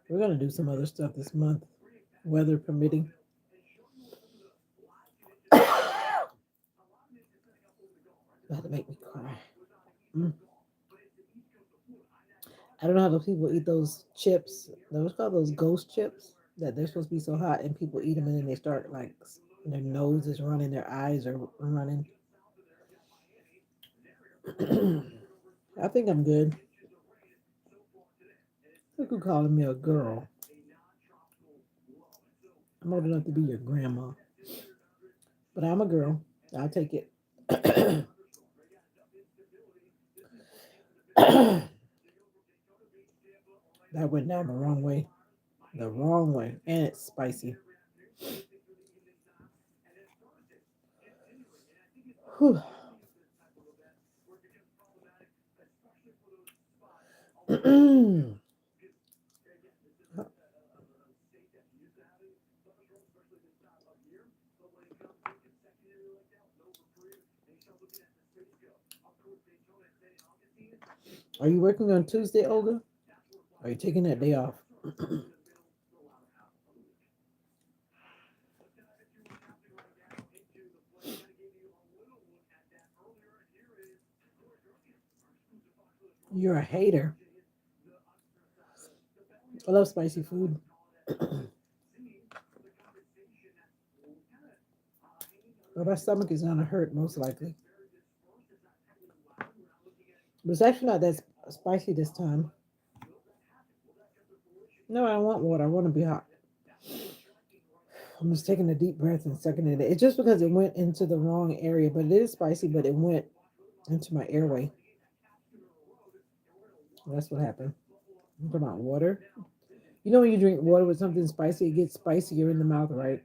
We're gonna do some other stuff this month, weather permitting. About to make me cry. Mm. I don't know how those people eat those chips. Those called those ghost chips that they're supposed to be so hot, and people eat them, and then they start like their nose is running, their eyes are running. I think I'm good. Look who calling me a girl. I'm old enough to be your grandma, but I'm a girl. I'll take it. That went down the wrong way. The wrong way. And it's spicy. Whew. Are you working on Tuesday, Olga? Are you taking that day off? You're a hater. I love spicy food. But my stomach is gonna hurt most likely. But it's actually not that spicy this time. No, I don't want water. I want to be hot. I'm just taking a deep breath and sucking it in. It's just because it went into the wrong area, but it is spicy, but it went into my airway. That's what happened. I'm talking about water. You know when you drink water with something spicy, it gets spicier in the mouth, right?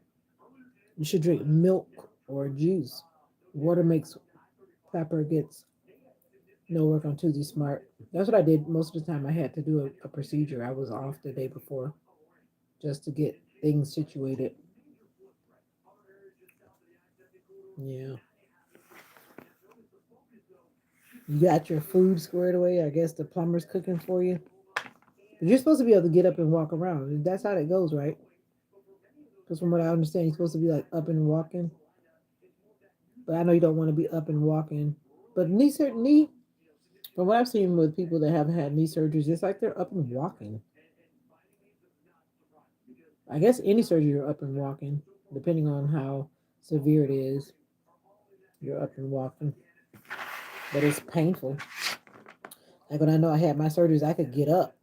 You should drink milk or juice. Water makes pepper gets no work on Tuesday Smart. That's what I did most of the time. I had to do a procedure. I was off the day before just to get things situated. Yeah. You got your food squared away. I guess the plumber's cooking for you. But you're supposed to be able to get up and walk around. That's how it goes, right? Because from what I understand, you're supposed to be like up and walking. But I know you don't want to be up and walking. But knee, from what I've seen with people that have had knee surgeries, it's like they're up and walking. I guess any surgery you're up and walking, depending on how severe it is. You're up and walking, but it's painful. Like when I know I had my surgeries, I could get up,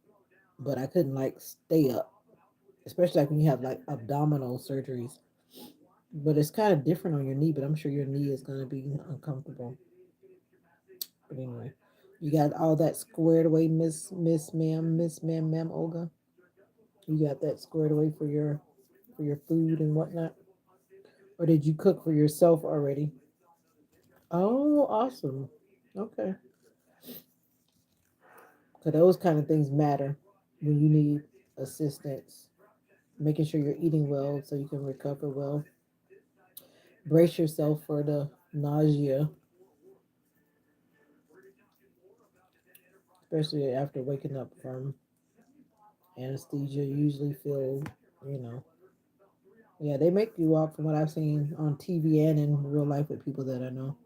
but I couldn't like stay up, especially like when you have like abdominal surgeries. But it's kind of different on your knee, but I'm sure your knee is going to be uncomfortable. But anyway, you got all that squared away, Miss Ma'am, Olga. You got that squared away for your food and whatnot, or did you cook for yourself already? Oh, awesome. Okay, because those kind of things matter when you need assistance. Making sure you're eating well so you can recover well. Brace yourself for the nausea, especially after waking up from anesthesia. You usually feel, you know, yeah, they make you walk from what I've seen on TV and in real life with people that I know.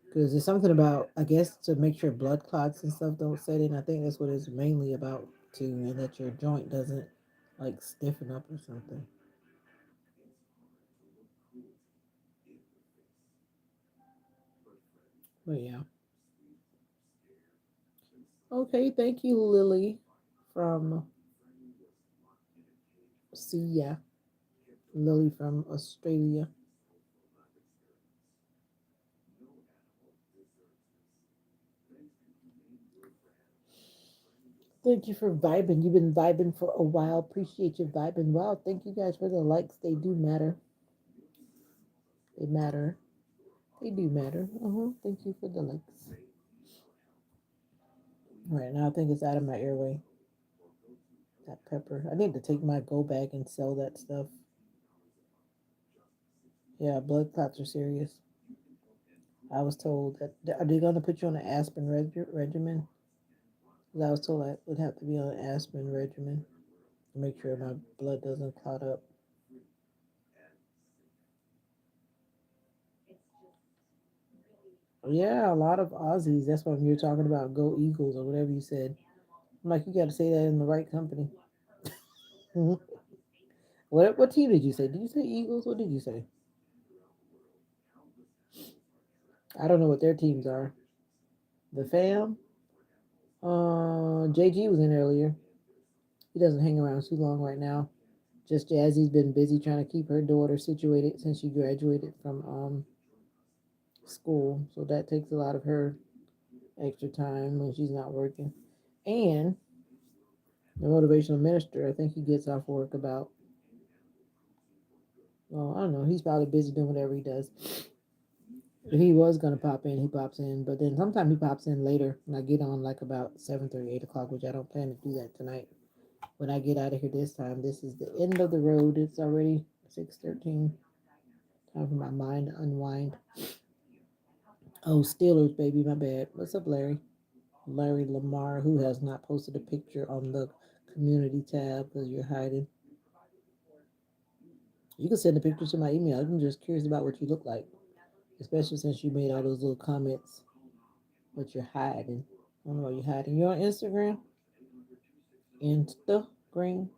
Because there's something about, I guess, to make sure blood clots and stuff don't set in. I think that's what it's mainly about, too, and that your joint doesn't like stiffen up or something. But yeah. Okay, thank you, Lily from Sia. Lily from Australia. Thank you for vibing. You've been vibing for a while. Appreciate you vibing. Wow, thank you guys for the likes. They do matter. They matter. They do matter. Thank you for the likes. All right, now I think it's out of my airway. That pepper. I need to take my go bag and sell that stuff. Yeah, blood clots are serious. I was told that are they going to put you on an aspirin regimen? 'Cause I was told I would have to be on an aspirin regimen to make sure my blood doesn't clot up. Yeah, a lot of Aussies. That's what you're talking about. Go Eagles or whatever you said. I'm like, you got to say that in the right company. What team did you say? Did you say Eagles? What did you say? I don't know what their teams are. The fam. JG was in earlier. He doesn't hang around too long right now. Just Jazzy's been busy trying to keep her daughter situated since she graduated from school. So that takes a lot of her extra time when she's not working. And the motivational minister, I think he gets off work about, well, I don't know, he's probably busy doing whatever he does. If he was gonna pop in, he pops in, but then sometimes he pops in later when I get on like about 7:30, 8 o'clock, which I don't plan to do that tonight. When I get out of here this time, this is the end of the road. It's already 6:13. Time for my mind to unwind. Oh, Steelers, baby, my bad. What's up, Larry? Larry Lamar, who has not posted a picture on the community tab because you're hiding. You can send a picture to my email. I'm just curious about what you look like, especially since you made all those little comments, but you're hiding. I don't know why you're hiding. You're on Instagram? Instagram.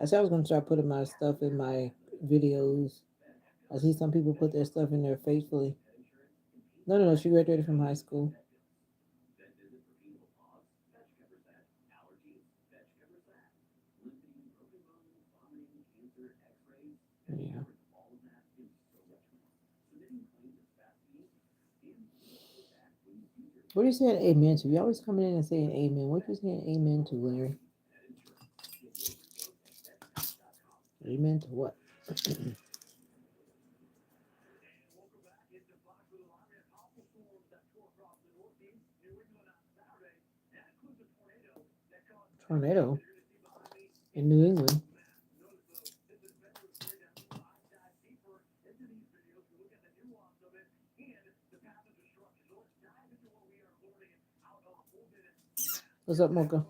I said I was going to start putting my stuff in my videos. I see some people put their stuff in there faithfully. No, no, no. She graduated from high school. Yeah. What are you saying amen to? You always coming in and saying amen. What you saying amen to, Larry? Amen to what? Tornado in New England. What's up, Mocha?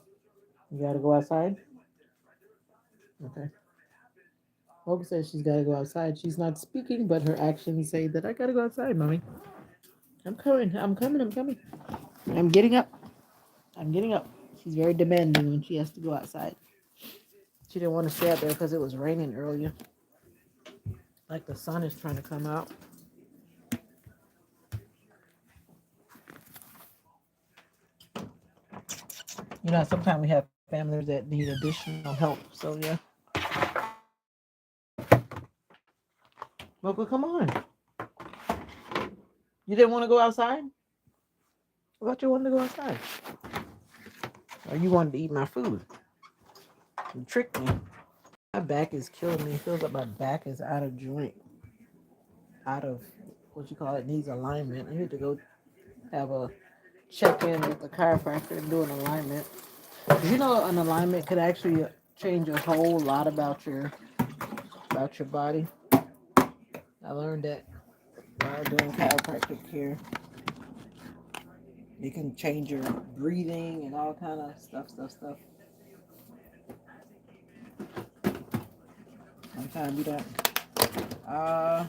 You gotta go outside? Okay. Mocha says she's gotta go outside. She's not speaking, but her actions say that I gotta go outside, mommy. I'm coming. I'm coming. I'm coming. I'm getting up. I'm getting up. She's very demanding when she has to go outside. She didn't want to stay out there because it was raining earlier. Like the sun is trying to come out. You know, sometimes we have families that need additional help. So yeah. Mocha, come on. You didn't want to go outside? I thought you wanted to go outside. Or you wanted to eat my food. You tricked me. My back is killing me. It feels like my back is out of joint. Out of what you call it, needs alignment. I need to go have a check in with the chiropractor and do an alignment. You know, an alignment could actually change a whole lot about your body. I learned that while doing chiropractic care. It can change your breathing and all kind of stuff. Sometimes you don't. Uh,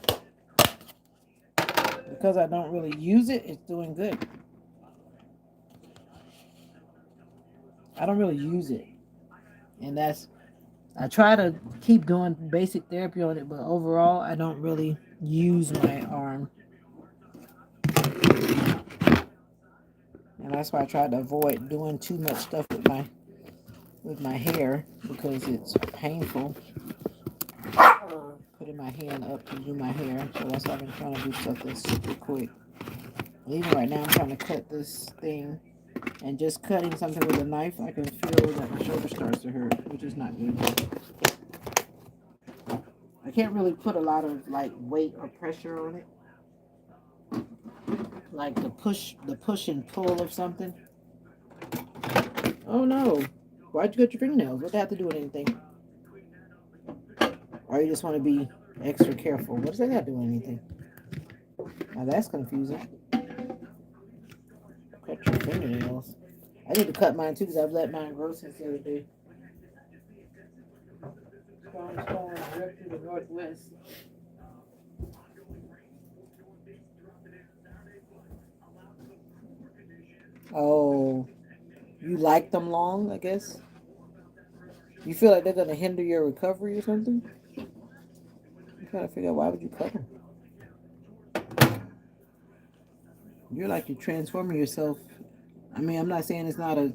because I don't really use it, it's doing good. I don't really use it, and that's I try to keep doing basic therapy on it, but overall, I don't really use my arm, and that's why I try to avoid doing too much stuff with my hair because it's painful. Putting my hand up to do my hair, so that's why I've been trying to do stuff that's super quick. And even right now, I'm trying to cut this thing, and just cutting something with a knife, I can feel that my shoulder starts to hurt, which is not good. I can't really put a lot of like weight or pressure on it, like the push and pull of something. Oh no! Why'd you cut your fingernails? What they have to do with anything? Or you just want to be extra careful? What does that have to do with anything? Now that's confusing. Cut your fingernails. I need to cut mine too because I've let mine grow since the other day. Storm ripped through the northwest. Oh, you like them long? I guess. You feel like they're gonna hinder your recovery or something? I'm trying to figure out why would you cut them? You're transforming yourself. I mean, I'm not saying it's not a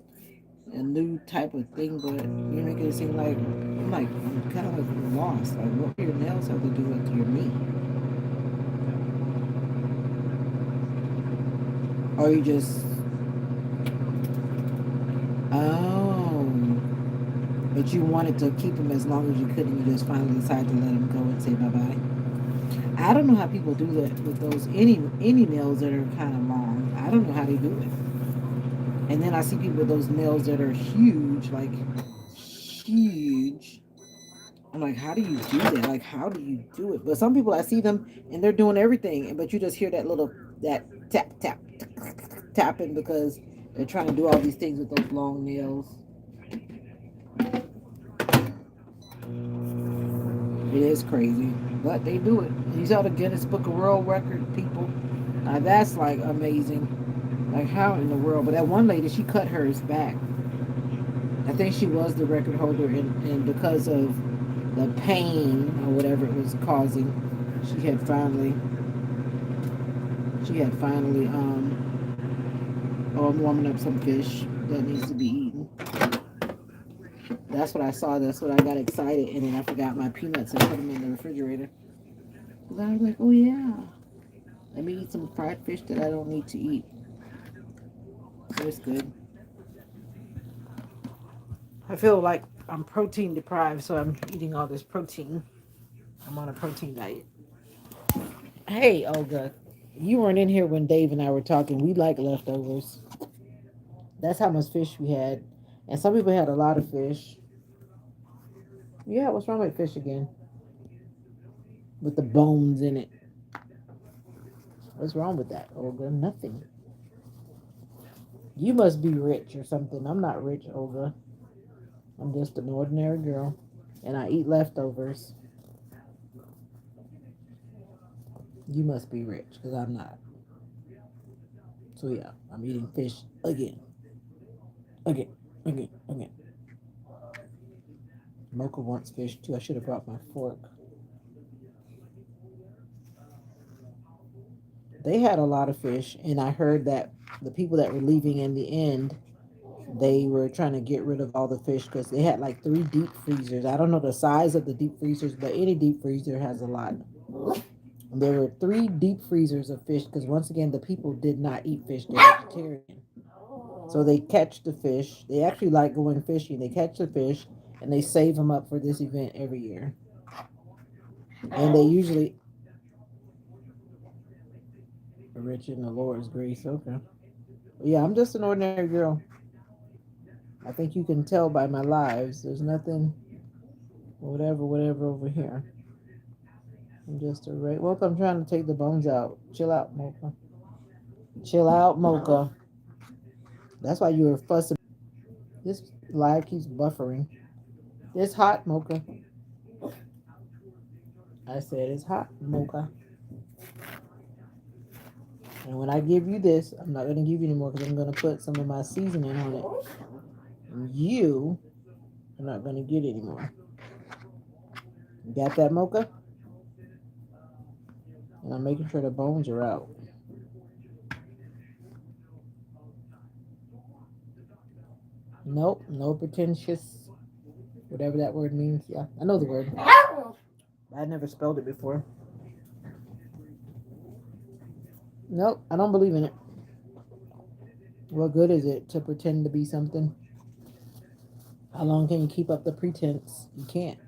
new type of thing, but you're making it seem like I'm kind of lost. Like, what do your nails have to do with your meat? Or you just oh, but you wanted to keep them as long as you could, and you just finally decided to let them go and say bye bye. I don't know how people do that with those any nails that are kind of long. I don't know how they do it. And then I see people with those nails that are huge, like huge. I'm like, how do you do that? Like, how do you do it? But some people, I see them and they're doing everything, but you just hear that tap tap tapping because they're trying to do all these things with those long nails. It is crazy, but they do it. You saw the Guinness Book of World Record people. Now that's like amazing. Like how in the world? But that one lady, she cut hers back. I think she was the record holder, and because of the pain or whatever it was causing, she had finally oh, I'm warming up some fish that needs to be eaten. That's what I saw. That's what I got excited, and then I forgot my peanuts and put them in the refrigerator. Cause I was like, oh yeah, let me eat some fried fish that I don't need to eat. So it's good. I feel like I'm protein deprived, so I'm eating all this protein. I'm on a protein diet. Hey, Olga, you weren't in here when Dave and I were talking. We like leftovers. That's how much fish we had. And some people had a lot of fish. Yeah, what's wrong with fish again? With the bones in it. What's wrong with that, Olga? Nothing. You must be rich or something. I'm not rich, Olga. I'm just an ordinary girl. And I eat leftovers. You must be rich, because I'm not. So yeah, I'm eating fish again. Again. Again. Again. Mocha wants fish too. I should have brought my fork. They had a lot of fish, and I heard that the people that were leaving in the end, they were trying to get rid of all the fish because they had like three deep freezers. I don't know the size of the deep freezers, but any deep freezer has a lot. There were three deep freezers of fish because once again, the people did not eat fish; they're vegetarian. So they catch the fish. They actually like going fishing. They catch the fish and they save them up for this event every year. And they usually are rich in the Lord's grace. Okay. Yeah, I'm just an ordinary girl. I think you can tell by my lives. There's nothing, whatever over here. I'm just a right. Mocha, I'm trying to take the bones out. Chill out, Mocha. Chill out, Mocha. That's why you were fussing. This live keeps buffering. It's hot, Mocha. I said it's hot, Mocha. And when I give you this, I'm not going to give you anymore because I'm going to put some of my seasoning on it. And you are not going to get any more. You got that, Mocha? And I'm making sure the bones are out. Nope, no pretentious, whatever that word means. Yeah, I know the word. I never spelled it before. Nope, I don't believe in it. What good is it to pretend to be something? How long can you keep up the pretense? You can't.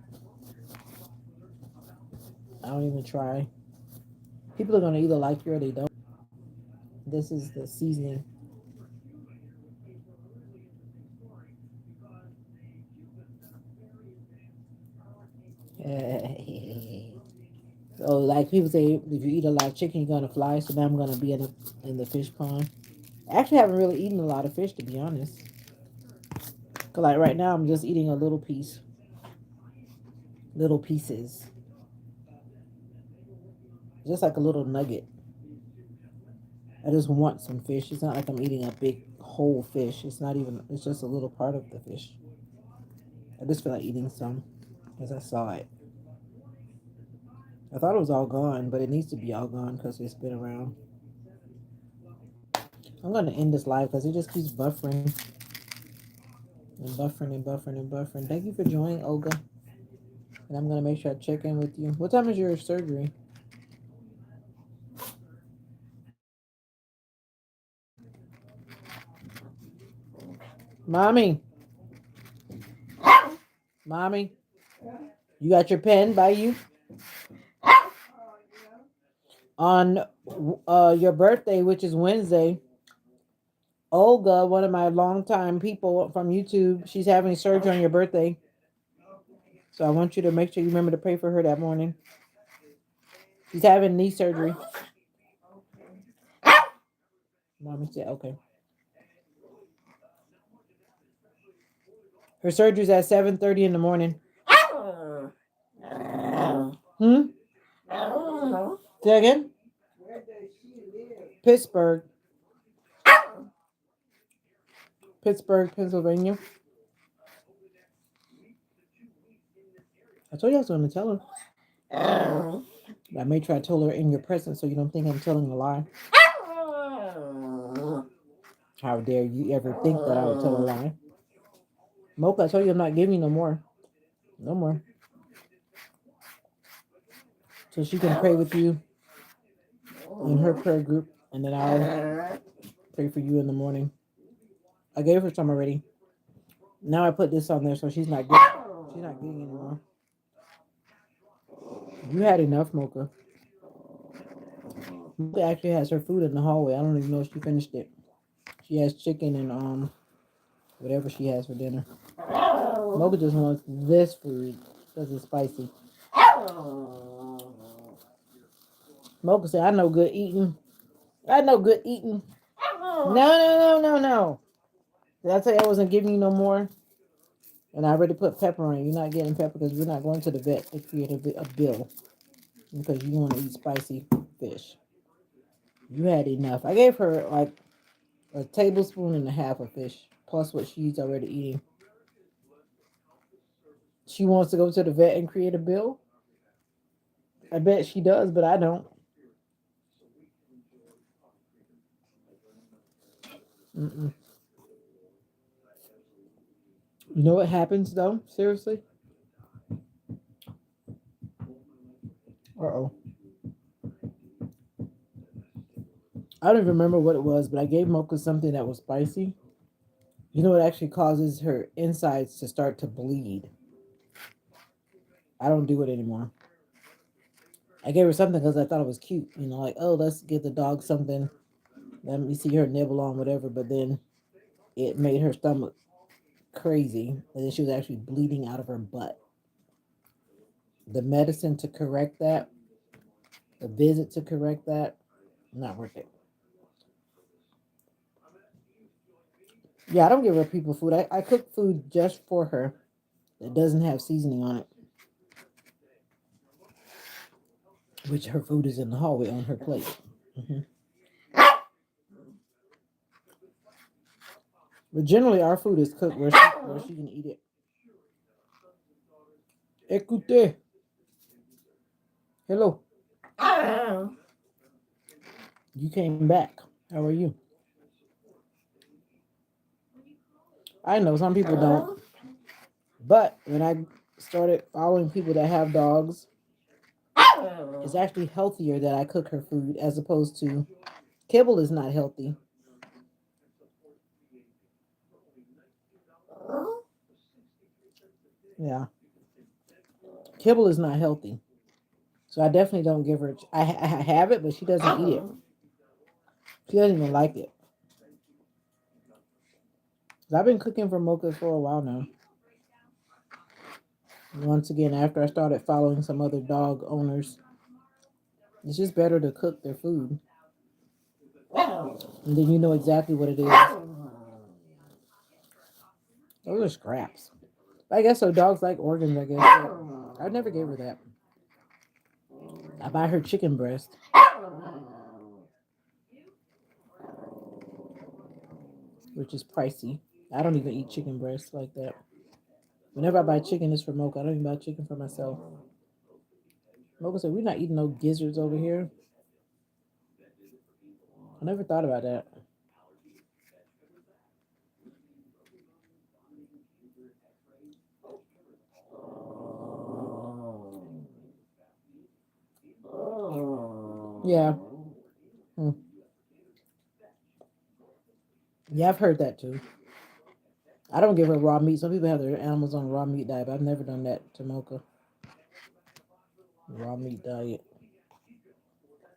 I don't even try. People are going to either like you or they don't. This is the seasoning. So, like people say, if you eat a lot of chicken, you're gonna fly. So now I'm gonna be in the fish pond. I actually haven't really eaten a lot of fish, to be honest. Cause like right now, I'm just eating a little piece, little pieces, just like a little nugget. I just want some fish. It's not like I'm eating a big whole fish. It's not even. It's just a little part of the fish. I just feel like eating some, as I saw it. I thought it was all gone, but it needs to be all gone because it's been around. I'm gonna end this live because it just keeps buffering and buffering and buffering and buffering. Thank you for joining, Olga. And I'm gonna make sure I check in with you. What time is your surgery? Mommy, mommy, you got your pen by you? On your birthday, which is Wednesday, Olga, one of my longtime people from YouTube, she's having surgery on your birthday. So I want you to make sure you remember to pray for her that morning. She's having knee surgery. Mommy said, okay. Her surgery's at 7:30 in the morning. Hmm? Say again? Where does she live? Pittsburgh. Pittsburgh, Pennsylvania. I told you I was going to tell her. I made sure I told her in your presence so you don't think I'm telling a lie. How dare you ever think that I would tell a lie? Mocha, I told you I'm not giving you no more. No more. So she can pray with you in her prayer group, and then I'll pray for you in the morning. I gave her some already. Now I put this on there so she's not getting anymore. You had enough, Mocha. Mocha actually has her food in the hallway. I don't even know if she finished it. She has chicken and whatever she has for dinner. Mocha just wants this food because it's spicy. Mocha said, I know good eating. I know good eating. No, no, no, no, no. Did I tell you I wasn't giving you no more? And I already put pepper on it. You're not getting pepper because we're not going to the vet to create a bill because you want to eat spicy fish. You had enough. I gave her like a tablespoon and a half of fish plus what she's already eating. She wants to go to the vet and create a bill. I bet she does, but I don't. Mm-mm. You know what happens though? Seriously? Uh-oh. I don't even remember what it was, but I gave Mocha something that was spicy. You know what actually causes her insides to start to bleed? I don't do it anymore. I gave her something because I thought it was cute. You know, like, oh, let's give the dog something. Let me see her nibble on whatever. But then it made her stomach crazy. And then she was actually bleeding out of her butt. The medicine to correct that, the visit to correct that, not worth it. Yeah, I don't give her people food. I cook food just for her that doesn't have seasoning on it, which her food is in the hallway on her plate. Hmm. But generally, our food is cooked where she can eat it. Écoutez. Hello. You came back. How are you? I know some people don't. But when I started following people that have dogs, it's actually healthier that I cook her food as opposed to kibble is not healthy. Yeah. Kibble is not healthy. So I definitely don't give her. I have it, but she doesn't eat it. She doesn't even like it. 'Cause I've been cooking for Mocha for a while now. Once again, after I started following some other dog owners, it's just better to cook their food. And then you know exactly what it is. Those are scraps. I guess so. Dogs like organs, I guess. I never gave her that. I buy her chicken breast, which is pricey. I don't even eat chicken breast like that. Whenever I buy chicken, it's for Mocha. I don't even buy chicken for myself. Mocha said, we're not eating no gizzards over here. I never thought about that. Yeah. Hmm. Yeah, I've heard that too. I don't give her raw meat. Some people have their animals on a raw meat diet, but I've never done that to Mocha. Raw meat diet.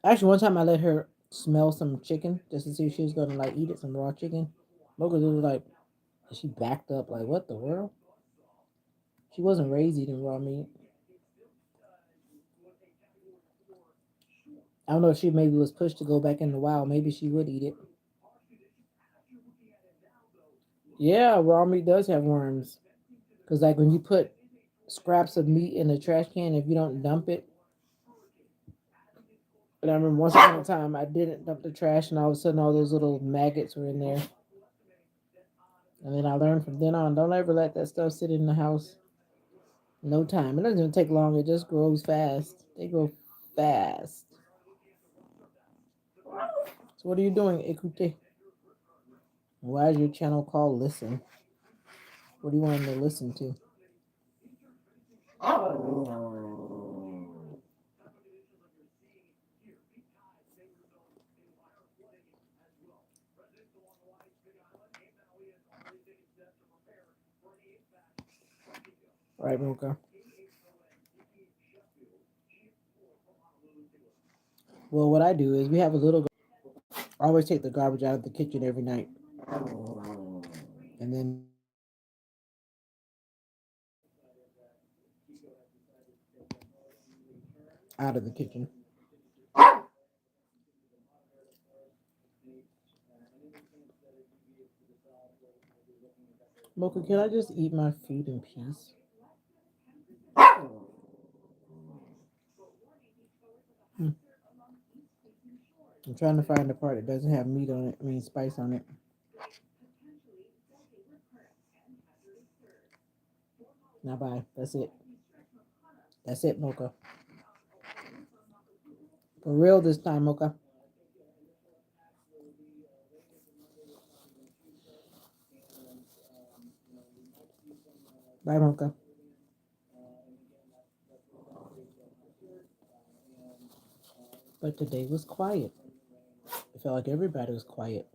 Actually, one time I let her smell some chicken just to see if she was gonna like eat it, some raw chicken. Mocha was like, she backed up, like, what the world? She wasn't raised eating raw meat. I don't know if she maybe was pushed to go back in the wild. Maybe she would eat it. Yeah, raw meat does have worms. Because, like, when you put scraps of meat in a trash can, if you don't dump it, and I remember once upon a time I didn't dump the trash, and all of a sudden all those little maggots were in there. And then I learned from then on, don't ever let that stuff sit in the house. No time. It doesn't even take long. It just grows fast. They grow fast. So what are you doing, Écoutez? Why is your channel called Listen? What do you want them to listen to? Right, Mocha? Well, what I do is we have a little. I always take the garbage out of the kitchen every night, and then out of the kitchen. Mocha, can I just eat my food in peace? Hmm. I'm trying to find the part that doesn't have meat on it. I mean, spice on it. Now, bye. That's it. That's it, Mocha. For real this time, Mocha. Bye, Mocha. But today was quiet. It felt like everybody was quiet.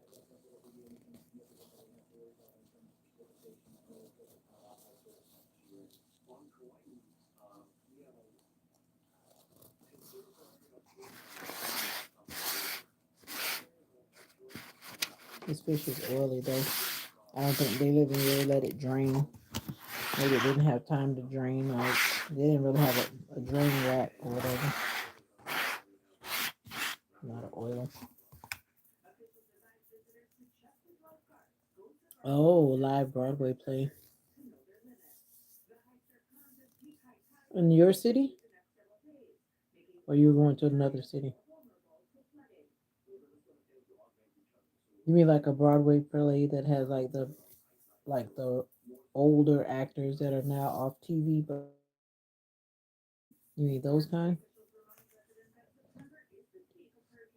This fish is oily though. I don't think they didn't really let it drain. Maybe it didn't have time to drain. Like they didn't really have a drain rack or whatever. Not of oil. Oh, live Broadway play in your city, or you were going to another city? You mean like a Broadway play that has like the older actors that are now off TV, but you mean those kind?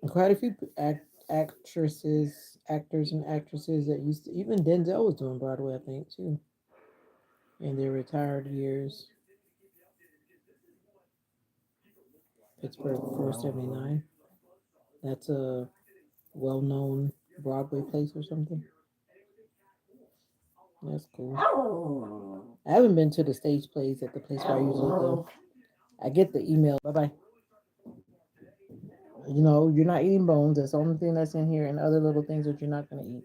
And quite a few actors and actresses that used to, even Denzel was doing Broadway, I think, too, in their retired years. Pittsburgh 479. That's a well known Broadway place or something. That's cool. I haven't been to the stage plays at the place where I usually go. I get the email. Bye bye. You know, you're not eating bones. That's the only thing that's in here, and other little things that you're not going to eat.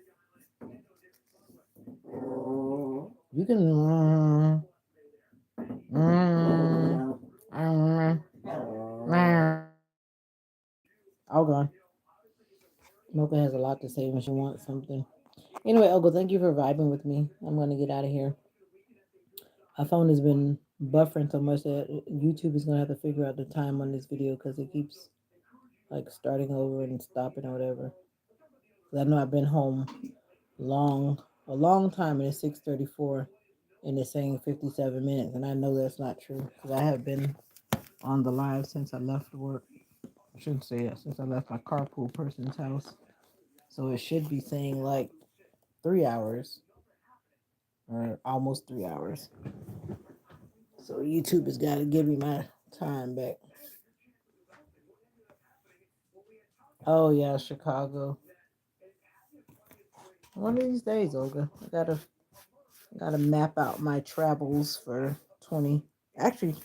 You can. All gone. Mocha has a lot to say when she wants something. Anyway, Uncle, thank you for vibing with me. I'm going to get out of here. My phone has been buffering so much that YouTube is going to have to figure out the time on this video because it keeps like starting over and stopping or whatever. 'Cause I know I've been home a long time, and it's 6:34, and it's saying 57 minutes, and I know that's not true because I have been on the live since I left work. I shouldn't say that, since I left my carpool person's house. So it should be saying like 3 hours or almost 3 hours. So YouTube has got to give me my time back. Oh yeah, Chicago. One of these days, Olga. I gotta map out my travels for 20. Actually,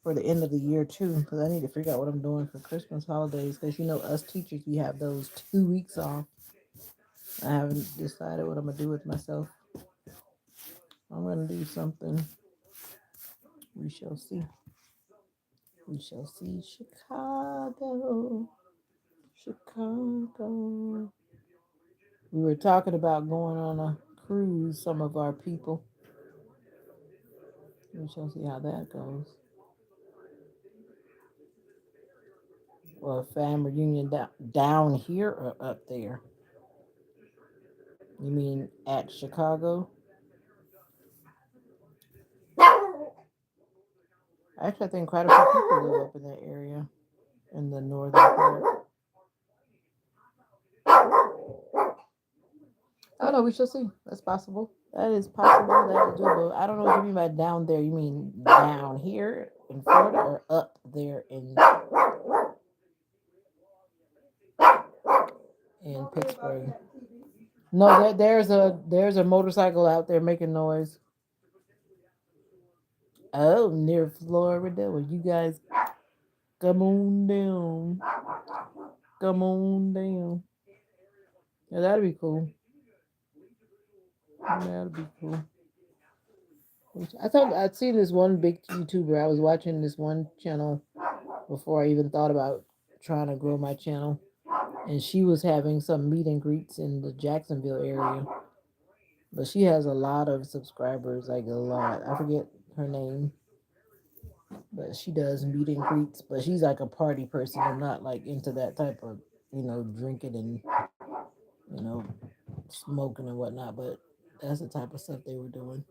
for the end of the year too, because I need to figure out what I'm doing for Christmas holidays. Because you know, us teachers, we have those 2 weeks off. I haven't decided what I'm gonna do with myself. I'm gonna do something. We shall see. We shall see. Chicago, Chicago. We were talking about going on a cruise. Some of our people. We shall see how that goes. Well, a family reunion down here or up there? You mean at Chicago? Actually, I think quite a few people live up in that area in the northern part. Oh no, we shall see. That's possible. That is possible. That is doable. I don't know what you mean by down there. You mean down here in Florida or up there in Pittsburgh? No, there's a motorcycle out there making noise. Oh, near Florida. Well, you guys come on down. Come on down. Yeah, that'd be cool. That'd be cool. I thought I'd seen this one big YouTuber. I was watching this one channel before I even thought about trying to grow my channel. And she was having some meet and greets in the Jacksonville area. But she has a lot of subscribers, like a lot. I forget her name, but she does meet and greets. But she's like a party person. I'm not like into that type of, drinking and, you know, smoking and whatnot. But that's the type of stuff they were doing.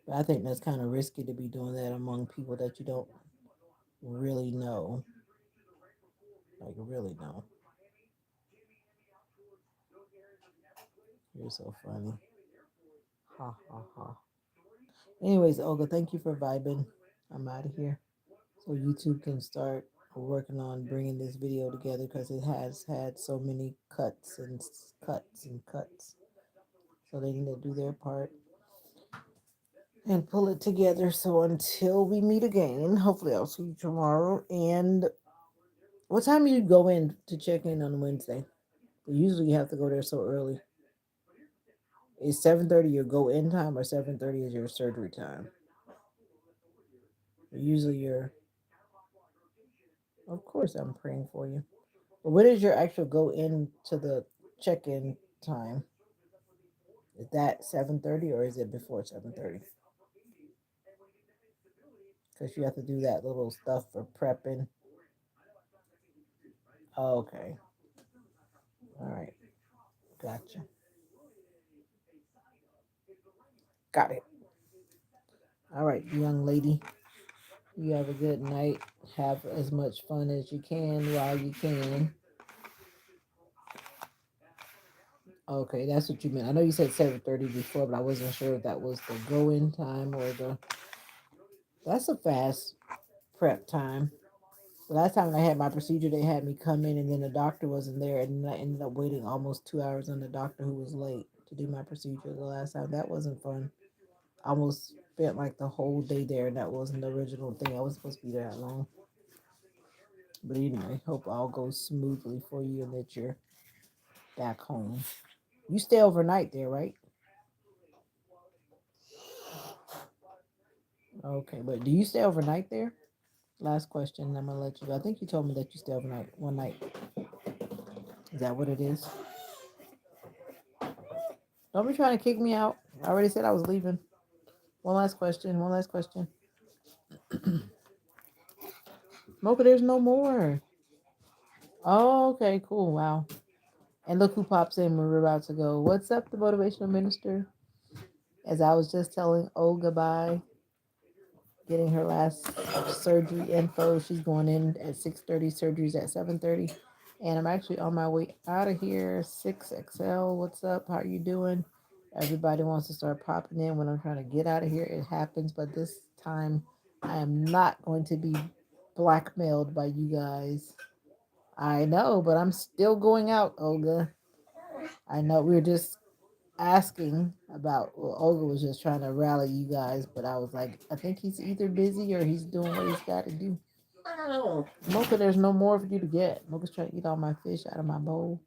But I think that's kind of risky to be doing that among people that you don't really know. Like, really know. You're so funny. Ha ha ha. Anyways, Olga, thank you for vibing. I'm out of here. So YouTube can start working on bringing this video together because it has had so many cuts and cuts and cuts. So they need to do their part and pull it together. So until we meet again, hopefully I'll see you tomorrow. And what time do you go in to check in on Wednesday? Usually you have to go there so early. Is 7:30 your go in time or 7:30 is your surgery time? Usually your Of course I'm praying for you. But what is your actual go in to the check in time? Is that 7:30 or is it before 7:30? Because you have to do that little stuff for prepping. Oh, okay. All right. Gotcha. Got it. All right, young lady. You have a good night. Have as much fun as you can while you can. Okay, that's what you meant. I know you said 7:30 before, but I wasn't sure if that was the go in time or the. That's a fast prep time. The last time I had my procedure, they had me come in and then the doctor wasn't there, and then I ended up waiting almost 2 hours on the doctor who was late to do my procedure the last time. That wasn't fun. I almost spent like the whole day there, and that wasn't the original thing. I was supposed to be there that long. But anyway, hope all goes smoothly for you and that you're back home. You stay overnight there, right? Okay, but do you stay overnight there? Last question, I'm gonna let you go. I think you told me that you stay overnight one night. Is that what it is? Don't be trying to kick me out. I already said I was leaving. One last question. One last question. Mocha, there's no more. Oh, okay, cool. Wow. And look who pops in when we're about to go. What's up, the motivational minister? As I was just telling Olga bye, getting her last surgery info. She's going in at 6:30. Surgery's at 7:30. And I'm actually on my way out of here. 6XL, what's up? How are you doing? Everybody wants to start popping in when I'm trying to get out of here. It happens, but this time I am not going to be blackmailed by you guys. I know, but I'm still going out, Olga. I know we were just asking about, well, Olga was just trying to rally you guys, but I was like, I think he's either busy or he's doing what he's got to do. Mocha, there's no more for you to get. Mocha's trying to eat all my fish out of my bowl.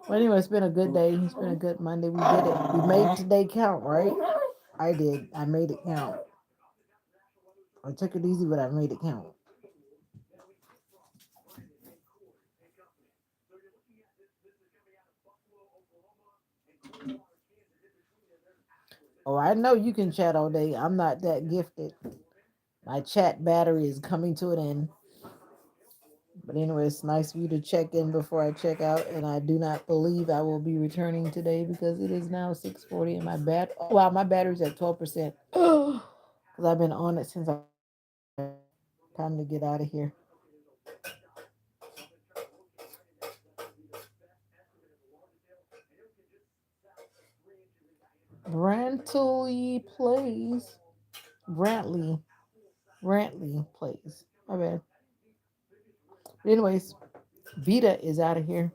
Well, anyway, it's been a good day. It's been a good Monday. We did it. We made today count, right? I did. I made it count. I took it easy, but I made it count. Oh, I know you can chat all day. I'm not that gifted. My chat battery is coming to an end. But anyway, it's nice for you to check in before I check out. And I do not believe I will be returning today because it is now 6:40 and oh wow, my battery's at 12%. Because I've been on it since I time to get out of here. Brantley plays. Brantley. Brantley plays. My bad. But anyways, Vita is out of here.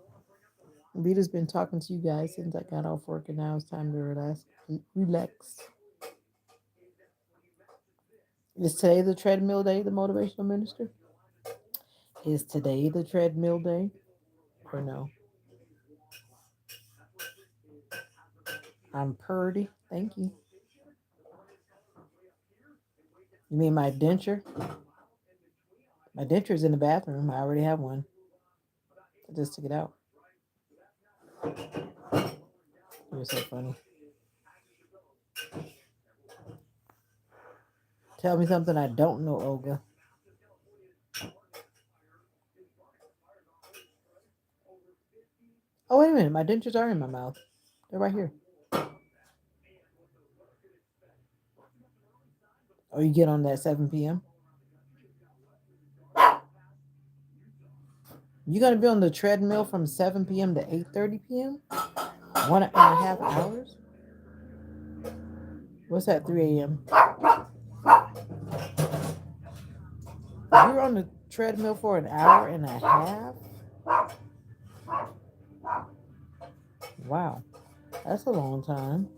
Vita's been talking to you guys since I got off work, and now it's time to relax. Relax. Is today the treadmill day, the motivational minister? Is today the treadmill day? Or no? I'm purdy. Thank you. You mean my denture? My denture's in the bathroom. I already have one. I just took it out. You're so funny. Tell me something I don't know, Olga. Oh, wait a minute. My dentures are in my mouth. They're right here. Oh, you get on that 7 p.m.? You gonna be on the treadmill from 7 p.m. to 8:30 p.m.? 1.5 hours? What's that, 3 a.m.? You're on the treadmill for an hour and a half? Wow, that's a long time.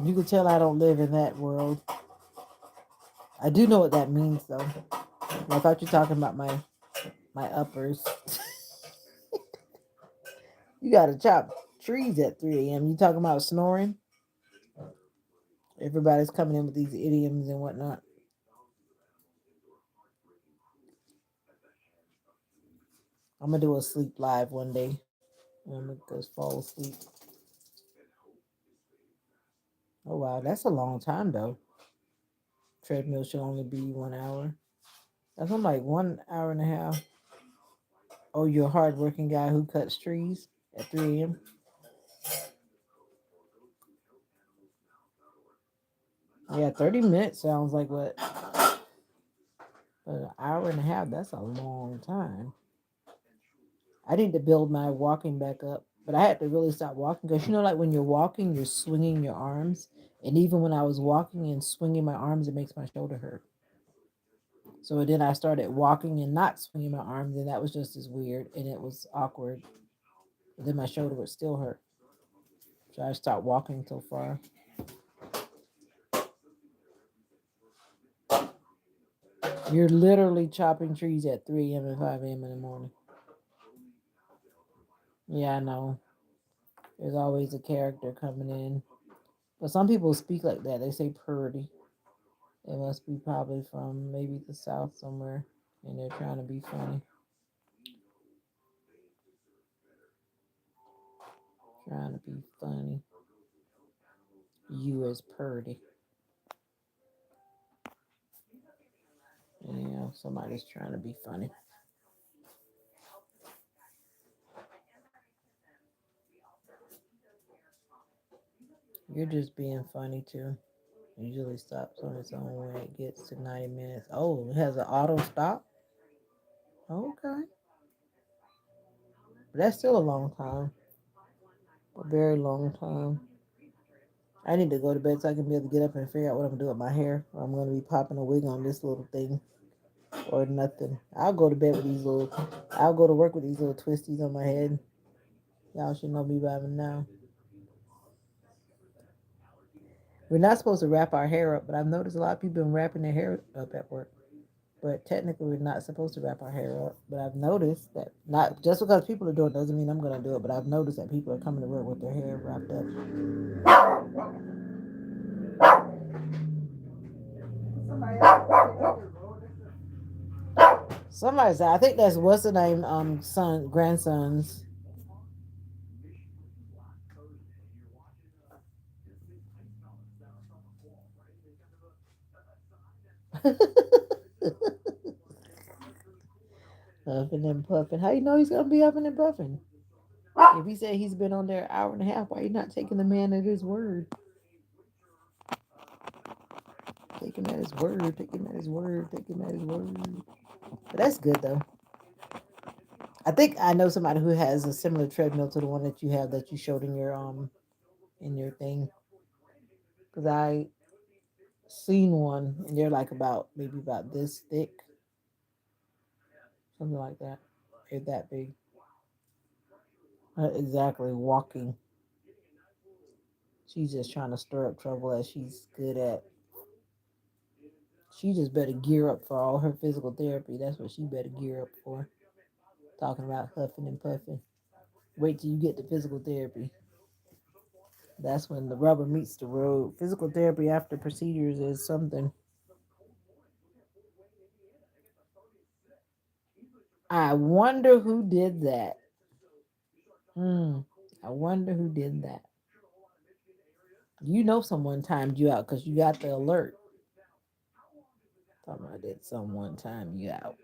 You can tell I don't live in that world. I do know what that means, though. I thought you were talking about my uppers. You gotta chop trees at 3 a.m. You talking about snoring? Everybody's coming in with these idioms and whatnot. I'm gonna do a sleep live one day. I'm gonna go fall asleep. Oh wow, that's a long time though. Treadmill should only be 1 hour. That's I'm like 1 hour and a half. Oh, you're a hardworking guy who cuts trees at 3 a.m. Yeah, 30 minutes sounds like what? But an hour and a half, that's a long time. I need to build my walking back up, but I had to really stop walking because like when you're walking, you're swinging your arms. And even when I was walking and swinging my arms, it makes my shoulder hurt. So then I started walking and not swinging my arms, and that was just as weird and it was awkward. But then my shoulder would still hurt. So I stopped walking so far. You're literally chopping trees at 3 a.m. and 5 a.m. in the morning. Yeah, I know. There's always a character coming in. But some people speak like that. They say purdy. They must be probably from maybe the South somewhere. And they're trying to be funny. Trying to be funny. You as purdy. Yeah, somebody's trying to be funny. You're just being funny too. It usually stops on its own when it gets to 90 minutes. Oh, it has an auto stop? Okay. But that's still a long time. A very long time. I need to go to bed so I can be able to get up and figure out what I'm doing with my hair. Or I'm going to be popping a wig on this little thing or nothing. I'll go to bed with these little, I'll go to work with these little twisties on my head. Y'all should know me by now. We're not supposed to wrap our hair up, but I've noticed a lot of people been wrapping their hair up at work. But technically, we're not supposed to wrap our hair up. But I've noticed that not just because people are doing it doesn't mean I'm going to do it. But I've noticed that people are coming to work with their hair wrapped up. Somebody else walking up the road. Somebody said, I think that's what's the name, son, grandsons. Huffing and puffing. How you know he's gonna be huffing and puffing? If he said he's been on there an hour and a half, why you not taking the man at his word? Take him at his word. Take him at his word. Take him at his word. But that's good though. I think I know somebody who has a similar treadmill to the one that you have that you showed in your thing. Cause I seen one and they're like about maybe about this thick, something like that. They're that big. Not exactly walking. She's just trying to stir up trouble as she's good at. She just better gear up for all her physical therapy. That's what she better gear up for. Talking about huffing and puffing. Wait till you get to physical therapy. That's when the rubber meets the road. Physical therapy after procedures is something. I wonder who did that. Hmm. I wonder who did that. You know someone timed you out because you got the alert. Talking about that someone timed you out.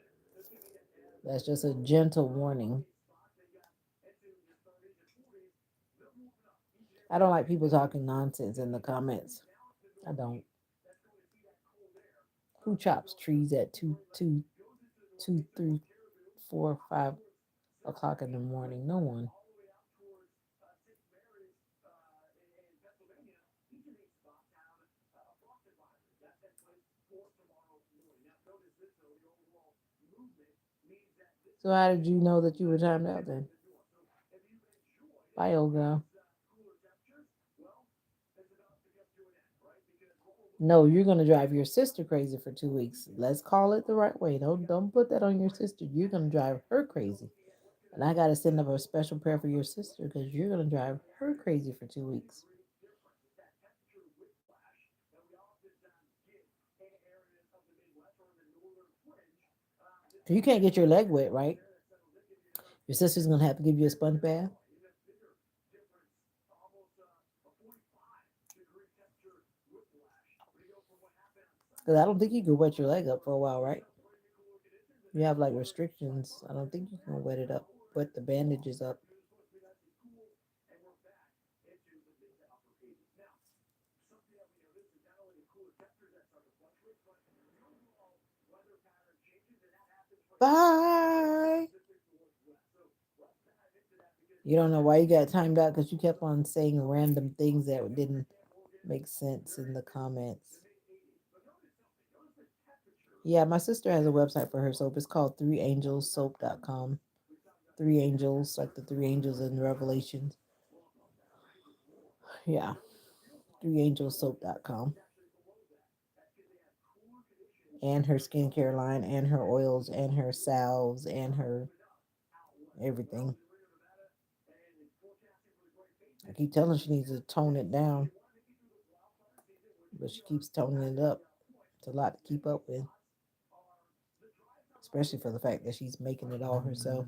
That's just a gentle warning. I don't like people talking nonsense in the comments. I don't. Who chops trees at 5 o'clock in the morning? No one. So how did you know that you were timed out then? Bye, old girl. No, you're gonna drive your sister crazy for 2 weeks. Let's call it the right way. Don't put that on your sister. You're gonna drive her crazy. And I gotta send up a special prayer for your sister because you're gonna drive her crazy for 2 weeks. You can't get your leg wet, right? Your sister's gonna have to give you a sponge bath. Because I don't think you can wet your leg up for a while, right? You have like restrictions. I don't think you can wet it up, wet the bandages up. Bye. You don't know why you got timed out because you kept on saying random things that didn't make sense in the comments. Yeah, my sister has a website for her soap. It's called 3angelssoap.com. Three angels, like the three angels in Revelations. Yeah, 3angelssoap.com. And her skincare line, and her oils, and her salves, and her everything. I keep telling her she needs to tone it down, but she keeps toning it up. It's a lot to keep up with, especially for the fact that she's making it all herself.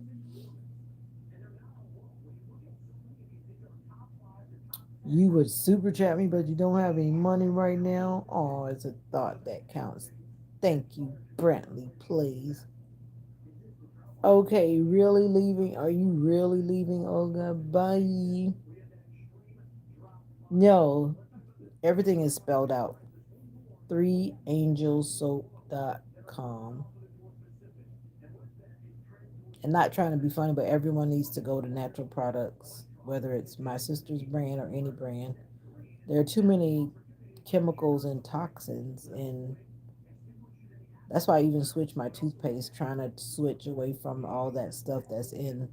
You would super chat me, but you don't have any money right now. Oh, it's a thought that counts. Thank you, Brantley, please. Okay, really leaving? Are you really leaving, Olga? Bye. No, everything is spelled out. 3angelsoap.com. And not trying to be funny, but everyone needs to go to natural products, whether it's my sister's brand or any brand. There are too many chemicals and toxins, and that's why I even switched my toothpaste, trying to switch away from all that stuff that's in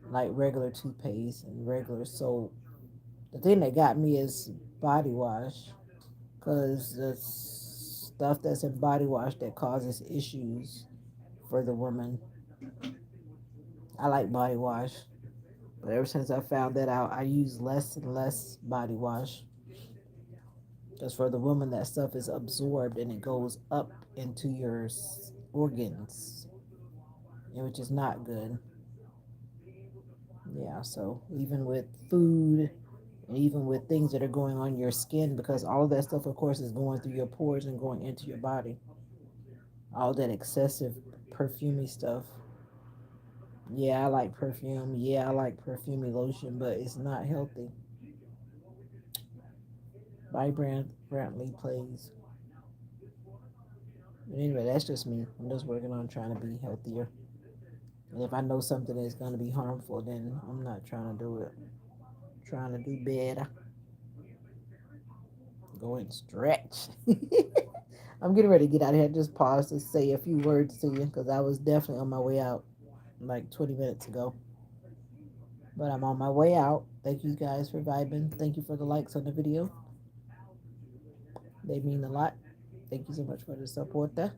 like regular toothpaste and regular soap. The thing that got me is body wash, because the stuff that's in body wash that causes issues for the woman. I like body wash, but ever since I found that out, I use less and less body wash. Because for the woman, that stuff is absorbed and it goes up into your organs, which is not good. Yeah, so even with food and even with things that are going on your skin, because all of that stuff, of course, is going through your pores and going into your body. All that excessive perfumey stuff. Yeah, I like perfume. Yeah, I like perfumey lotion, but it's not healthy. By Brantley plays. But anyway, that's just me. I'm just working on trying to be healthier. And if I know something is going to be harmful, then I'm not trying to do it. I'm trying to do better. Go and stretch. I'm getting ready to get out of here. Just pause to say a few words to you because I was definitely on my way out like 20 minutes ago. But I'm on my way out. Thank you guys for vibing. Thank you for the likes on the video. They mean a lot. Thank you so much for the support there.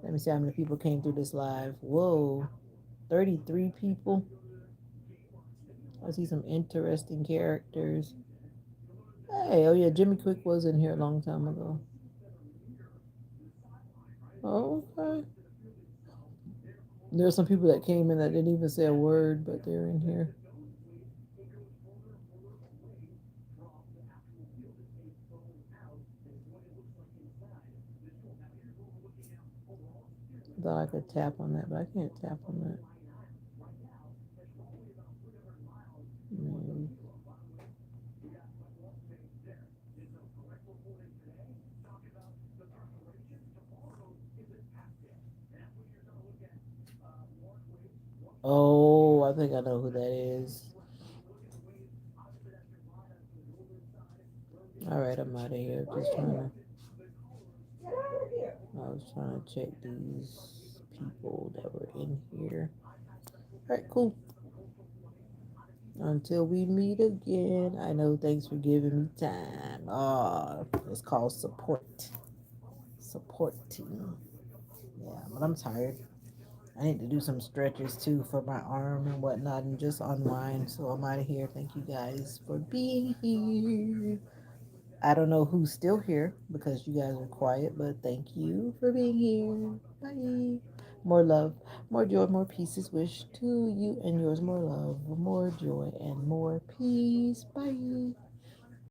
Let me see how many people came through this live. Whoa, 33 people. I see some interesting characters. Hey, oh yeah, Jimmy Quick was in here a long time ago. Oh, okay. There are some people that came in that didn't even say a word, but they're in here. I thought I could tap on that, but I can't tap on that. Mm. Oh, I think I know who that is. All right, I'm out of here. Just trying to. I was trying to check these people that were in here. All right, cool. Until we meet again. I know. Thanks for giving me time. It's called support. Supporting. Yeah, but I'm tired. I need to do some stretches too for my arm and whatnot and just unwind. So I'm out of here. Thank you guys for being here. I don't know who's still here because you guys are quiet, but thank you for being here. Bye. More love, more joy, more peace is wished to you and yours. More love, more joy, and more peace. Bye.